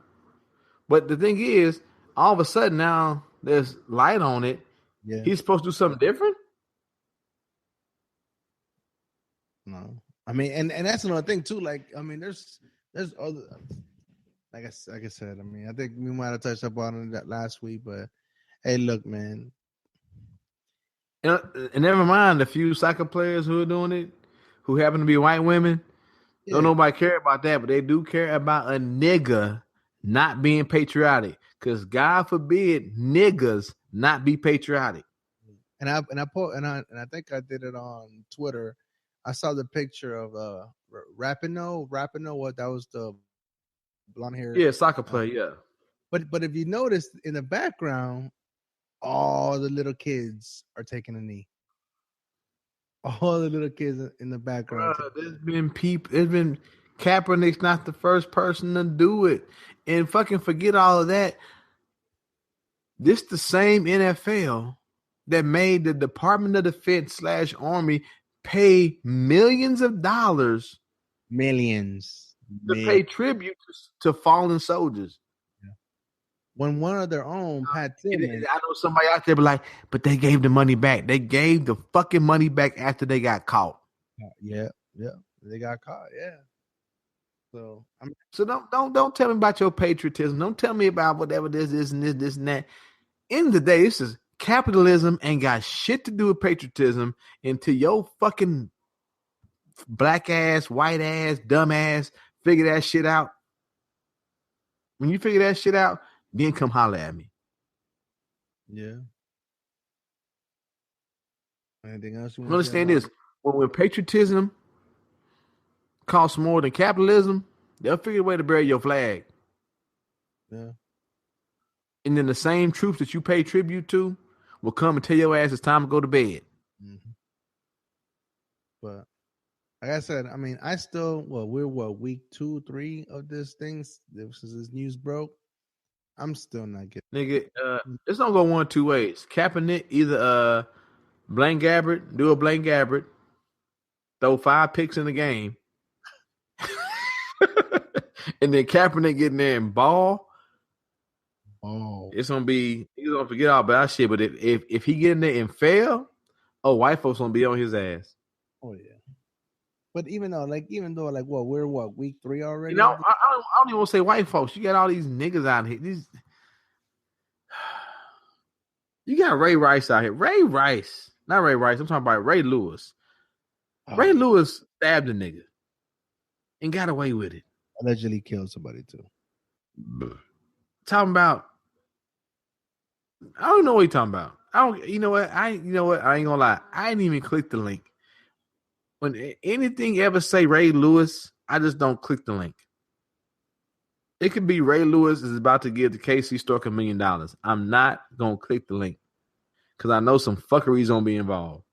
but the thing is, all of a sudden now there's light on it. Yeah. He's supposed to do something different? No. And that's another thing too. There's other, like I said. I think we might have touched up on that last week, but hey, look, man. And never mind the few soccer players who are doing it, who happen to be white women. Yeah. Don't nobody care about that, but they do care about a nigga not being patriotic. Because God forbid niggas not be patriotic. And I think I did it on Twitter. I saw the picture of Rapinoe. What that was the blonde hair? Yeah, soccer player. Yeah. But if you notice in the background, all the little kids are taking a knee. All the little kids in the background. There's been Kaepernick's not the first person to do it, and fucking forget all of that. This the same NFL that made the Department of Defense / Army pay millions of dollars to pay tribute to fallen soldiers. Yeah. When one of their own, Pat Tillman. I know somebody out there be like, but they gave the money back. They gave the fucking money back after they got caught. Yeah. They got caught, yeah. So don't tell me about your patriotism. Don't tell me about whatever this is and this and that. End of the day, this is capitalism. Ain't got shit to do with patriotism until your fucking black ass, white ass, dumb ass figure that shit out. When you figure that shit out, then come holler at me. Yeah. Anything else you want Understand this? When patriotism costs more than capitalism, they'll figure a way to bury your flag. Yeah. And then the same troops that you pay tribute to will come and tell your ass it's time to go to bed. Mm-hmm. But like I said, I mean, I still we're week 2, 3 of this thing since this news broke. I'm still not getting Nigga, it's don't go 1 2 ways. Kaepernick either Blaine Gabbert, do a Blaine Gabbert, throw 5 picks in the game, and then Kaepernick get in there and ball. Oh, It's gonna be he's gonna forget all about shit. But if he get in there and fail, white folks gonna be on his ass. Oh yeah. But even though we're week 3 already. You know, I don't even want to say white folks. You got all these niggas out here. You got Ray Rice out here. Ray Rice, not Ray Rice. I'm talking about Ray Lewis. Oh. Ray Lewis stabbed a nigga and got away with it. Allegedly killed somebody too. Talking about, I don't know what you're talking about. You know what? I ain't gonna lie. I ain't even click the link. When anything ever say Ray Lewis, I just don't click the link. It could be Ray Lewis is about to give the KC Stork $1 million. I'm not gonna click the link because I know some fuckery's gonna be involved.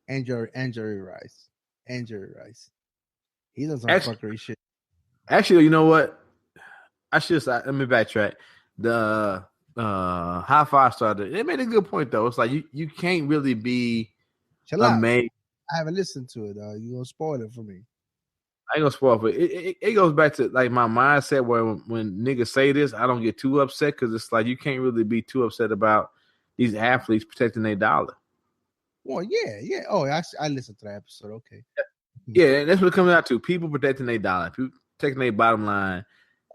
And Jerry Rice. He does some fuckery shit. Actually, you know what? Let me backtrack. The High Five started. They made a good point though. It's like you can't really be amazed. I haven't listened to it. You gonna spoil it for me? I ain't gonna spoil it, but it goes back to like my mindset where when niggas say this, I don't get too upset because it's like you can't really be too upset about these athletes protecting their dollar. Well, yeah. Oh, I listened to that episode. Okay. Yeah, that's what it comes out to. People protecting their dollar, people protecting their bottom line.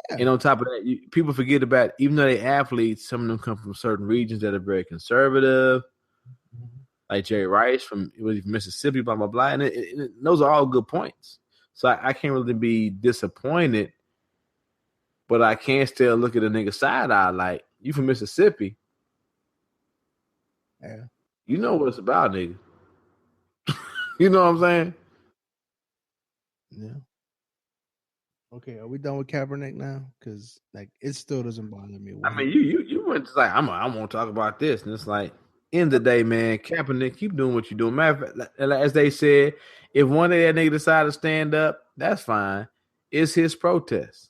Yeah. And on top of that, people forget about, even though they're athletes, some of them come from certain regions that are very conservative. Like Jerry Rice from Mississippi, blah, blah, blah. And those are all good points. So I can't really be disappointed, but I can still look at a nigga side eye like, you from Mississippi. Yeah. You know what it's about, nigga. You know what I'm saying? Yeah. Okay, are we done with Kaepernick now? Because like it still doesn't bother me. I mean, you went to like, I'm gonna talk about this, and it's like, end of the day, man, Kaepernick, keep doing what you're doing. Matter of fact, as they said, if one of that nigga decide to stand up, that's fine. It's his protest.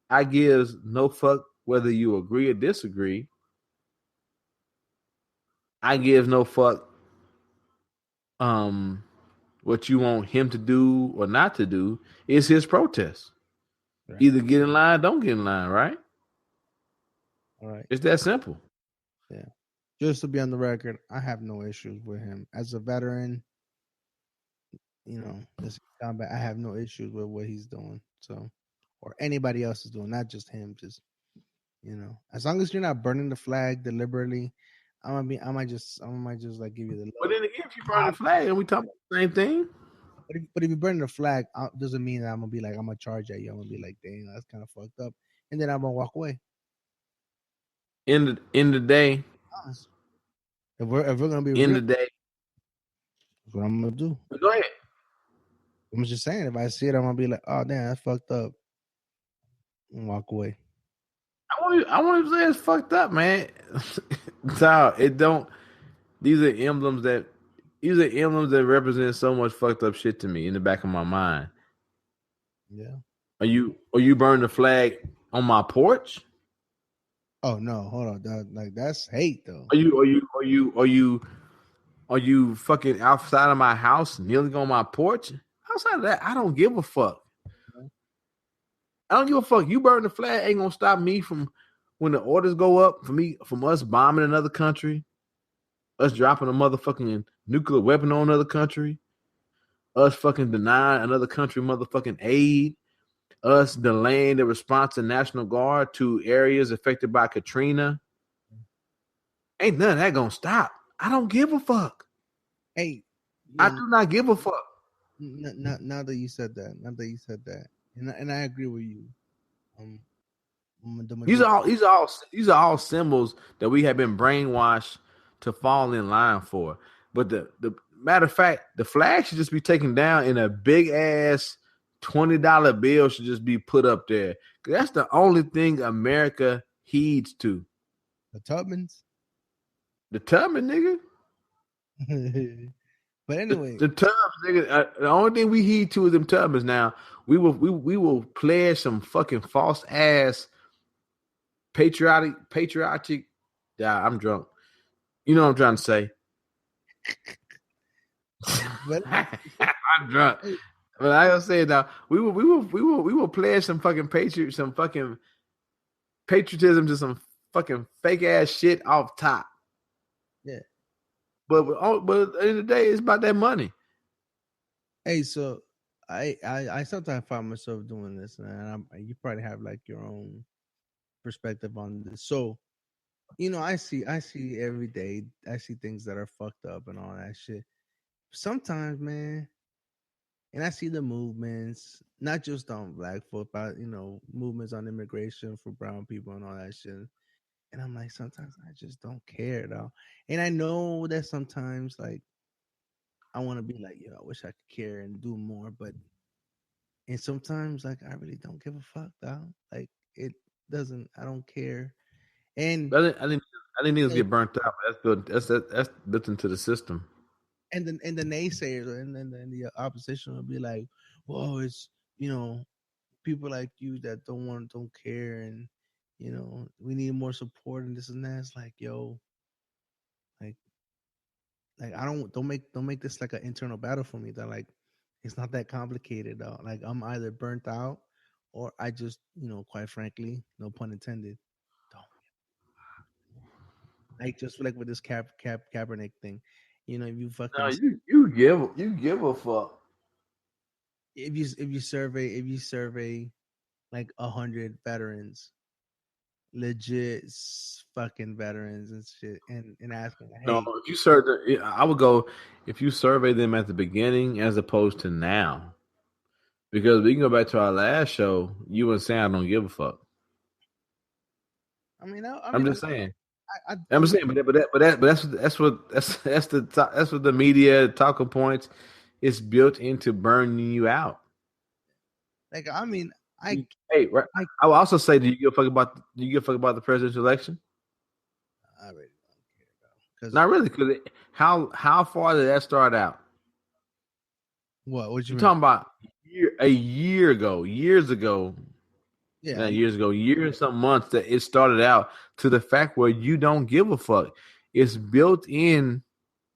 I gives no fuck whether you agree or disagree. I give no fuck what you want him to do or not to do. It's his protest. Right. Either get in line, don't get in line, right? All right. It's that simple. Yeah. Just to be on the record, I have no issues with him. As a veteran, this combat, I have no issues with what he's doing. So, or anybody else is doing, not just him. Just, as long as you're not burning the flag deliberately, I might just like give you the. But then again, if you burn the flag, and we talk about the same thing. But if you burn the flag, doesn't mean that I'm gonna be like, I'm gonna charge at you. I'm gonna be like, dang, that's kind of fucked up, and then I'm gonna walk away. In the day, if we're gonna be in the day, that's what I'm gonna do. Go ahead. I'm just saying, if I see it, I'm gonna be like, oh damn, that's fucked up, and walk away. I want to say it's fucked up, man. No, it don't. These are emblems that represent so much fucked up shit to me in the back of my mind. Yeah. Are you burning the flag on my porch? Oh no, hold on. That's hate though. Are you fucking outside of my house kneeling on my porch? Outside of that, I don't give a fuck. I don't give a fuck. You burn the flag ain't gonna stop me from when the orders go up from us bombing another country, us dropping a motherfucking nuclear weapon on another country, us fucking denying another country motherfucking aid. us delaying the response to National Guard to areas affected by Katrina. Ain't none of that gonna stop. I don't give a fuck. Hey, I do not give a fuck. Now that you said that, and I agree with you. These are all symbols that we have been brainwashed to fall in line for. But the matter of fact, the flag should just be taken down, and a big ass $20 bill should just be put up there. That's the only thing America heeds to. The Tubmans. The Tubman, nigga. But anyway, the Tubs, nigga. The only thing we heed to is them Tubmans. Now we will pledge some fucking false ass patriotic. Yeah, I'm drunk. You know what I'm trying to say. But I'm drunk. But I gotta say it now. We will pledge some fucking patriotism to some fucking fake ass shit off top. Yeah. But at the end of the day, it's about that money. Hey, so I sometimes find myself doing this, and you probably have like your own perspective on this. So, I see every day. I see things that are fucked up and all that shit. Sometimes, man, and I see the movements, not just on Black folk, but movements on immigration for brown people and all that shit. And I'm like, sometimes I just don't care though. And I know that sometimes, like, I want to be like, I wish I could care and do more, and sometimes, like, I really don't give a fuck though. Like, it doesn't. I don't care. And I think niggas get burnt out. That's good. That's built into the system. And the naysayers and then the opposition will be like, "Whoa, it's people like you that don't care, and we need more support and this and that." It's like, yo, like I don't make this like an internal battle for me. That, like, it's not that complicated though. Like, I'm either burnt out or I just quite frankly, no pun intended, don't. Like, just like with this Kaepernick thing, if you fucking you give a fuck. if you survey like 100 veterans, legit fucking veterans and shit, and ask them, hey, No, if you survey, I would go if you survey them at the beginning as opposed to now, because we can go back to our last show. You were saying I don't give a fuck. I'm just saying. I'm saying, but that's what the media talking points is built into burning you out. Like, I will also say, do you give a fuck about the presidential election? I really don't care, not really, because how far did that start out? What you talking about? Years ago. Yeah, not years ago, years, some months that it started out to the fact where you don't give a fuck. It's built in,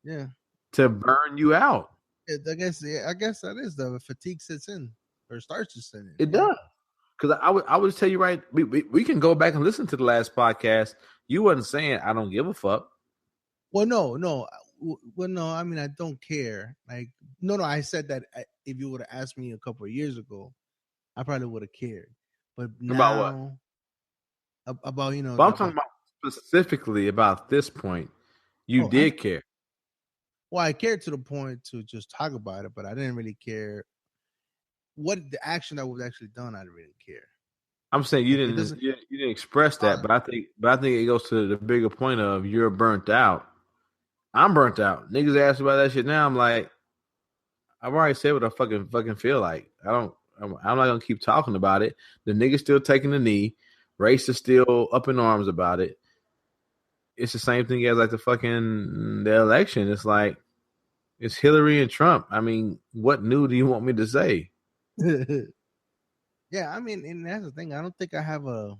to burn you out. I guess that is the fatigue sets in or starts to set in. It does, because I would tell you right. We can go back and listen to the last podcast. You wasn't saying I don't give a fuck. Well, no. I mean, I don't care. Like, no. I said that if you would have asked me a couple of years ago, I probably would have cared. But now, about what? About But I'm talking about specifically about this point. You did care. Well, I cared to the point to just talk about it, but I didn't really care what the action that was actually done. I didn't really care. I'm saying you didn't express that, but I think it goes to the bigger point of you're burnt out. I'm burnt out. Niggas ask about that shit now. I'm like, I've already said what I fucking feel like. I'm not gonna keep talking about it. The nigga's still taking the knee. Race is still up in arms about it. It's the same thing as like the election. It's like it's Hillary and Trump. I mean, what new do you want me to say? Yeah, I mean, and that's the thing. I don't think I have an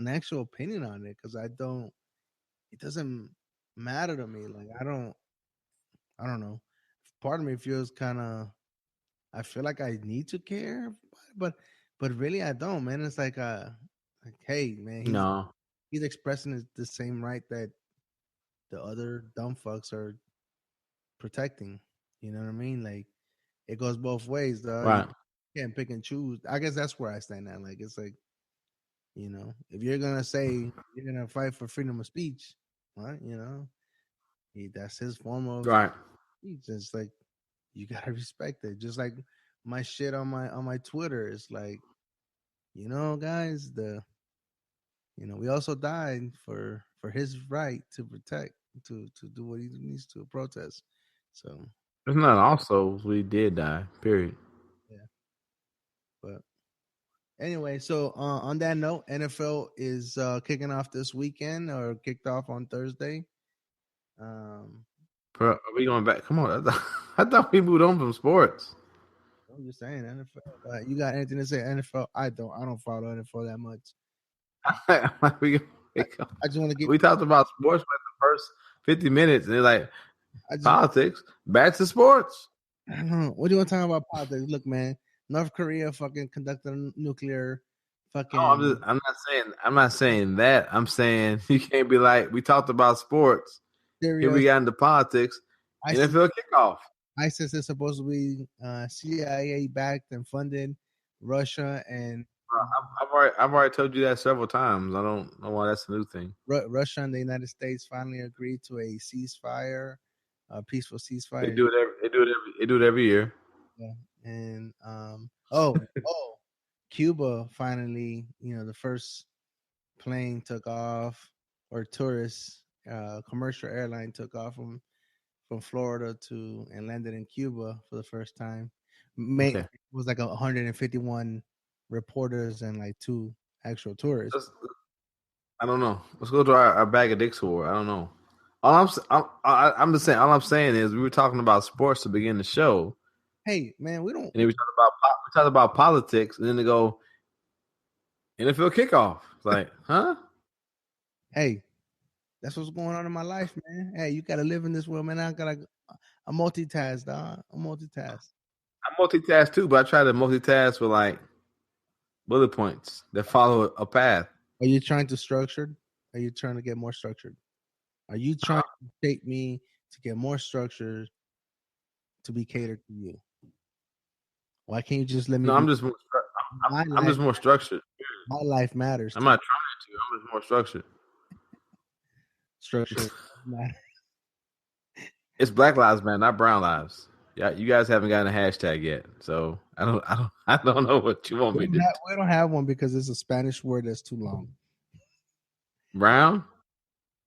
actual opinion on it because I don't. It doesn't matter to me. Like, I don't know. Part of me feels kind of. I feel like I need to care, but really I don't, man. It's like hey, man, he's expressing the same right that the other dumb fucks are protecting. You know what I mean? Like, it goes both ways, dog. Right. can't pick and choose. I guess that's where I stand at. Like it's like, if you're gonna say you're gonna fight for freedom of speech, right? That's his form of Right. speech. It's like you gotta respect it. Just like my shit on my Twitter is like, guys, we also died for his right to protect to do what he needs to protest. So It's not also we did die. Period. yeah, but anyway, so on that note, NFL is kicking off this weekend or kicked off on Thursday. Bro, are we going back? Come on. I thought we moved on from sports. I'm just saying NFL. You got anything to say NFL? I don't follow NFL that much. we I just want to get. We talked about sports for the first 50 minutes, and they're like politics. Back to sports. I don't know. What do you want to talk about politics? Look, man, North Korea fucking conducted a nuclear fucking. Oh, I'm not saying that. I'm saying you can't be like, we talked about sports. Here we got into politics. NFL kickoff. ISIS is supposed to be CIA backed and funded Russia and. I've already told you that several times. I don't know why that's a new thing. Russia and the United States finally agreed to a ceasefire, a peaceful ceasefire. They do it every year. Yeah. And Cuba finally, the first plane took off, or tourist commercial airline took off from Florida and landed in Cuba for the first time. It was like 151 reporters and like 2 actual tourists. I don't know. Let's go to our bag of dicks war. I don't know. I'm just saying. All I'm saying is we were talking about sports to begin the show. Hey man, we don't. And then we talked about politics, and then they go NFL kickoff. It's like, huh? Hey, that's what's going on in my life, man. Hey, you gotta live in this world, man. I multitask, dog. I multitask too, but I try to multitask with like bullet points that follow a path. Are you trying to structured? Are you trying to get more structured? Are you trying to take me to get more structured to be catered to you? Why can't you just let me? No, I'm just more. I'm just more structured. My life matters. I'm not trying to. I'm just more structured. Structured matter. It's Black Lives Matter, not Brown Lives. Yeah, you guys haven't gotten a hashtag yet, so I don't know what you want me to do. We don't have one because it's a Spanish word that's too long. Brown?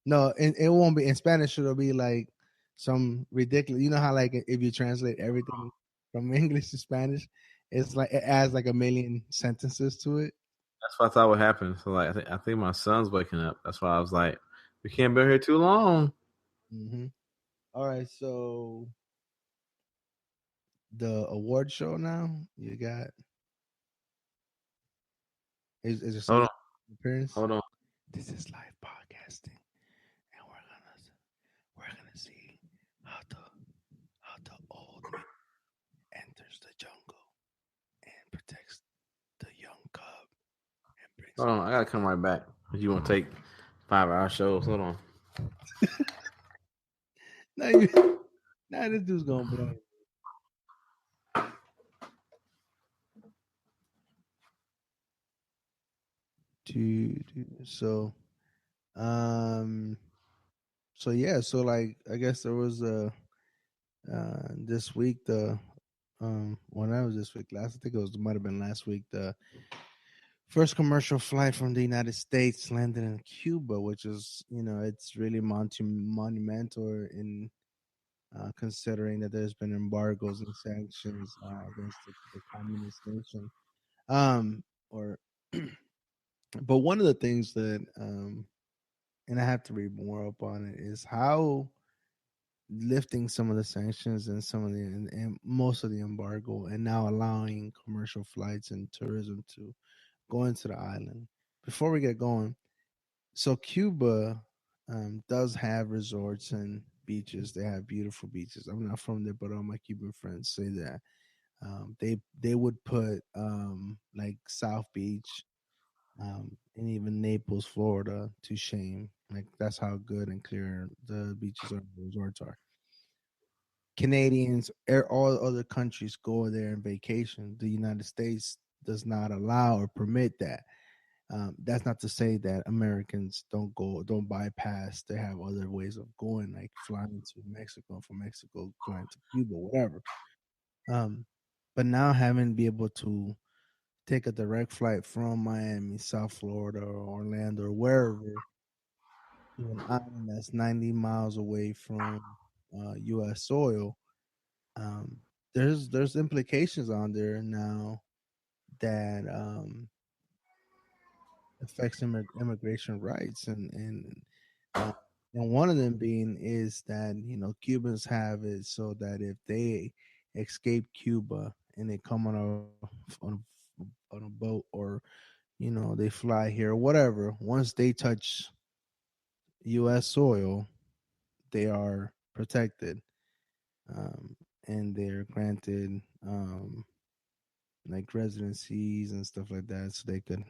No, it won't be in Spanish. It'll be like some ridiculous. You know how like if you translate everything from English to Spanish, it's like it adds like a million sentences to it. That's what I thought would happen. So like I think my son's waking up. That's why I was like, we can't be here too long. Mm-hmm. All right, so the award show now you got is it some appearance? Hold on. This is live podcasting, and we're gonna see how the old man enters the jungle and protects the young cub and brings. Hold on, I gotta come right back. You want to take 5-hour shows? Hold on. Nah, this dude's gonna blow. So yeah, so like I guess there was this week when I was this week last, I think it might have been last week, the first commercial flight from the United States landed in Cuba, which is it's really monumental in considering that there's been embargoes and sanctions against the communist nation. But one of the things that, and I have to read more up on it, is how lifting some of the sanctions and and most of the embargo, and now allowing commercial flights and tourism to go into the island. Before we get going, so Cuba does have resorts and beaches. They have beautiful beaches. I'm not from there, but all my Cuban friends say that they would put like South Beach and even Naples, Florida, to shame. Like that's how good and clear the beaches or the resorts are. Canadians, all other countries go there and vacation. The United States does not allow or permit that. That's not to say that Americans don't bypass. They have other ways of going, like flying to Mexico, from Mexico flying to Cuba, whatever. But now having to be able to take a direct flight from Miami, South Florida, or Orlando, or wherever, to an island that's 90 miles away from U.S. soil, there's implications on there now that affects immigration rights, and one of them being is that Cubans have it so that if they escape Cuba and they come on a boat, or they fly here or whatever, once they touch U.S. soil, they are protected, and they're granted like residencies and stuff like that, so they could,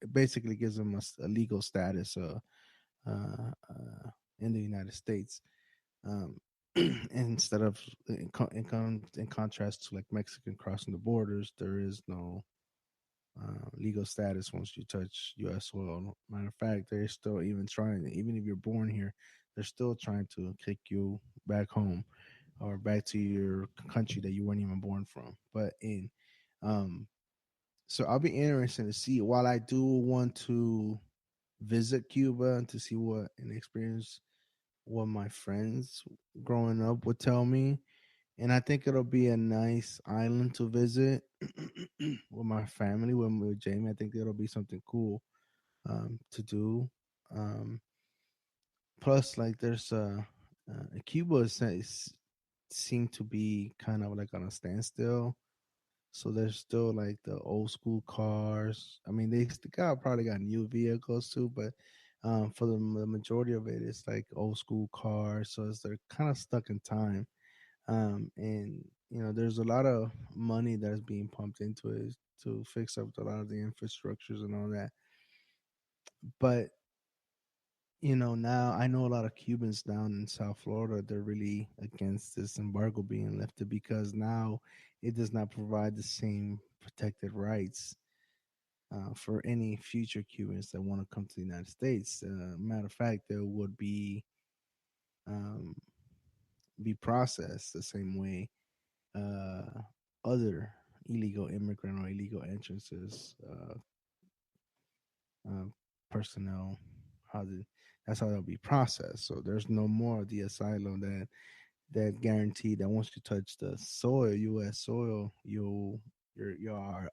it basically gives them a legal status in the United States. Instead of in contrast to like Mexican crossing the borders, there is no legal status once you touch U.S. soil. Matter of fact, they're still even trying, even if you're born here, they're still trying to kick you back home or back to your country that you weren't even born from. But so I'll be interested to see. While I do want to visit Cuba and to see what and experience what my friends growing up would tell me, and I think it'll be a nice island to visit with my family, with Jamie. I think it'll be something cool to do. Plus, like, there's Cuba seem to be kind of like on a standstill. So there's still like the old school cars. I mean, they probably got new vehicles too, but for the majority of it, it's like old school cars. So they're kind of stuck in time. And there's a lot of money that's being pumped into it to fix up a lot of the infrastructures and all that. But now I know a lot of Cubans down in South Florida, they're really against this embargo being lifted, because now it does not provide the same protected rights for any future Cubans that want to come to the United States. Matter of fact, there would be processed the same way other illegal immigrant or illegal entrances personnel. That's how they'll be processed. So there's no more of the asylum that guarantee that once you touch the soil, U.S. soil, you'll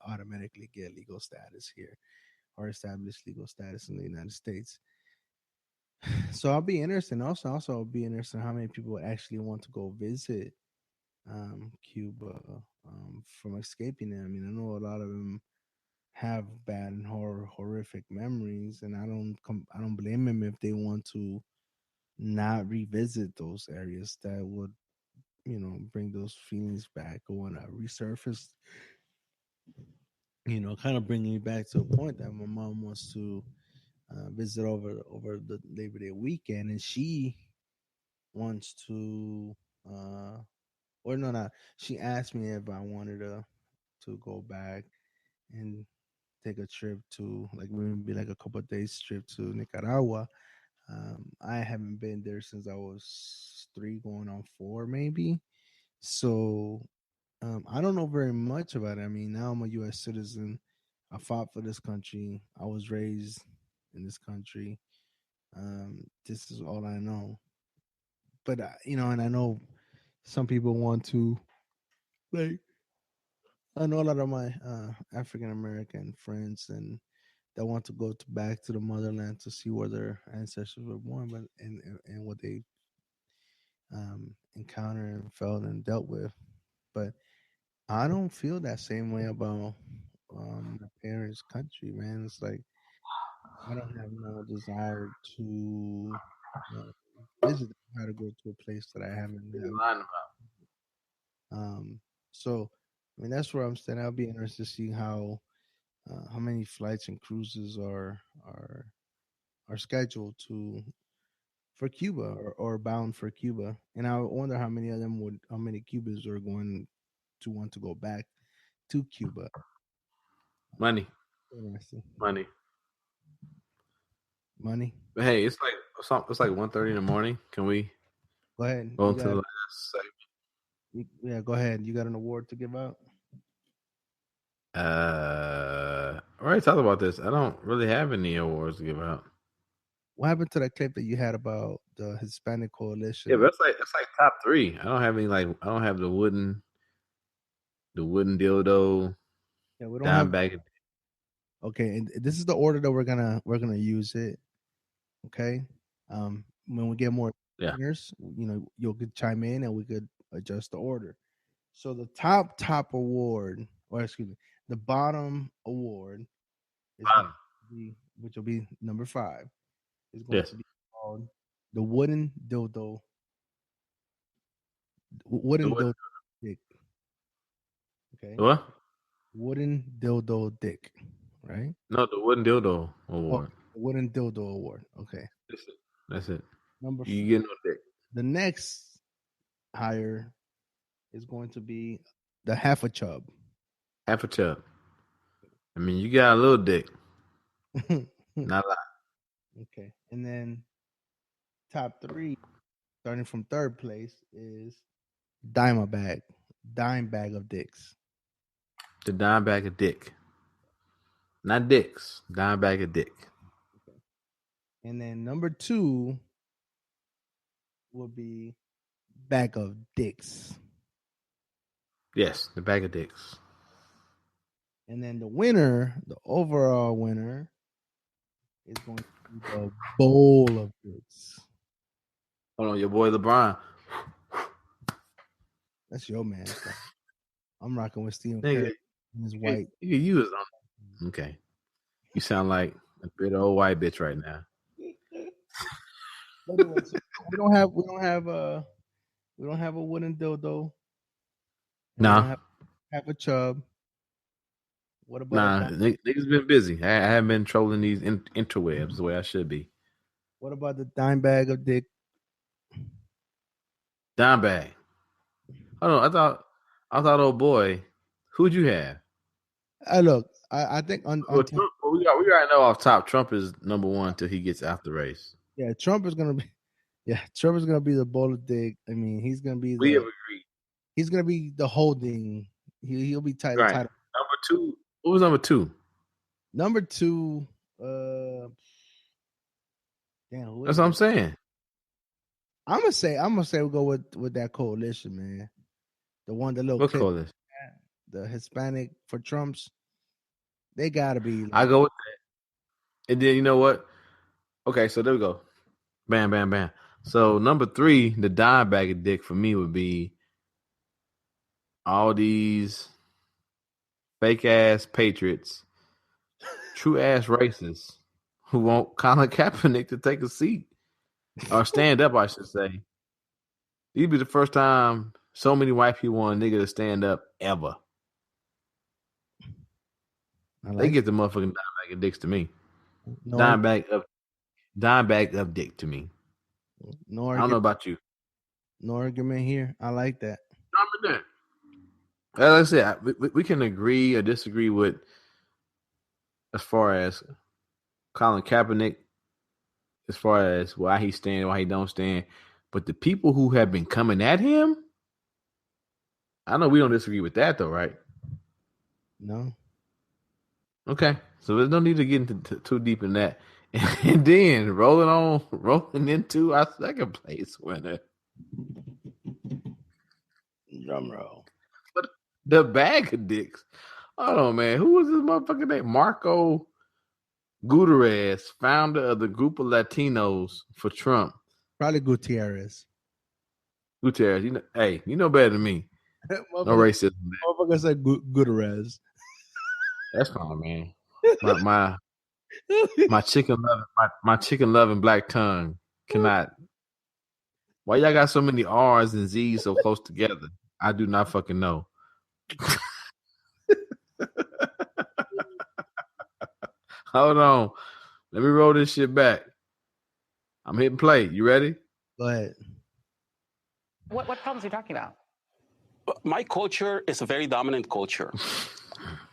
automatically get legal status here or establish legal status in the United States. So I'll be interested. Also, I'll be interested in how many people actually want to go visit Cuba from escaping it. I mean, I know a lot of them have bad and horrific memories, and I don't blame them if they want to not revisit those areas that would bring those feelings back or want to resurface, kind of bringing me back to a point that my mom wants to visit over the Labor Day weekend, and she wants to or no, not she asked me if I wanted to go back and take a trip to, like, maybe like a couple of days trip to Nicaragua. I haven't been there since I was 3 going on 4 maybe. So I don't know very much about it. I mean, now I'm a U.S. citizen. I fought for this country. I was raised in this country. This is all I know. But and I know some people want to, like, I know a lot of my African American friends and that want to go back to the motherland to see where their ancestors were born, but and what they encountered and felt and dealt with. But I don't feel that same way about my parents' country, man. It's like I don't have no desire to visit. How to go to a place that I haven't. So I mean that's where I'm standing. I'll be interested to see how many flights and cruises are scheduled for Cuba or bound for Cuba, and I wonder how many Cubans are going to want to go back to Cuba. Money. Interesting. Money. But hey, it's like 1:30 in the morning. Can we go ahead? go into the last segment? Yeah, go ahead. You got an award to give out? I already talked about this. I don't really have any awards to give out. What happened to that clip that you had about the Hispanic Coalition? Yeah, but it's like top 3. I don't have any I don't have the wooden dildo. Yeah, we don't have. Bag. Okay, and this is the order that we're gonna use it. Okay, when we get more listeners, you'll could chime in and we could adjust the order. So the top award, or excuse me, the bottom award is which will be number 5, is going to be called the wooden dildo. Dildo dick. Okay. What? Wooden dildo dick, right? No, the wooden dildo award. The wooden dildo award. Okay. That's it. Number 4. You get no dick. The next higher is going to be the half a chub. Half a chub. I mean, you got a little dick. Not a lot. Okay. And then top 3, starting from 3rd place, is dime bag of dicks. The dime bag of dick. Not dicks. Dime bag of dick. Okay. And then number 2 will be bag of dicks. Yes, the bag of dicks. And then the winner, the overall winner, is going to be the bowl of dicks. Hold on, your boy LeBron. That's your man. I'm rocking with Stephen Curry and his white. You was on. Okay. You sound like a bit old white bitch right now. Anyway, so we don't have a wooden dildo. Nah. Have a chub. What about niggas been busy. I haven't been trolling these interwebs the way I should be. What about the dime bag of dick? Dime bag. Hold on, I thought, oh boy, who'd you have? Look, I think on Trump, we already know off top. Trump is number 1 till he gets out the race. Yeah, Trump is gonna be the bowl of dick. I mean, he's gonna be. We have agreed. He's gonna be the holding. He'll be tight. Right. Number 2. What was number 2? Number 2. Damn. That's what I'm saying. I'm gonna say we'll go with that coalition, man. The one, the little what coalition? The Hispanic for Trumps. They gotta be. I go with that. And then you know what? Okay, so there we go. Bam, bam, bam. So number 3, the dime bag of dick for me would be all these fake ass patriots, true ass racists who want Colin Kaepernick to take a seat or stand up, I should say. These be the first time so many white people want a nigga to stand up ever. They get the motherfucking dime bag of dicks to me. Dime bag of dick to me. I don't know about you. No argument here. I like that. Like I said, we can agree or disagree with as far as Colin Kaepernick, as far as why he stand, why he don't stand. But the people who have been coming at him, I know we don't disagree with that though, right? No. Okay, so there's no need to get into too deep in that. And then rolling into our 2nd place winner. Drum roll. But the bag of dicks. Hold on, man. Who was this motherfucker name? Marco Gutierrez, founder of the group of Latinos for Trump. Probably Gutierrez. Gutierrez, you know better than me. No racism. Motherfucker said Gutierrez. That's fine, man. My chicken loving black tongue cannot. Why y'all got so many R's and Z's so close together? I do not fucking know. Hold on. Let me roll this shit back. I'm hitting play. You ready? Go ahead. What problems are you talking about? My culture is a very dominant culture.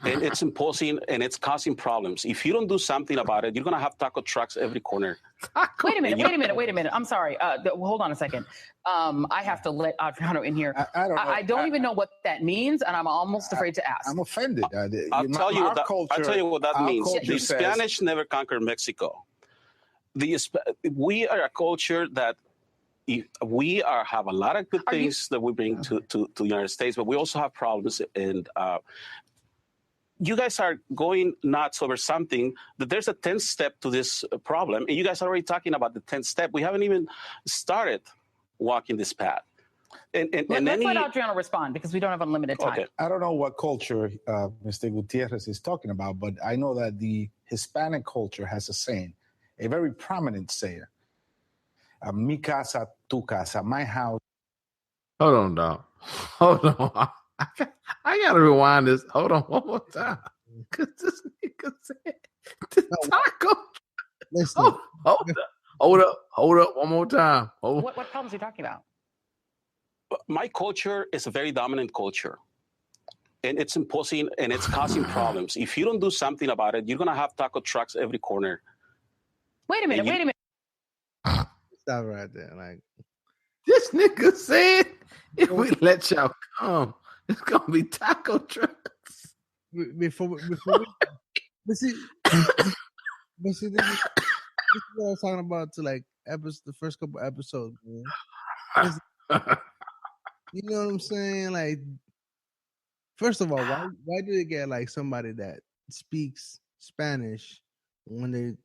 And it's imposing and it's causing problems. If you don't do something about it, you're going to have taco trucks every corner. Wait a minute. I'm sorry. Hold on a second. I have to let Adriano in here. I don't know. I don't even know what that means, and I'm almost afraid to ask. I'm offended. I'll tell you what that means. The Spanish never conquered Mexico. We are a culture that we have a lot of good things that we bring to the United States, but we also have problems. And you guys are going nuts over something that there's a 10th step to this problem. And you guys are already talking about the 10th step. We haven't even started walking this path. Let's let Adriano respond because we don't have unlimited time. Okay. I don't know what culture Mr. Gutierrez is talking about, but I know that the Hispanic culture has a saying, a very prominent saying. Mi casa, tu casa, my house. Hold on, dog. Hold on. I gotta rewind this. Hold on one more time. Cause this nigga said the taco. Listen. Hold up. One more time. What problems are you talking about? My culture is a very dominant culture. And it's imposing and it's causing problems. If you don't do something about it, you're gonna have taco trucks every corner. Wait a minute. Stop right there. Like this nigga said, if we let y'all come, it's gonna be taco trucks. Before we but see, this is what I was talking about to like the first couple episodes, man. You know what I'm saying? Like, first of all, why do they get like somebody that speaks Spanish when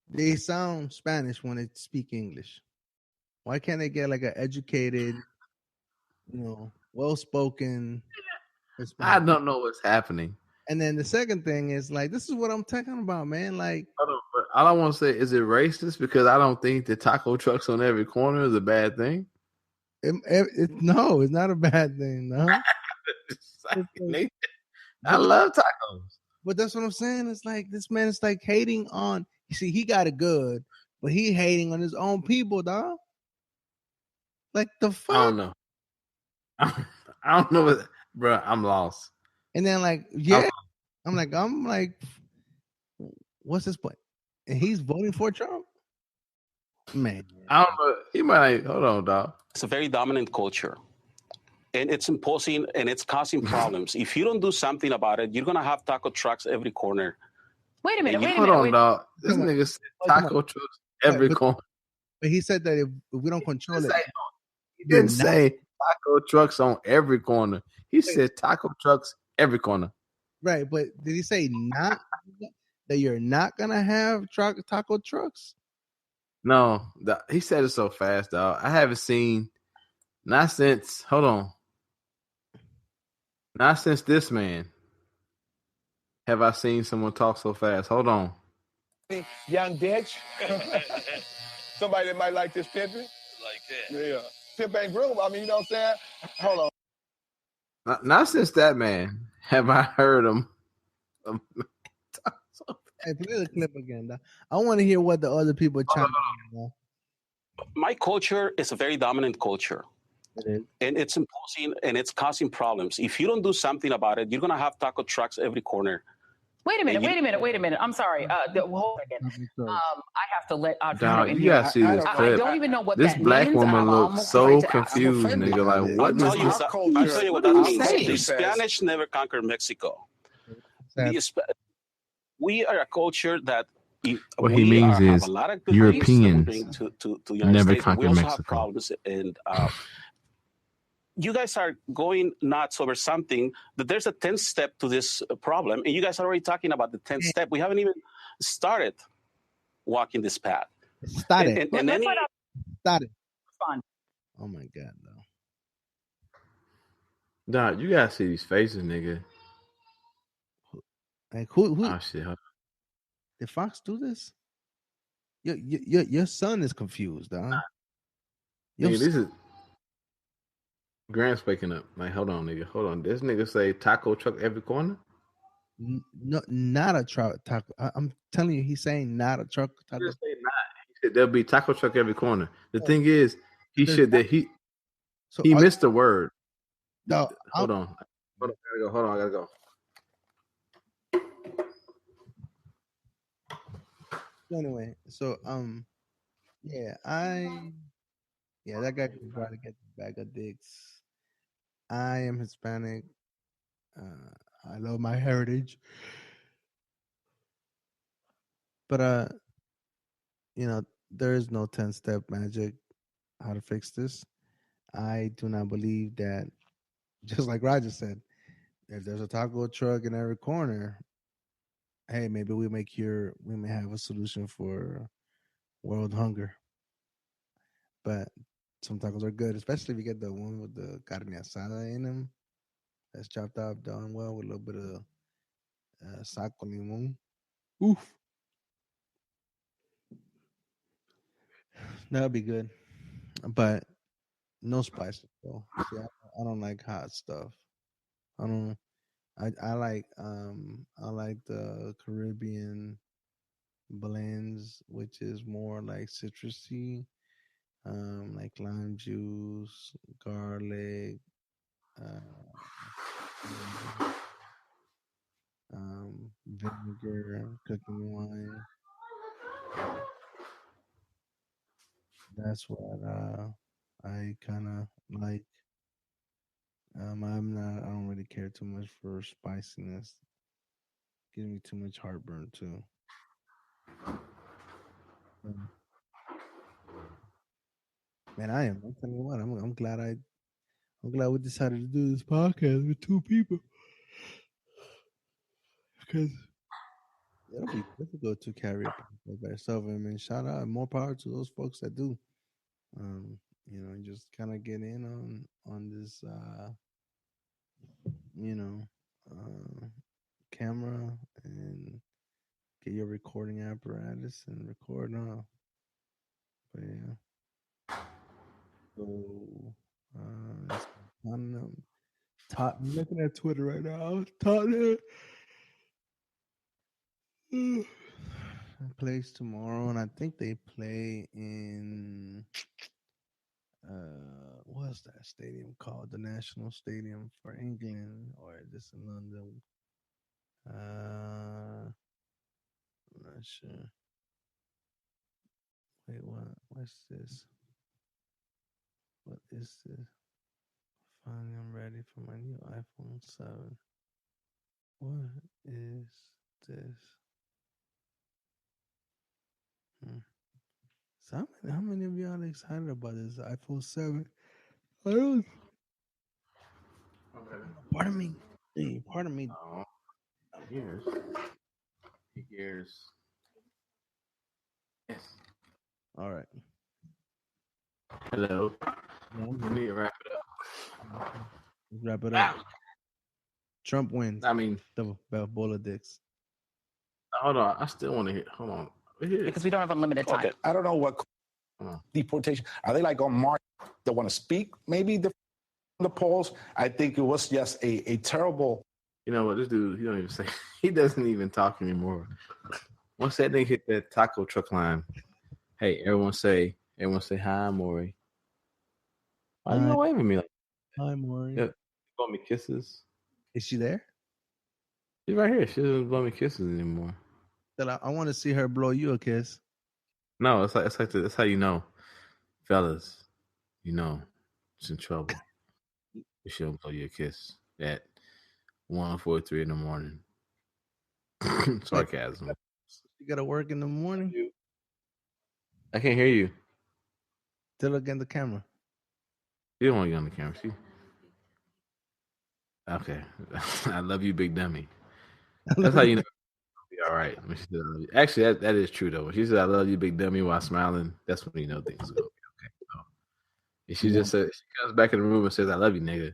they sound Spanish when they speak English? Why can't they get like an educated, well-spoken Hispanic? I don't know what's happening. And then the second thing is like, this is what I'm talking about, man. Like, all I want to say is it racist because I don't think the taco trucks on every corner is a bad thing. No, it's not a bad thing. No, I love tacos, but that's what I'm saying. It's like this man is like hating on. You see, he got it good, but he hating on his own people, dog. Like the fuck? I don't know. I don't know what, bro. I'm lost. And then like, I'm like, what's his point? And he's voting for Trump. Man, I don't know. He might. Hold on, dog. It's a very dominant culture. And it's imposing and it's causing problems. If you don't do something about it, you're going to have taco trucks every corner. Wait a minute. Hold on, dog. This nigga said taco trucks every corner. But he said that if we don't control it. He didn't say taco trucks on every corner. He said taco trucks every corner. Right, but did he say not that you're not going to have taco trucks? No, he said it so fast, dog. I haven't seen, not since this man have I seen someone talk so fast. Hold on. Young bitch. Somebody that might like this pimping. Like that. Yeah. Pimp ain't groom. I mean, you know what I'm saying? Hold on. Not since that man have I heard him. Hey, play the clip again. I want to hear what the other people are trying to do. My culture is a very dominant culture. It is. And it's imposing and it's causing problems. If you don't do something about it, you're going to have taco trucks every corner. Wait a minute. I'm sorry. Hold again. I have to let Adriano in you here. gotta see this clip. I don't even know what this that black means. woman looks so confused, nigga. Like, what? I'll tell you what that means. The Spanish never conquered Mexico. We are a culture that what he means is a lot of good Europeans to never States, conquered we also Mexico. have problems, and you guys are going nuts over something that there's a 10th step to this problem, and you guys are already talking about the 10th step. We haven't even started walking this path. Started. Started. Oh my God, no. Dog, you gotta see these faces, nigga. Like who? Oh shit! Did Fox do this? Your son is confused, dog. Nigga, this is Grant's waking up. Like, hold on, nigga. Hold on. This nigga say taco truck every corner? No, not a taco. I'm telling you, he's saying not a truck. Taco. He didn't say not. He there'll be taco truck every corner. The thing is, he So missed the word. No, hold on, I gotta go. Anyway, so that guy can try to get the bag of dicks. I am Hispanic. I love my heritage, but there is no 10-step magic how to fix this. I do not believe that. Just like Roger said, if there's a taco truck in every corner, hey, maybe we may have a solution for world hunger. But some tacos are good, especially if you get the one with the carne asada in them. That's chopped up, done well with a little bit of sal con limon. Oof. That'll be good. But no spices though. See, I don't like hot stuff. I like the Caribbean blends, which is more like citrusy, like lime juice, garlic, vinegar, cooking wine. That's what I kind of like. I don't really care too much for spiciness. Gives me too much heartburn too. Man, I am. I'm telling you what. I'm glad we decided to do this podcast with two people, because it'll be difficult to carry a podcast by yourself. I mean, shout out, more power to those folks that do. Just kind of get in on this, camera and get your recording apparatus and record. But yeah. So, I'm looking at Twitter right now. Tottenham plays tomorrow, and I think they play in what's that stadium called? The National Stadium for England, or is this in London? I'm not sure. Wait, what? What's this? What is this? Finally, I'm ready for my new iPhone 7. What is this? So how many of y'all are excited about this iPhone 7? I don't. Pardon me. Oh, here's. Yes. All right. Hello. Let me wrap it up. Let's wrap it up. Trump wins. I mean, the bowl of dicks. Hold on. I still want to hear. Hold on. Because we don't have unlimited time. Okay. I don't know what deportation. Are they like on March that want to speak? Maybe the polls. I think it was just a terrible. You know what? This dude, he don't even say. He doesn't even talk anymore. Once that nigga hit that taco truck line, hey, everyone say hi, Maury. Why you waving at me like that? Hi, Maury. Yeah, blow me kisses. Is she there? She's right here. She doesn't blow me kisses anymore. I want to see her blow you a kiss. No, it's like that's how you know, fellas. You know, it's in trouble. She'll blow you a kiss at 1:43 in the morning. Sarcasm. You gotta work in the morning. I can't hear you. Still look at the camera. You don't want to get on the camera. See? Okay. I love you, big dummy. That's how you know. All right. Actually, that is true though. When she said, "I love you, big dummy," while smiling, that's when you know things are gonna be okay. So, if she just said, she comes back in the room and says, "I love you, nigga,"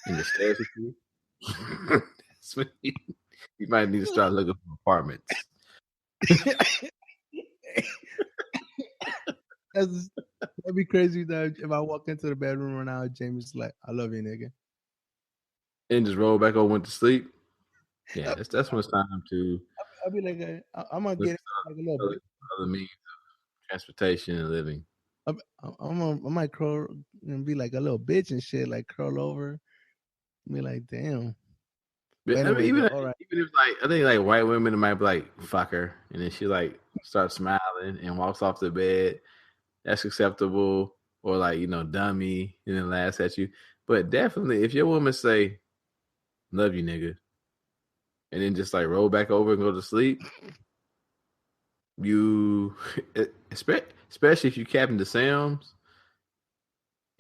and just stares at you, that's when you might need to start looking for apartments. That'd be crazy though if I walk into the bedroom right now, Jamie's like, "I love you, nigga," and just roll back over, went to sleep. Yeah, that's when it's time to. I'll be like, I'm gonna get like a little bit. Other means of transportation and living. I might curl and be like a little bitch and shit, like curl over, be like, damn. But anyway, even all right. even if like I think like white women might be like fuck her, and then she like starts smiling and walks off the bed. That's acceptable, or like dummy, and then laughs at you. But definitely, if your woman say, "Love you, nigga," and then just like roll back over and go to sleep, you, especially if you Captain DeSams,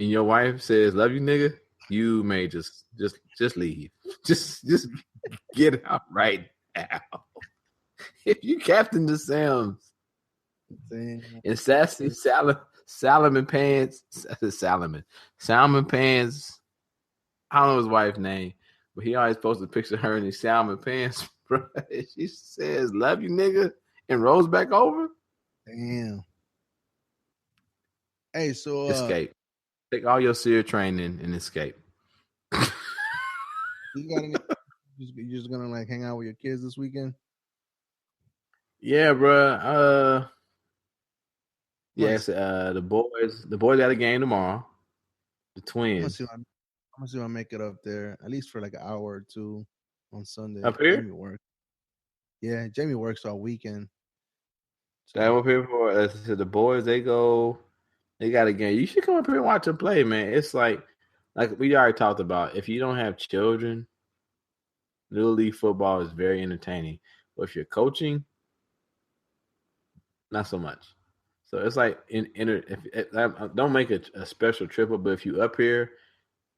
and your wife says, "Love you, nigga," you may just leave. Just get out right now. If you Captain DeSams and sassy Salmon Pants, Salmon Pants. I don't know his wife's name, but he always posts a picture of her in his salmon pants, bro. She says, "Love you, nigga," and rolls back over. Damn. Hey, so escape. Take all your SEER training and escape. You're just gonna like hang out with your kids this weekend? Yeah, bro. Yes. The boys got a game tomorrow. The Twins. I'm gonna see if I make it up there at least for like an hour or two on Sunday. Up here? Jamie works. Yeah, Jamie works all weekend. So I'm up here for the boys. They got a game. You should come up here and watch them play, man. It's like we already talked about. If you don't have children, Little League football is very entertaining. But if you're coaching, not so much. So it's like don't make a special trip, but if you up here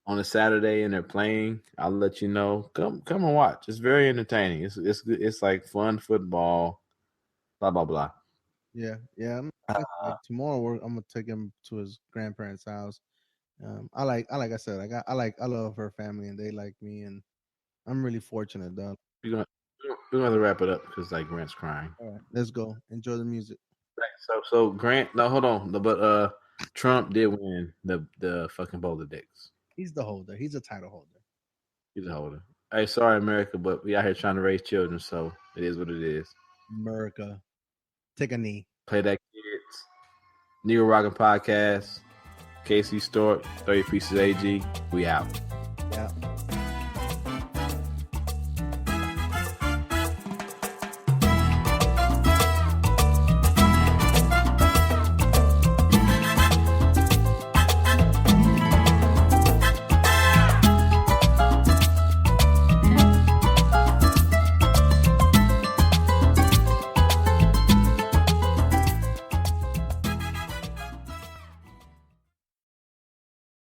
on a Saturday and they're playing, I'll let you know. Come and watch. It's very entertaining. It's good. It's like fun football. Blah blah blah. Yeah. Like tomorrow I'm gonna take him to his grandparents' house. I love her family and they like me, and I'm really fortunate, though. We're gonna wrap it up because like Grant's crying. All right, let's go. Enjoy the music. So Grant, no, hold on, but Trump did win the fucking boulder dicks. He's the holder. He's a title holder. He's a holder. Hey, sorry, America, but we out here trying to raise children, so it is what it is. America, take a knee. Play that, kids. Negro Rockin' Podcast. KC Stork, 30 Pieces AG. We out. Yeah.